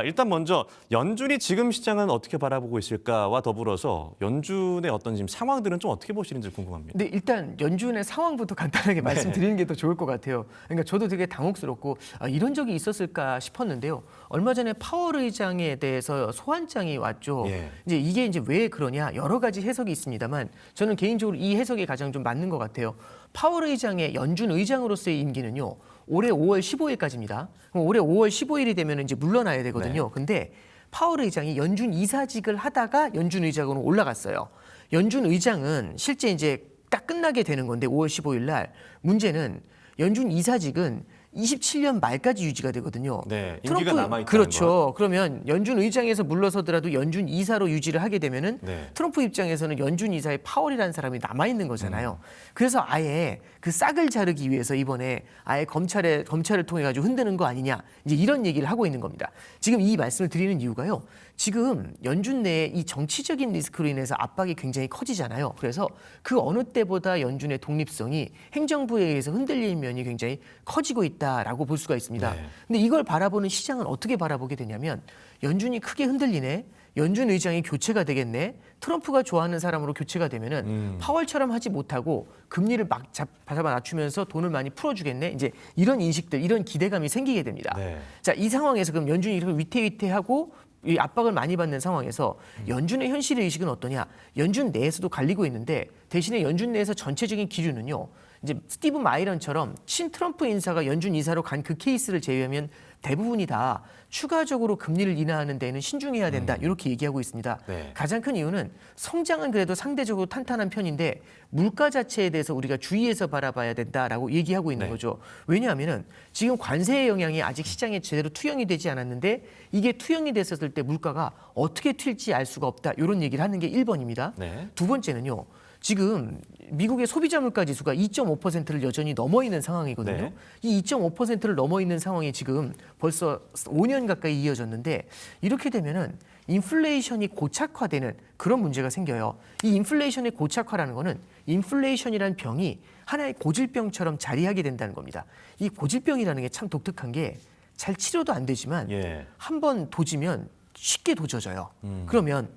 일단 먼저 연준이 지금 시장은 어떻게 바라보고 있을까와 더불어서 연준의 어떤 지금 상황들은 좀 어떻게 보시는지 궁금합니다. 네, 일단 연준의 상황부터 간단하게 말씀드리는 게 더 좋을 것 같아요. 그러니까 저도 되게 당혹스럽고 이런 적이 있었을까 싶었는데요. 얼마 전에 파월 의장에 대해서 소환장이 왔죠. 예. 이게 왜 그러냐 여러 가지 해석이 있습니다만 저는 개인적으로 이 해석이 가장 좀 맞는 것 같아요. 파월 의장의 연준 의장으로서의 임기는요. 올해 5월 15일까지입니다. 그럼 올해 5월 15일이 되면 이제 물러나야 되거든요. 네. 근데 파월 의장이 연준 이사직을 하다가 연준 의장으로 올라갔어요. 연준 의장은 실제 이제 딱 끝나게 되는 건데 5월 15일 날 문제는 연준 이사직은 27년 말까지 유지가 되거든요. 네, 임기가 남아있다는 그렇죠. 것. 그러면 연준 의장에서 물러서더라도 연준 이사로 유지를 하게 되면은 네. 트럼프 입장에서는 연준 이사의 파월이라는 사람이 남아 있는 거잖아요. 그래서 아예 그 싹을 자르기 위해서 이번에 아예 검찰을 통해 가지고 흔드는 거 아니냐 이제 이런 얘기를 하고 있는 겁니다. 지금 이 말씀을 드리는 이유가요. 지금 연준 내에 이 정치적인 리스크로 인해서 압박이 굉장히 커지잖아요. 그래서 그 어느 때보다 연준의 독립성이 행정부에 의해서 흔들리는 면이 굉장히 커지고 있다라고 볼 수가 있습니다. 네. 근데 이걸 바라보는 시장은 어떻게 바라보게 되냐면 연준이 크게 흔들리네. 연준 의장이 교체가 되겠네. 트럼프가 좋아하는 사람으로 교체가 되면은 파월처럼 하지 못하고 금리를 막 잡아 낮추면서 돈을 많이 풀어주겠네. 이제 이런 인식들, 이런 기대감이 생기게 됩니다. 네. 자, 이 상황에서 그럼 연준이 이렇게 위태위태하고 이 압박을 많이 받는 상황에서 연준의 현실 의식은 어떠냐? 연준 내에서도 갈리고 있는데 대신에 연준 내에서 전체적인 기류는요. 이제 스티브 마이런처럼 친트럼프 인사가 연준 이사로 간 그 케이스를 제외하면 대부분이 다 추가적으로 금리를 인하하는 데는 신중해야 된다. 이렇게 얘기하고 있습니다. 네. 가장 큰 이유는 성장은 그래도 상대적으로 탄탄한 편인데 물가 자체에 대해서 우리가 주의해서 바라봐야 된다라고 얘기하고 있는 네. 거죠. 왜냐하면은 지금 관세의 영향이 아직 시장에 제대로 투영이 되지 않았는데 이게 투영이 됐었을 때 물가가 어떻게 튈지 알 수가 없다. 이런 얘기를 하는 게 1번입니다. 네. 두 번째는요. 지금 미국의 소비자 물가 지수가 2.5%를 여전히 넘어 있는 상황이거든요. 네. 이 2.5%를 넘어 있는 상황이 지금 벌써 5년 가까이 이어졌는데 이렇게 되면은 인플레이션이 고착화되는 그런 문제가 생겨요. 이 인플레이션의 고착화라는 거는 인플레이션이라는 병이 하나의 고질병처럼 자리하게 된다는 겁니다. 이 고질병이라는 게 참 독특한 게 잘 치료도 안 되지만 예. 한번 도지면 쉽게 도져져요. 그러면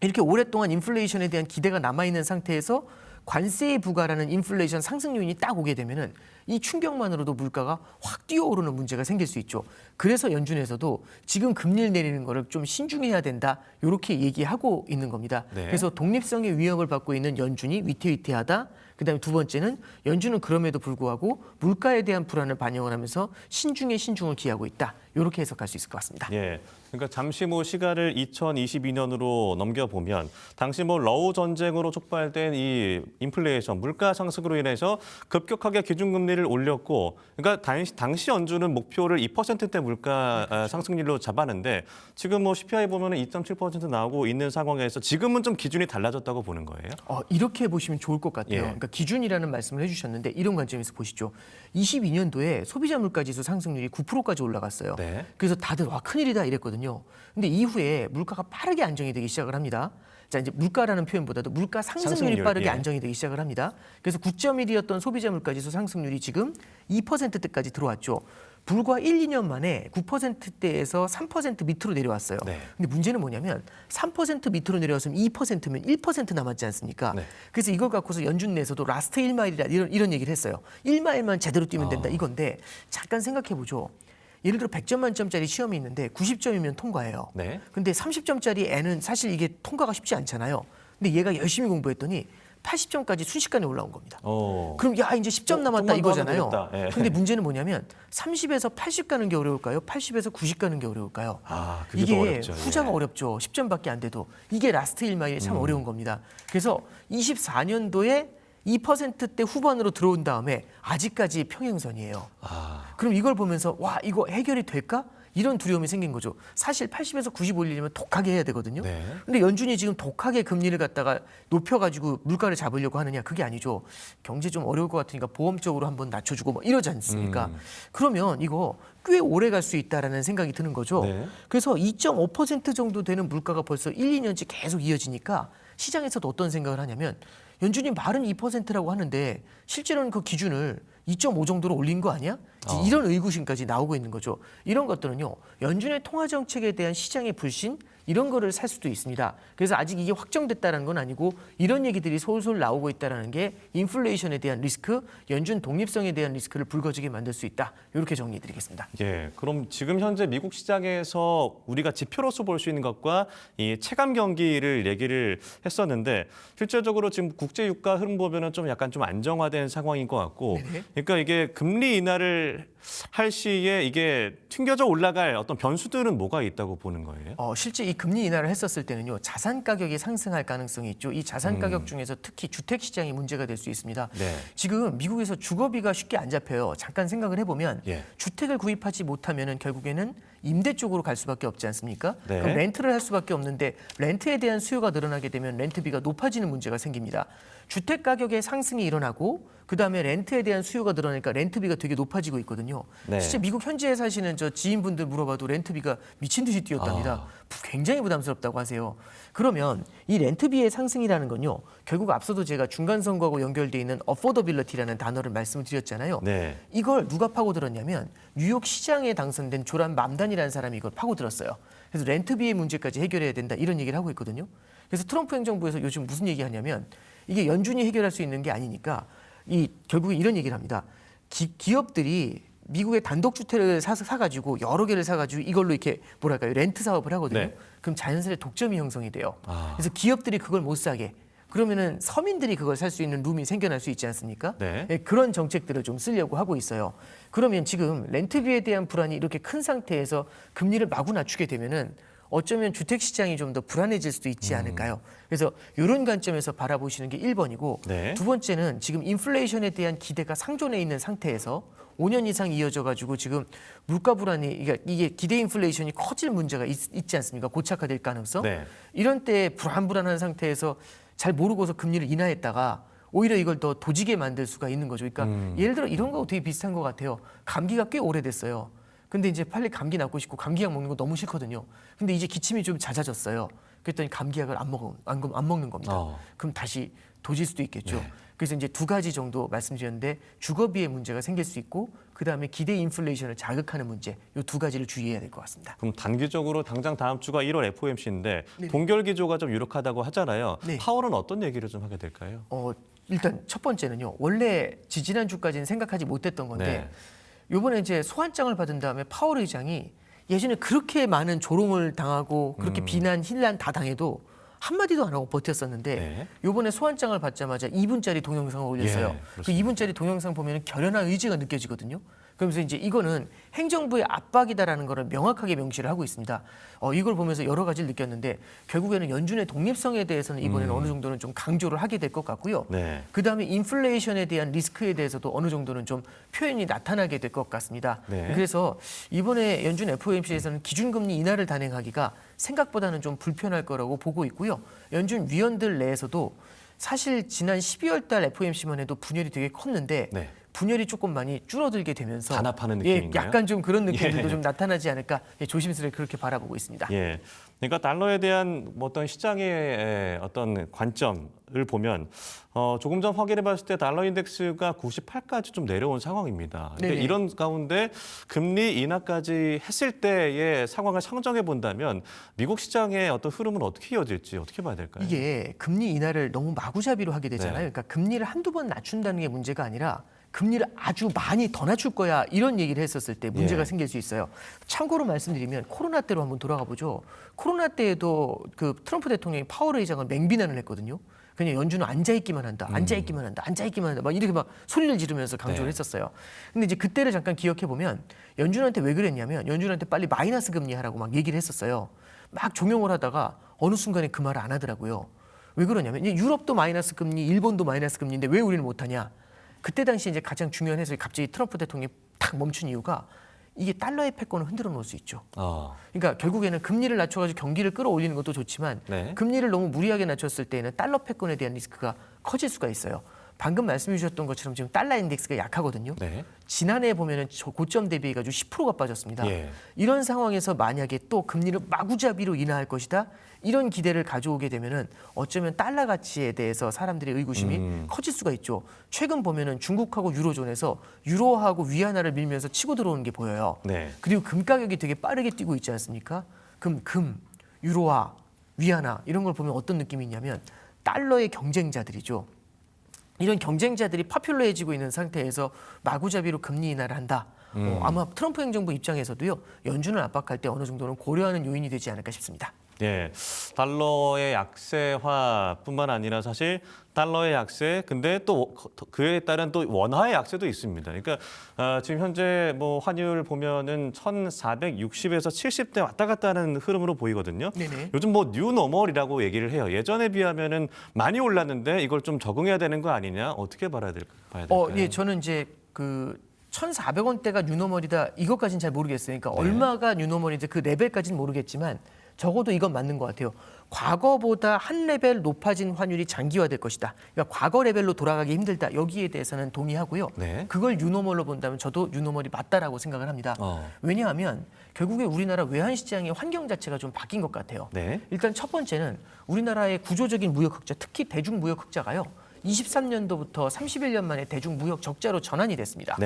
이렇게 오랫동안 인플레이션에 대한 기대가 남아있는 상태에서 관세에 부과라는 인플레이션 상승 요인이 딱 오게 되면은 이 충격만으로도 물가가 확 뛰어오르는 문제가 생길 수 있죠. 그래서 연준에서도 지금 금리를 내리는 거를 좀 신중해야 된다. 이렇게 얘기하고 있는 겁니다. 네. 그래서 독립성의 위협을 받고 있는 연준이 위태위태하다. 그다음에 두 번째는 연준은 그럼에도 불구하고 물가에 대한 불안을 반영을 하면서 신중에 신중을 기하고 있다. 이렇게 해석할 수 있을 것 같습니다. 예. 그러니까 잠시 시간을 2022년으로 넘겨보면 당시 러우 전쟁으로 촉발된 이 인플레이션, 물가 상승으로 인해서 급격하게 기준금리를 올렸고, 그러니까 당시 연준은 목표를 2%대 물가 상승률로 잡았는데 지금 CPI 보면 2.7% 나오고 있는 상황에서 지금은 좀 기준이 달라졌다고 보는 거예요? 이렇게 보시면 좋을 것 같아요. 예. 그러니까 기준이라는 말씀을 해주셨는데 이런 관점에서 보시죠. 22년도에 소비자 물가지수 상승률이 9%까지 올라갔어요. 네. 그래서 다들 와 큰일이다 이랬거든요. 근데 이후에 물가가 빠르게 안정이 되기 시작을 합니다. 자, 이제 물가라는 표현보다도 물가 상승률이 상승률, 빠르게 예. 안정이 되기 시작을 합니다. 그래서 9.1이었던 소비자 물가지수 상승률이 지금 2%대까지 들어왔죠. 불과 1, 2년 만에 9%대에서 3% 밑으로 내려왔어요. 네. 근데 문제는 뭐냐면 3% 밑으로 내려왔으면 2%면 1% 남았지 않습니까? 네. 그래서 이걸 갖고서 연준 내에서도 라스트 1마일이라 이런 얘기를 했어요. 1마일만 제대로 뛰면 된다 이건데 잠깐 생각해 보죠. 예를 들어 100점 만점짜리 시험이 있는데 90점이면 통과해요. 네. 근데 30점짜리 애는 사실 이게 통과가 쉽지 않잖아요. 근데 얘가 열심히 공부했더니 80점까지 순식간에 올라온 겁니다. 그럼 야 이제 10점 남았다 좀만 더 이거잖아요. 하면 되겠다. 예. 근데 문제는 뭐냐면 30에서 80 가는 게 어려울까요? 80에서 90 가는 게 어려울까요? 그게 더 이게 어렵죠. 후자가 예. 어렵죠. 10점밖에 안 돼도 이게 라스트 1마일이 참 어려운 겁니다. 그래서 24년도에 2%대 후반으로 들어온 다음에 아직까지 평행선이에요. 그럼 이걸 보면서 와 이거 해결이 될까? 이런 두려움이 생긴 거죠. 사실 80에서 90 올리려면 독하게 해야 되거든요. 네. 근데 연준이 지금 독하게 금리를 갖다가 높여가지고 물가를 잡으려고 하느냐? 그게 아니죠. 경제 좀 어려울 것 같으니까 보험적으로 한번 낮춰주고 이러지 않습니까? 그러면 이거 꽤 오래 갈 수 있다라는 생각이 드는 거죠. 네. 그래서 2.5% 정도 되는 물가가 벌써 1, 2년째 계속 이어지니까 시장에서도 어떤 생각을 하냐면 연준이 말은 2%라고 하는데 실제로는 그 기준을 2.5 정도로 올린 거 아니야? 이런 의구심까지 나오고 있는 거죠. 이런 것들은요. 연준의 통화 정책에 대한 시장의 불신 이런 거를 살 수도 있습니다. 그래서 아직 이게 확정됐다는 건 아니고 이런 얘기들이 솔솔 나오고 있다는 게 인플레이션에 대한 리스크, 연준 독립성에 대한 리스크를 불거지게 만들 수 있다. 이렇게 정리해드리겠습니다. 예, 그럼 지금 현재 미국 시장에서 우리가 지표로서 볼 수 있는 것과 이 체감 경기를 얘기를 했었는데 실제적으로 지금 국제 유가 흐름 보면은 좀 약간 좀 안정화된 상황인 것 같고, 네네. 그러니까 이게 금리 인하를 할 시에 이게 튕겨져 올라갈 어떤 변수들은 뭐가 있다고 보는 거예요? 실제 이 금리 인하를 했었을 때는요. 자산 가격이 상승할 가능성이 있죠. 이 자산 가격 중에서 특히 주택 시장이 문제가 될 수 있습니다. 네. 지금 미국에서 주거비가 쉽게 안 잡혀요. 잠깐 생각을 해보면 예. 주택을 구입하지 못하면은 결국에는 임대 쪽으로 갈 수밖에 없지 않습니까? 네. 그럼 렌트를 할 수밖에 없는데 렌트에 대한 수요가 늘어나게 되면 렌트비가 높아지는 문제가 생깁니다. 주택 가격의 상승이 일어나고 그다음에 렌트에 대한 수요가 늘어나니까 렌트비가 되게 높아지고 있거든요. 네. 실제 미국 현지에 사시는 저 지인분들 물어봐도 렌트비가 미친 듯이 뛰었답니다. 굉장히 부담스럽다고 하세요. 그러면 이 렌트비의 상승이라는 건요. 결국 앞서도 제가 중간 선거하고 연결돼 있는 어포더빌리티라는 단어를 말씀을 드렸잖아요. 네. 이걸 누가 파고들었냐면 뉴욕 시장에 당선된 조란 맘단이라는 사람이 이걸 파고들었어요. 그래서 렌트비의 문제까지 해결해야 된다 이런 얘기를 하고 있거든요. 그래서 트럼프 행정부에서 요즘 무슨 얘기하냐면 이게 연준이 해결할 수 있는 게 아니니까 결국에 이런 얘기를 합니다. 기업들이 미국의 단독주택을 사가지고 여러 개를 사가지고 이걸로 이렇게 뭐랄까요 렌트 사업을 하거든요. 네. 그럼 자연스레 독점이 형성이 돼요. 그래서 기업들이 그걸 못 사게 그러면은 서민들이 그걸 살 수 있는 룸이 생겨날 수 있지 않습니까? 네. 그런 정책들을 좀 쓰려고 하고 있어요. 그러면 지금 렌트비에 대한 불안이 이렇게 큰 상태에서 금리를 마구 낮추게 되면은 어쩌면 주택 시장이 좀 더 불안해질 수도 있지 않을까요? 그래서 이런 관점에서 바라보시는 게 1번이고 네. 두 번째는 지금 인플레이션에 대한 기대가 상존해 있는 상태에서 5년 이상 이어져 가지고 지금 물가 불안이 이게 기대 인플레이션이 커질 문제가 있지 않습니까? 고착화될 가능성. 네. 이런 때 불안한 상태에서 잘 모르고서 금리를 인하했다가 오히려 이걸 더 도지게 만들 수가 있는 거죠. 그러니까 예를 들어 이런 거하고 되게 비슷한 것 같아요. 감기가 꽤 오래됐어요. 근데 이제 빨리 감기 낫고 싶고 감기약 먹는 거 너무 싫거든요. 근데 이제 기침이 좀 잦아졌어요. 그랬더니 감기약을 안 먹는 겁니다. 그럼 다시 도질 수도 있겠죠. 네. 그래서 이제 두 가지 정도 말씀드렸는데 주거비의 문제가 생길 수 있고 그다음에 기대 인플레이션을 자극하는 문제 이 두 가지를 주의해야 될 것 같습니다. 그럼 단기적으로 당장 다음 주가 1월 FOMC인데 네네. 동결 기조가 좀 유력하다고 하잖아요. 네. 파월은 어떤 얘기를 좀 하게 될까요? 일단 첫 번째는요. 원래 지지난주까지는 생각하지 못했던 건데 요번에 이제 소환장을 받은 다음에 파월 의장이 예전에 그렇게 많은 조롱을 당하고 그렇게 비난, 힐난 다 당해도 한마디도 안 하고 버텼었는데 요번에 소환장을 받자마자 2분짜리 동영상을 올렸어요. 그 2분짜리 동영상 보면 결연한 의지가 느껴지거든요. 그러면서 이제 이거는 행정부의 압박이다라는 거를 명확하게 명시를 하고 있습니다. 이걸 보면서 여러 가지를 느꼈는데 결국에는 연준의 독립성에 대해서는 이번에는 어느 정도는 좀 강조를 하게 될 것 같고요. 그다음에 인플레이션에 대한 리스크에 대해서도 어느 정도는 좀 표현이 나타나게 될 것 같습니다. 그래서 이번에 연준 FOMC에서는 기준금리 인하를 단행하기가 생각보다는 좀 불편할 거라고 보고 있고요. 연준 위원들 내에서도 사실 지난 12월 달 FOMC만 해도 분열이 되게 컸는데 분열이 조금 많이 줄어들게 되면서 단합하는 느낌인가요? 약간 좀 그런 느낌들도 좀 나타나지 않을까 조심스럽게 그렇게 바라보고 있습니다. 그러니까 달러에 대한 뭐 어떤 시장의 어떤 관점을 보면 조금 전 확인해봤을 때 달러 인덱스가 98까지 좀 내려온 상황입니다. 근데 이런 가운데 금리 인하까지 했을 때의 상황을 상정해 본다면 미국 시장의 어떤 흐름은 어떻게 이어질지 어떻게 봐야 될까요? 이게 금리 인하를 너무 마구잡이로 하게 되잖아요. 그러니까 금리를 한두 번 낮춘다는 게 문제가 아니라 금리를 아주 많이 더 낮출 거야 이런 얘기를 했었을 때 문제가 생길 수 있어요. 참고로 말씀드리면 코로나 때로 한번 돌아가 보죠. 코로나 때에도 그 트럼프 대통령이 파월 의장을 맹비난을 했거든요. 그냥 연준은 앉아있기만 한다, 앉아있기만 한다, 앉아있기만 한다, 막 이렇게 막 소리를 지르면서 강조를 했었어요. 근데 이제 그때를 잠깐 기억해 보면 연준한테 왜 그랬냐면 연준한테 빨리 마이너스 금리 하라고 막 얘기를 했었어요. 막 종용을 하다가 어느 순간에 그 말을 안 하더라고요. 왜 그러냐면 유럽도 마이너스 금리, 일본도 마이너스 금리인데 왜 우리는 못하냐? 그때 당시 이제 가장 중요한 해석이 갑자기 트럼프 대통령이 탁 멈춘 이유가 이게 달러의 패권을 흔들어 놓을 수 있죠. 그러니까 결국에는 금리를 낮춰가지고 경기를 끌어올리는 것도 좋지만 금리를 너무 무리하게 낮췄을 때에는 달러 패권에 대한 리스크가 커질 수가 있어요. 방금 말씀해 주셨던 것처럼 지금 달러 인덱스가 약하거든요. 지난해 보면은 고점 대비해 가지고 10%가 빠졌습니다. 이런 상황에서 만약에 또 금리를 마구잡이로 인하할 것이다. 이런 기대를 가져오게 되면은 어쩌면 달러 가치에 대해서 사람들의 의구심이 커질 수가 있죠. 최근 보면은 중국하고 유로존에서 유로하고 위안화를 밀면서 치고 들어오는 게 보여요. 그리고 금 가격이 되게 빠르게 뛰고 있지 않습니까? 금, 유로화, 위안화 이런 걸 보면 어떤 느낌이 있냐면 달러의 경쟁자들이죠. 이런 경쟁자들이 파퓰러해지고 있는 상태에서 마구잡이로 금리 인하를 한다. 아마 트럼프 행정부 입장에서도요. 연준을 압박할 때 어느 정도는 고려하는 요인이 되지 않을까 싶습니다. 달러의 약세화뿐만 아니라 사실 달러의 약세, 근데 또 그에 따른 또 원화의 약세도 있습니다. 그러니까 지금 현재 뭐 환율 보면은 1,460에서 70대 왔다 갔다 하는 흐름으로 보이거든요. 요즘 뭐 뉴노멀이라고 얘기를 해요. 예전에 비하면은 많이 올랐는데 이걸 좀 적응해야 되는 거 아니냐? 어떻게 봐야 될까요? 저는 이제 그 1,400원대가 뉴노멀이다 이것까지는 잘 모르겠어요. 그러니까 얼마가 뉴노멀인지 그 레벨까지는 모르겠지만 적어도 이건 맞는 것 같아요. 과거보다 한 레벨 높아진 환율이 장기화될 것이다. 그러니까 과거 레벨로 돌아가기 힘들다. 여기에 대해서는 동의하고요. 그걸 뉴노멀로 본다면 저도 뉴노멀이 맞다라고 생각을 합니다. 왜냐하면 결국에 우리나라 외환시장의 환경 자체가 좀 바뀐 것 같아요. 일단 첫 번째는 우리나라의 구조적인 무역 흑자, 특히 대중 무역 흑자가요. 23년도부터 31년 만에 대중 무역 적자로 전환이 됐습니다.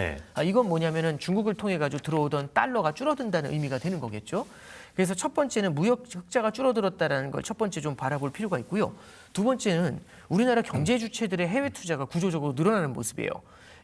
이건 뭐냐면은 중국을 통해 가지고 들어오던 달러가 줄어든다는 의미가 되는 거겠죠. 그래서 첫 번째는 무역 흑자가 줄어들었다는 걸 첫 번째 좀 바라볼 필요가 있고요. 두 번째는 우리나라 경제 주체들의 해외 투자가 구조적으로 늘어나는 모습이에요.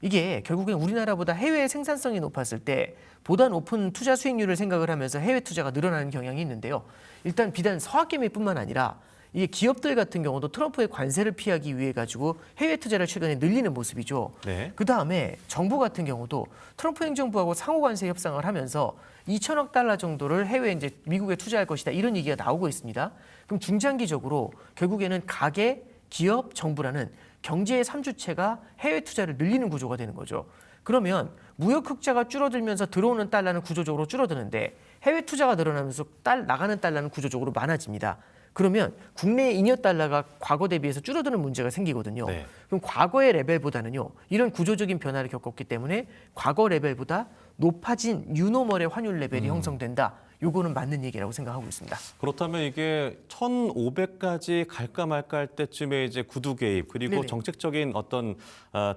이게 결국엔 우리나라보다 해외 생산성이 높았을 때 보다 높은 투자 수익률을 생각을 하면서 해외 투자가 늘어나는 경향이 있는데요. 일단 비단 서학개미뿐만 아니라 이게 기업들 같은 경우도 트럼프의 관세를 피하기 위해 가지고 해외 투자를 최근에 늘리는 모습이죠. 그 다음에 정부 같은 경우도 트럼프 행정부하고 상호 관세 협상을 하면서 2천억 달러 정도를 해외 이제 미국에 투자할 것이다 이런 얘기가 나오고 있습니다. 그럼 중장기적으로 결국에는 가계, 기업, 정부라는 경제의 3주체가 해외 투자를 늘리는 구조가 되는 거죠. 그러면 무역 흑자가 줄어들면서 들어오는 달러는 구조적으로 줄어드는데 해외 투자가 늘어나면서 나가는 달러는 구조적으로 많아집니다. 그러면 국내 잉여 달러가 과거 대비해서 줄어드는 문제가 생기거든요. 그럼 과거의 레벨보다는요. 이런 구조적인 변화를 겪었기 때문에 과거 레벨보다 높아진 뉴노멀의 환율 레벨이 형성된다. 요거는 맞는 얘기라고 생각하고 있습니다. 그렇다면 이게 1,500까지 갈까 말까 할 때쯤에 이제 구두 개입 그리고 정책적인 어떤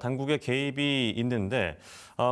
당국의 개입이 있는데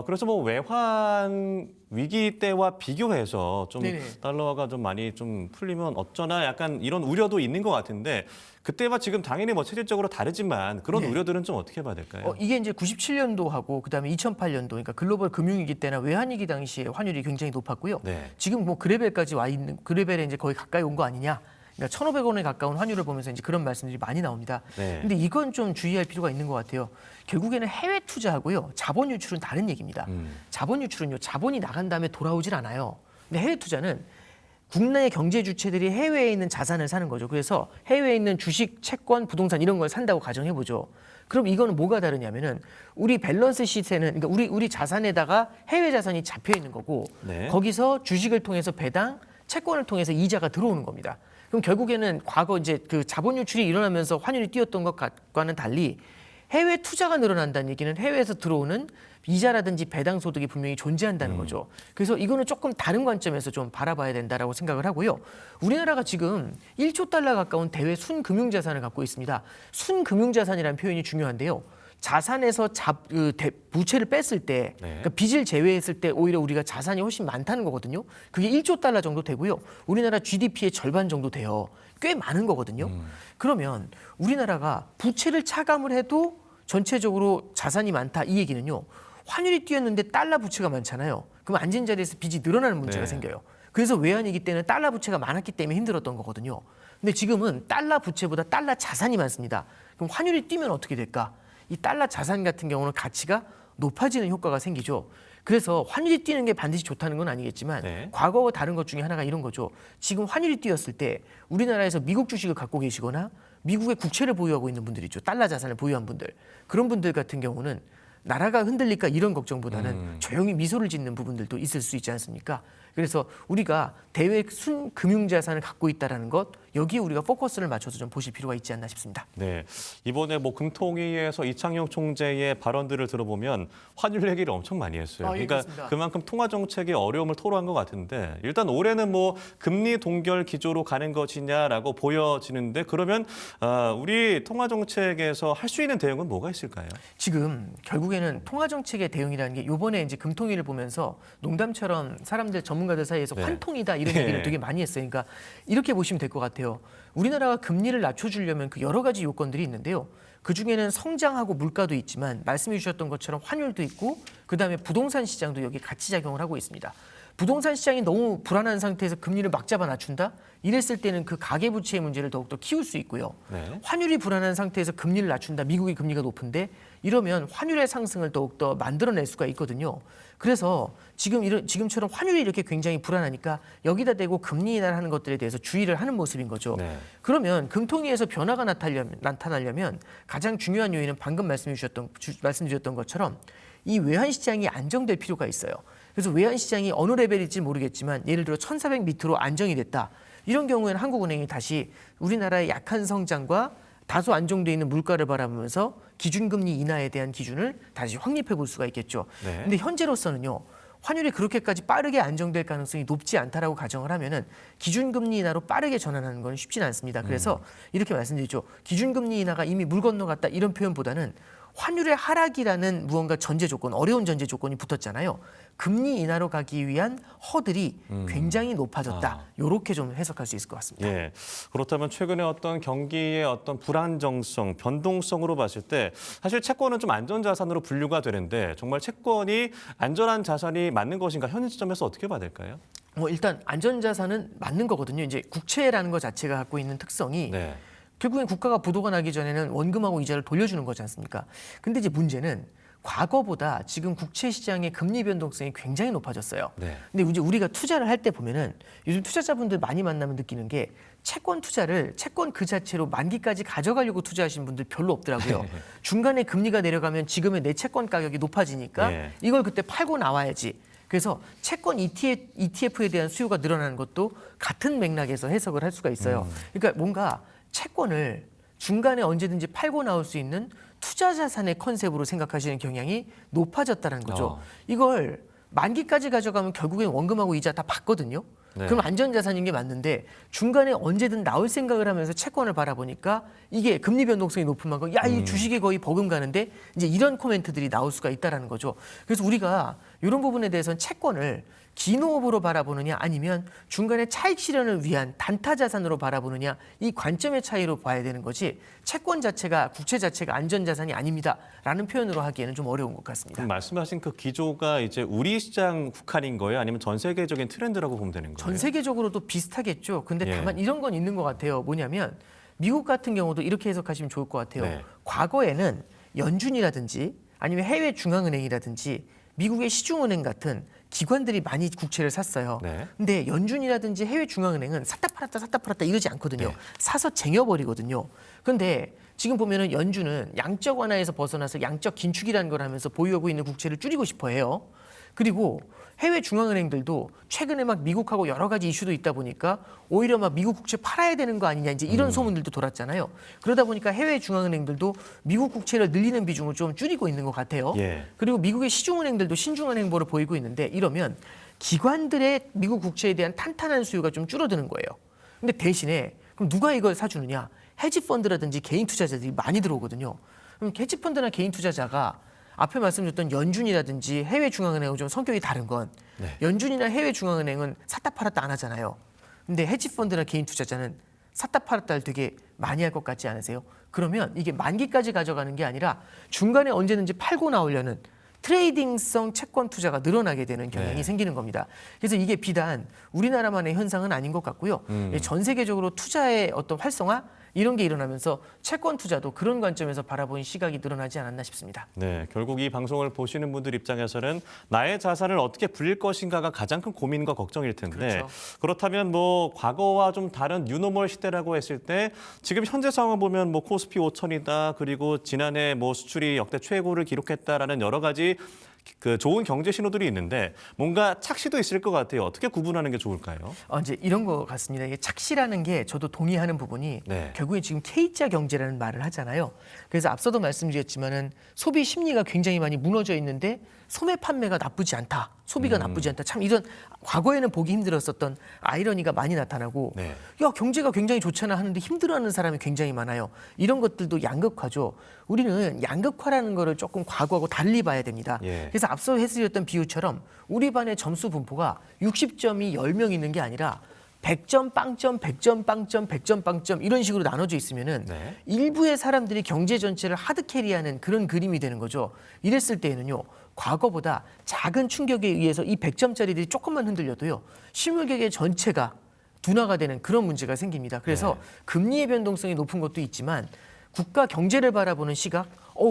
그래서 뭐 외환 위기 때와 비교해서 좀 달러가 좀 많이 좀 풀리면 어쩌나 약간 이런 우려도 있는 것 같은데 그때와 지금 당연히 뭐 체질적으로 다르지만 그런 네. 우려들은 좀 어떻게 봐야 될까요? 이게 이제 97년도하고 그다음에 2008년도 그러니까 글로벌 금융위기 때나 외환위기 당시에 환율이 굉장히 높았고요. 네. 지금 뭐 그레벨까지 와 있는 그레벨에 이제 거의 가까이 온 거 아니냐. 그러니까 1,500원에 가까운 환율을 보면서 이제 그런 말씀들이 많이 나옵니다. 네. 근데 이건 좀 주의할 필요가 있는 것 같아요. 결국에는 해외 투자하고요. 자본 유출은 다른 얘기입니다. 자본 유출은요. 자본이 나간 다음에 돌아오질 않아요. 근데 해외 투자는 국내의 경제 주체들이 해외에 있는 자산을 사는 거죠. 그래서 해외에 있는 주식, 채권, 부동산 이런 걸 산다고 가정해 보죠. 그럼 이거는 뭐가 다르냐면은 우리 밸런스 시세는 그러니까 우리 자산에다가 해외 자산이 잡혀 있는 거고 네. 거기서 주식을 통해서 배당, 채권을 통해서 이자가 들어오는 겁니다. 그럼 결국에는 과거 이제 그 자본 유출이 일어나면서 환율이 뛰었던 것과는 달리 해외 투자가 늘어난다는 얘기는 해외에서 들어오는 이자라든지 배당 소득이 분명히 존재한다는 거죠. 그래서 이거는 조금 다른 관점에서 좀 바라봐야 된다라고 생각을 하고요. 우리나라가 지금 1조 달러 가까운 대외 순금융자산을 갖고 있습니다. 순금융자산이라는 표현이 중요한데요. 자산에서 부채를 뺐을 때, 네. 그러니까 빚을 제외했을 때 오히려 우리가 자산이 훨씬 많다는 거거든요. 그게 1조 달러 정도 되고요. 우리나라 GDP의 절반 정도 돼요. 꽤 많은 거거든요. 그러면 우리나라가 부채를 차감을 해도 전체적으로 자산이 많다 이 얘기는요. 환율이 뛰었는데 달러 부채가 많잖아요. 그럼 앉은 자리에서 빚이 늘어나는 문제가 네. 생겨요. 그래서 외환위기 때는 달러 부채가 많았기 때문에 힘들었던 거거든요. 근데 지금은 달러 부채보다 달러 자산이 많습니다. 그럼 환율이 뛰면 어떻게 될까? 이 달러 자산 같은 경우는 가치가 높아지는 효과가 생기죠. 그래서 환율이 뛰는 게 반드시 좋다는 건 아니겠지만 네. 과거와 다른 것 중에 하나가 이런 거죠. 지금 환율이 뛰었을 때 우리나라에서 미국 주식을 갖고 계시거나 미국의 국채를 보유하고 있는 분들 있죠. 달러 자산을 보유한 분들. 그런 분들 같은 경우는 나라가 흔들릴까 이런 걱정보다는 조용히 미소를 짓는 부분들도 있을 수 있지 않습니까? 그래서 우리가 대외 순금융자산을 갖고 있다는 것 여기에 우리가 포커스를 맞춰서 좀 보실 필요가 있지 않나 싶습니다. 네, 이번에 뭐 금통위에서 이창용 총재의 발언들을 들어보면 환율 얘기를 엄청 많이 했어요. 예, 그러니까 그렇습니다. 그만큼 통화 정책의 어려움을 토로한 것 같은데 일단 올해는 뭐 금리 동결 기조로 가는 것이냐라고 보여지는데 그러면 우리 통화 정책에서 할 수 있는 대응은 뭐가 있을까요? 지금 결국에는 통화 정책의 대응이라는 게 이번에 이제 금통위를 보면서 농담처럼 사람들 전문가들 사이에서 네. 환통이다 이런 네. 얘기를 되게 많이 했어요. 그러니까 이렇게 보시면 될 것 같아요. 우리나라가 금리를 낮춰주려면 그 여러 가지 요건들이 있는데요. 그 중에는 성장하고 물가도 있지만 말씀해 주셨던 것처럼 환율도 있고 그다음에 부동산 시장도 여기 같이 작용을 하고 있습니다. 부동산 시장이 너무 불안한 상태에서 금리를 막 잡아 낮춘다? 이랬을 때는 그 가계부채의 문제를 더욱더 키울 수 있고요. 네. 환율이 불안한 상태에서 금리를 낮춘다. 미국이 금리가 높은데 이러면 환율의 상승을 더욱더 만들어낼 수가 있거든요. 그래서 지금처럼 환율이 이렇게 굉장히 불안하니까 여기다 대고 금리 인하하는 것들에 대해서 주의를 하는 모습인 거죠. 네. 그러면 금통위에서 변화가 나타나려면 가장 중요한 요인은 방금 말씀드렸던 것처럼 이 외환 시장이 안정될 필요가 있어요. 그래서 외환 시장이 어느 레벨일지 모르겠지만 예를 들어 1,400 밑으로 안정이 됐다. 이런 경우에는 한국은행이 다시 우리나라의 약한 성장과 다소 안정돼 있는 물가를 바라보면서 기준금리 인하에 대한 기준을 다시 확립해 볼 수가 있겠죠. 네. 근데 현재로서는요. 환율이 그렇게까지 빠르게 안정될 가능성이 높지 않다라고 가정을 하면은 기준금리 인하로 빠르게 전환하는 건 쉽지는 않습니다. 그래서 이렇게 말씀드리죠. 기준금리 인하가 이미 물 건너갔다 이런 표현보다는 환율의 하락이라는 무언가 전제 조건, 어려운 전제 조건이 붙었잖아요. 금리 인하로 가기 위한 허들이 굉장히 높아졌다. 이렇게 좀 해석할 수 있을 것 같습니다. 예. 그렇다면 최근에 어떤 경기의 어떤 불안정성, 변동성으로 봤을 때 사실 채권은 좀 안전자산으로 분류가 되는데 정말 채권이 안전한 자산이 맞는 것인가 현 시점에서 어떻게 봐야 될까요? 일단 안전자산은 맞는 거거든요. 이제 국채라는 것 자체가 갖고 있는 특성이 네. 결국엔 국가가 부도가 나기 전에는 원금하고 이자를 돌려주는 거지 않습니까? 근데 이제 문제는 과거보다 지금 국채 시장의 금리 변동성이 굉장히 높아졌어요. 네. 근데 이제 우리가 투자를 할 때 보면은 요즘 투자자분들 많이 만나면 느끼는 게 채권 투자를 채권 그 자체로 만기까지 가져가려고 투자하시는 분들 별로 없더라고요. 중간에 금리가 내려가면 지금의 내 채권 가격이 높아지니까 네. 이걸 그때 팔고 나와야지. 그래서 채권 ETF에 대한 수요가 늘어나는 것도 같은 맥락에서 해석을 할 수가 있어요. 그러니까 뭔가 채권을 중간에 언제든지 팔고 나올 수 있는 투자 자산의 컨셉으로 생각하시는 경향이 높아졌다는 거죠. 이걸 만기까지 가져가면 결국엔 원금하고 이자 다 받거든요. 네. 그럼 안전자산인 게 맞는데 중간에 언제든 나올 생각을 하면서 채권을 바라보니까 이게 금리 변동성이 높은 만큼 야, 이 주식이 거의 버금가는데 이제 이런 코멘트들이 나올 수가 있다라는 거죠. 그래서 우리가 이런 부분에 대해서는 채권을 기노업으로 바라보느냐 아니면 중간에 차익 실현을 위한 단타 자산으로 바라보느냐 이 관점의 차이로 봐야 되는 거지 채권 자체가 국채 자체가 안전자산이 아닙니다라는 표현으로 하기에는 좀 어려운 것 같습니다. 그럼 말씀하신 그 기조가 이제 우리 시장 국한인 거예요? 아니면 전 세계적인 트렌드라고 보면 되는 거예요? 전 세계적으로도 비슷하겠죠. 근데 예. 다만 이런 건 있는 것 같아요. 뭐냐면 미국 같은 경우도 이렇게 해석하시면 좋을 것 같아요. 네. 과거에는 연준이라든지 아니면 해외 중앙은행이라든지 미국의 시중은행 같은 기관들이 많이 국채를 샀어요. 네. 근데 연준이라든지 해외 중앙은행은 샀다 팔았다 이러지 않거든요. 네. 사서 쟁여버리거든요. 근데 지금 보면은 연준은 양적 완화에서 벗어나서 양적 긴축이라는 걸 하면서 보유하고 있는 국채를 줄이고 싶어 해요. 그리고 해외 중앙은행들도 최근에 막 미국하고 여러 가지 이슈도 있다 보니까 오히려 막 미국 국채 팔아야 되는 거 아니냐 이제 이런 소문들도 돌았잖아요. 그러다 보니까 해외 중앙은행들도 미국 국채를 늘리는 비중을 좀 줄이고 있는 것 같아요. 예. 그리고 미국의 시중은행들도 신중한 행보를 보이고 있는데 이러면 기관들의 미국 국채에 대한 탄탄한 수요가 좀 줄어드는 거예요. 근데 대신에 그럼 누가 이걸 사주느냐? 헤지펀드라든지 개인 투자자들이 많이 들어오거든요. 그럼 헤지펀드나 개인 투자자가 앞에 말씀드렸던 연준이라든지 해외 중앙은행은 좀 성격이 다른 건 네. 연준이나 해외 중앙은행은 샀다 팔았다 안 하잖아요. 근데 헤지펀드나 개인 투자자는 샀다 팔았다를 되게 많이 할 것 같지 않으세요? 그러면 이게 만기까지 가져가는 게 아니라 중간에 언제든지 팔고 나오려는 트레이딩성 채권 투자가 늘어나게 되는 경향이 네. 생기는 겁니다. 그래서 이게 비단 우리나라만의 현상은 아닌 것 같고요. 전 세계적으로 투자의 어떤 활성화 이런 게 일어나면서 채권 투자도 그런 관점에서 바라보는 시각이 늘어나지 않았나 싶습니다. 네, 결국 이 방송을 보시는 분들 입장에서는 나의 자산을 어떻게 불릴 것인가가 가장 큰 고민과 걱정일 텐데 그렇죠. 그렇다면 뭐 과거와 좀 다른 뉴노멀 시대라고 했을 때 지금 현재 상황을 보면 뭐 코스피 5천이다 그리고 지난해 뭐 수출이 역대 최고를 기록했다라는 여러 가지 그 좋은 경제 신호들이 있는데 뭔가 착시도 있을 것 같아요. 어떻게 구분하는 게 좋을까요? 이제 이런 것 같습니다. 이게 착시라는 게 저도 동의하는 부분이 네. 결국에 지금 K자 경제라는 말을 하잖아요. 그래서 앞서도 말씀드렸지만은 소비 심리가 굉장히 많이 무너져 있는데 소매 판매가 나쁘지 않다. 소비가 나쁘지 않다. 참 이런 과거에는 보기 힘들었었던 아이러니가 많이 나타나고 네. 야 경제가 굉장히 좋잖아 하는데 힘들어하는 사람이 굉장히 많아요. 이런 것들도 양극화죠. 우리는 양극화라는 거를 조금 과거하고 달리 봐야 됩니다. 예. 그래서 앞서 해드렸던 비유처럼 우리 반의 점수 분포가 60점이 10명 있는 게 아니라 100점, 빵점, 100점, 빵점, 100점, 빵점 이런 식으로 나눠져 있으면은 네. 일부의 사람들이 경제 전체를 하드캐리하는 그런 그림이 되는 거죠. 이랬을 때에는요. 과거보다 작은 충격에 의해서 이 100점짜리들이 조금만 흔들려도요. 실물계계 전체가 둔화가 되는 그런 문제가 생깁니다. 그래서 금리의 변동성이 높은 것도 있지만 국가 경제를 바라보는 시각,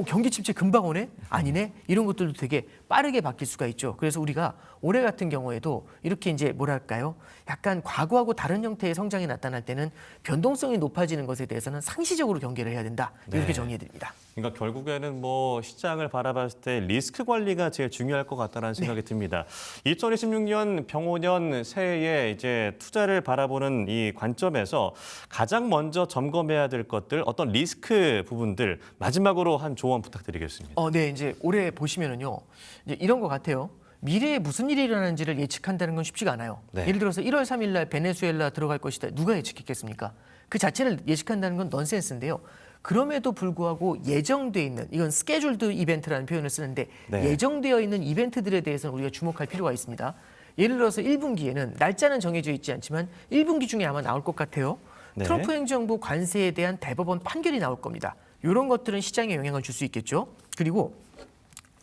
경기 침체 금방 오네? 아니네? 이런 것들도 되게 빠르게 바뀔 수가 있죠. 그래서 우리가 올해 같은 경우에도 이렇게 이제 뭐랄까요? 약간 과거하고 다른 형태의 성장이 나타날 때는 변동성이 높아지는 것에 대해서는 상시적으로 경계를 해야 된다. 이렇게 네. 정의해 드립니다. 그러니까 결국에는 뭐 시장을 바라봤을 때 리스크 관리가 제일 중요할 것 같다는 생각이 듭니다. 2026년 병오년 새해에 이제 투자를 바라보는 이 관점에서 가장 먼저 점검해야 될 것들, 어떤 리스크 부분들 마지막으로 한 조언 부탁드리겠습니다. 네, 이제 올해 보시면은요, 이제 이런 것 같아요. 미래에 무슨 일이 일어나는지를 예측한다는 건 쉽지가 않아요. 네. 예를 들어서 1월 3일 날 베네수엘라 들어갈 것이다. 누가 예측했겠습니까? 그 자체를 예측한다는 건 넌센스인데요. 그럼에도 불구하고 예정돼 있는 이건 스케줄드 이벤트라는 표현을 쓰는데 네. 예정되어 있는 이벤트들에 대해서는 우리가 주목할 필요가 있습니다. 예를 들어서 1분기에는 날짜는 정해져 있지 않지만 1분기 중에 아마 나올 것 같아요. 네. 트럼프 행정부 관세에 대한 대법원 판결이 나올 겁니다. 이런 것들은 시장에 영향을 줄 수 있겠죠. 그리고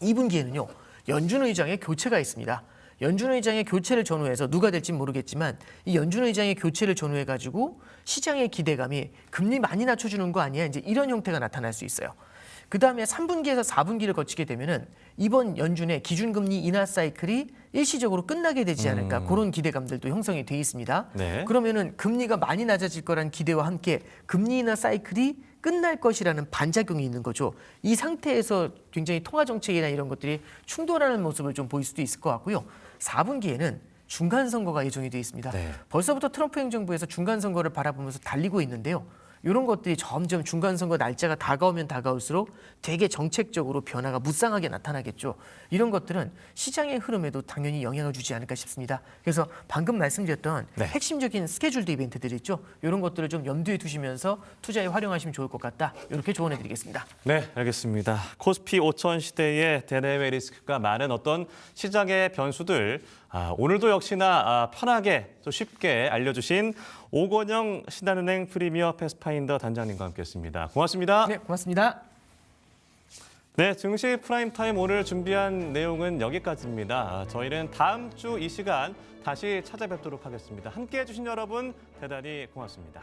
2분기에는요. 연준 의장의 교체가 있습니다. 연준 의장의 교체를 전후해서 누가 될지 모르겠지만 이 연준 의장의 교체를 전후해 가지고 시장의 기대감이 금리 많이 낮춰주는 거 아니야? 이제 이런 형태가 나타날 수 있어요. 그 다음에 3분기에서 4분기를 거치게 되면은 이번 연준의 기준금리 인하 사이클이 일시적으로 끝나게 되지 않을까 그런 기대감들도 형성이 돼 있습니다. 네. 그러면은 금리가 많이 낮아질 거란 기대와 함께 금리 인하 사이클이 끝날 것이라는 반작용이 있는 거죠. 이 상태에서 굉장히 통화 정책이나 이런 것들이 충돌하는 모습을 좀 보일 수도 있을 것 같고요. 4분기에는 중간 선거가 예정이 돼 있습니다. 네. 벌써부터 트럼프 행정부에서 중간 선거를 바라보면서 달리고 있는데요. 이런 것들이 점점 중간선거 날짜가 다가오면 다가올수록 되게 정책적으로 변화가 무쌍하게 나타나겠죠. 이런 것들은 시장의 흐름에도 당연히 영향을 주지 않을까 싶습니다. 그래서 방금 말씀드렸던 네. 핵심적인 스케줄드 이벤트들 있죠. 이런 것들을 좀 염두에 두시면서 투자에 활용하시면 좋을 것 같다. 이렇게 조언해드리겠습니다. 네, 알겠습니다. 코스피 5천 시대의 대내외 리스크가 많은 어떤 시장의 변수들, 오늘도 역시나 편하게 또 쉽게 알려주신 오건영 신한은행 프리미어 패스파인더 단장님과 함께했습니다. 고맙습니다. 네, 고맙습니다. 네, 증시 프라임타임 오늘 준비한 내용은 여기까지입니다. 저희는 다음 주 이 시간 다시 찾아뵙도록 하겠습니다. 함께해 주신 여러분 대단히 고맙습니다.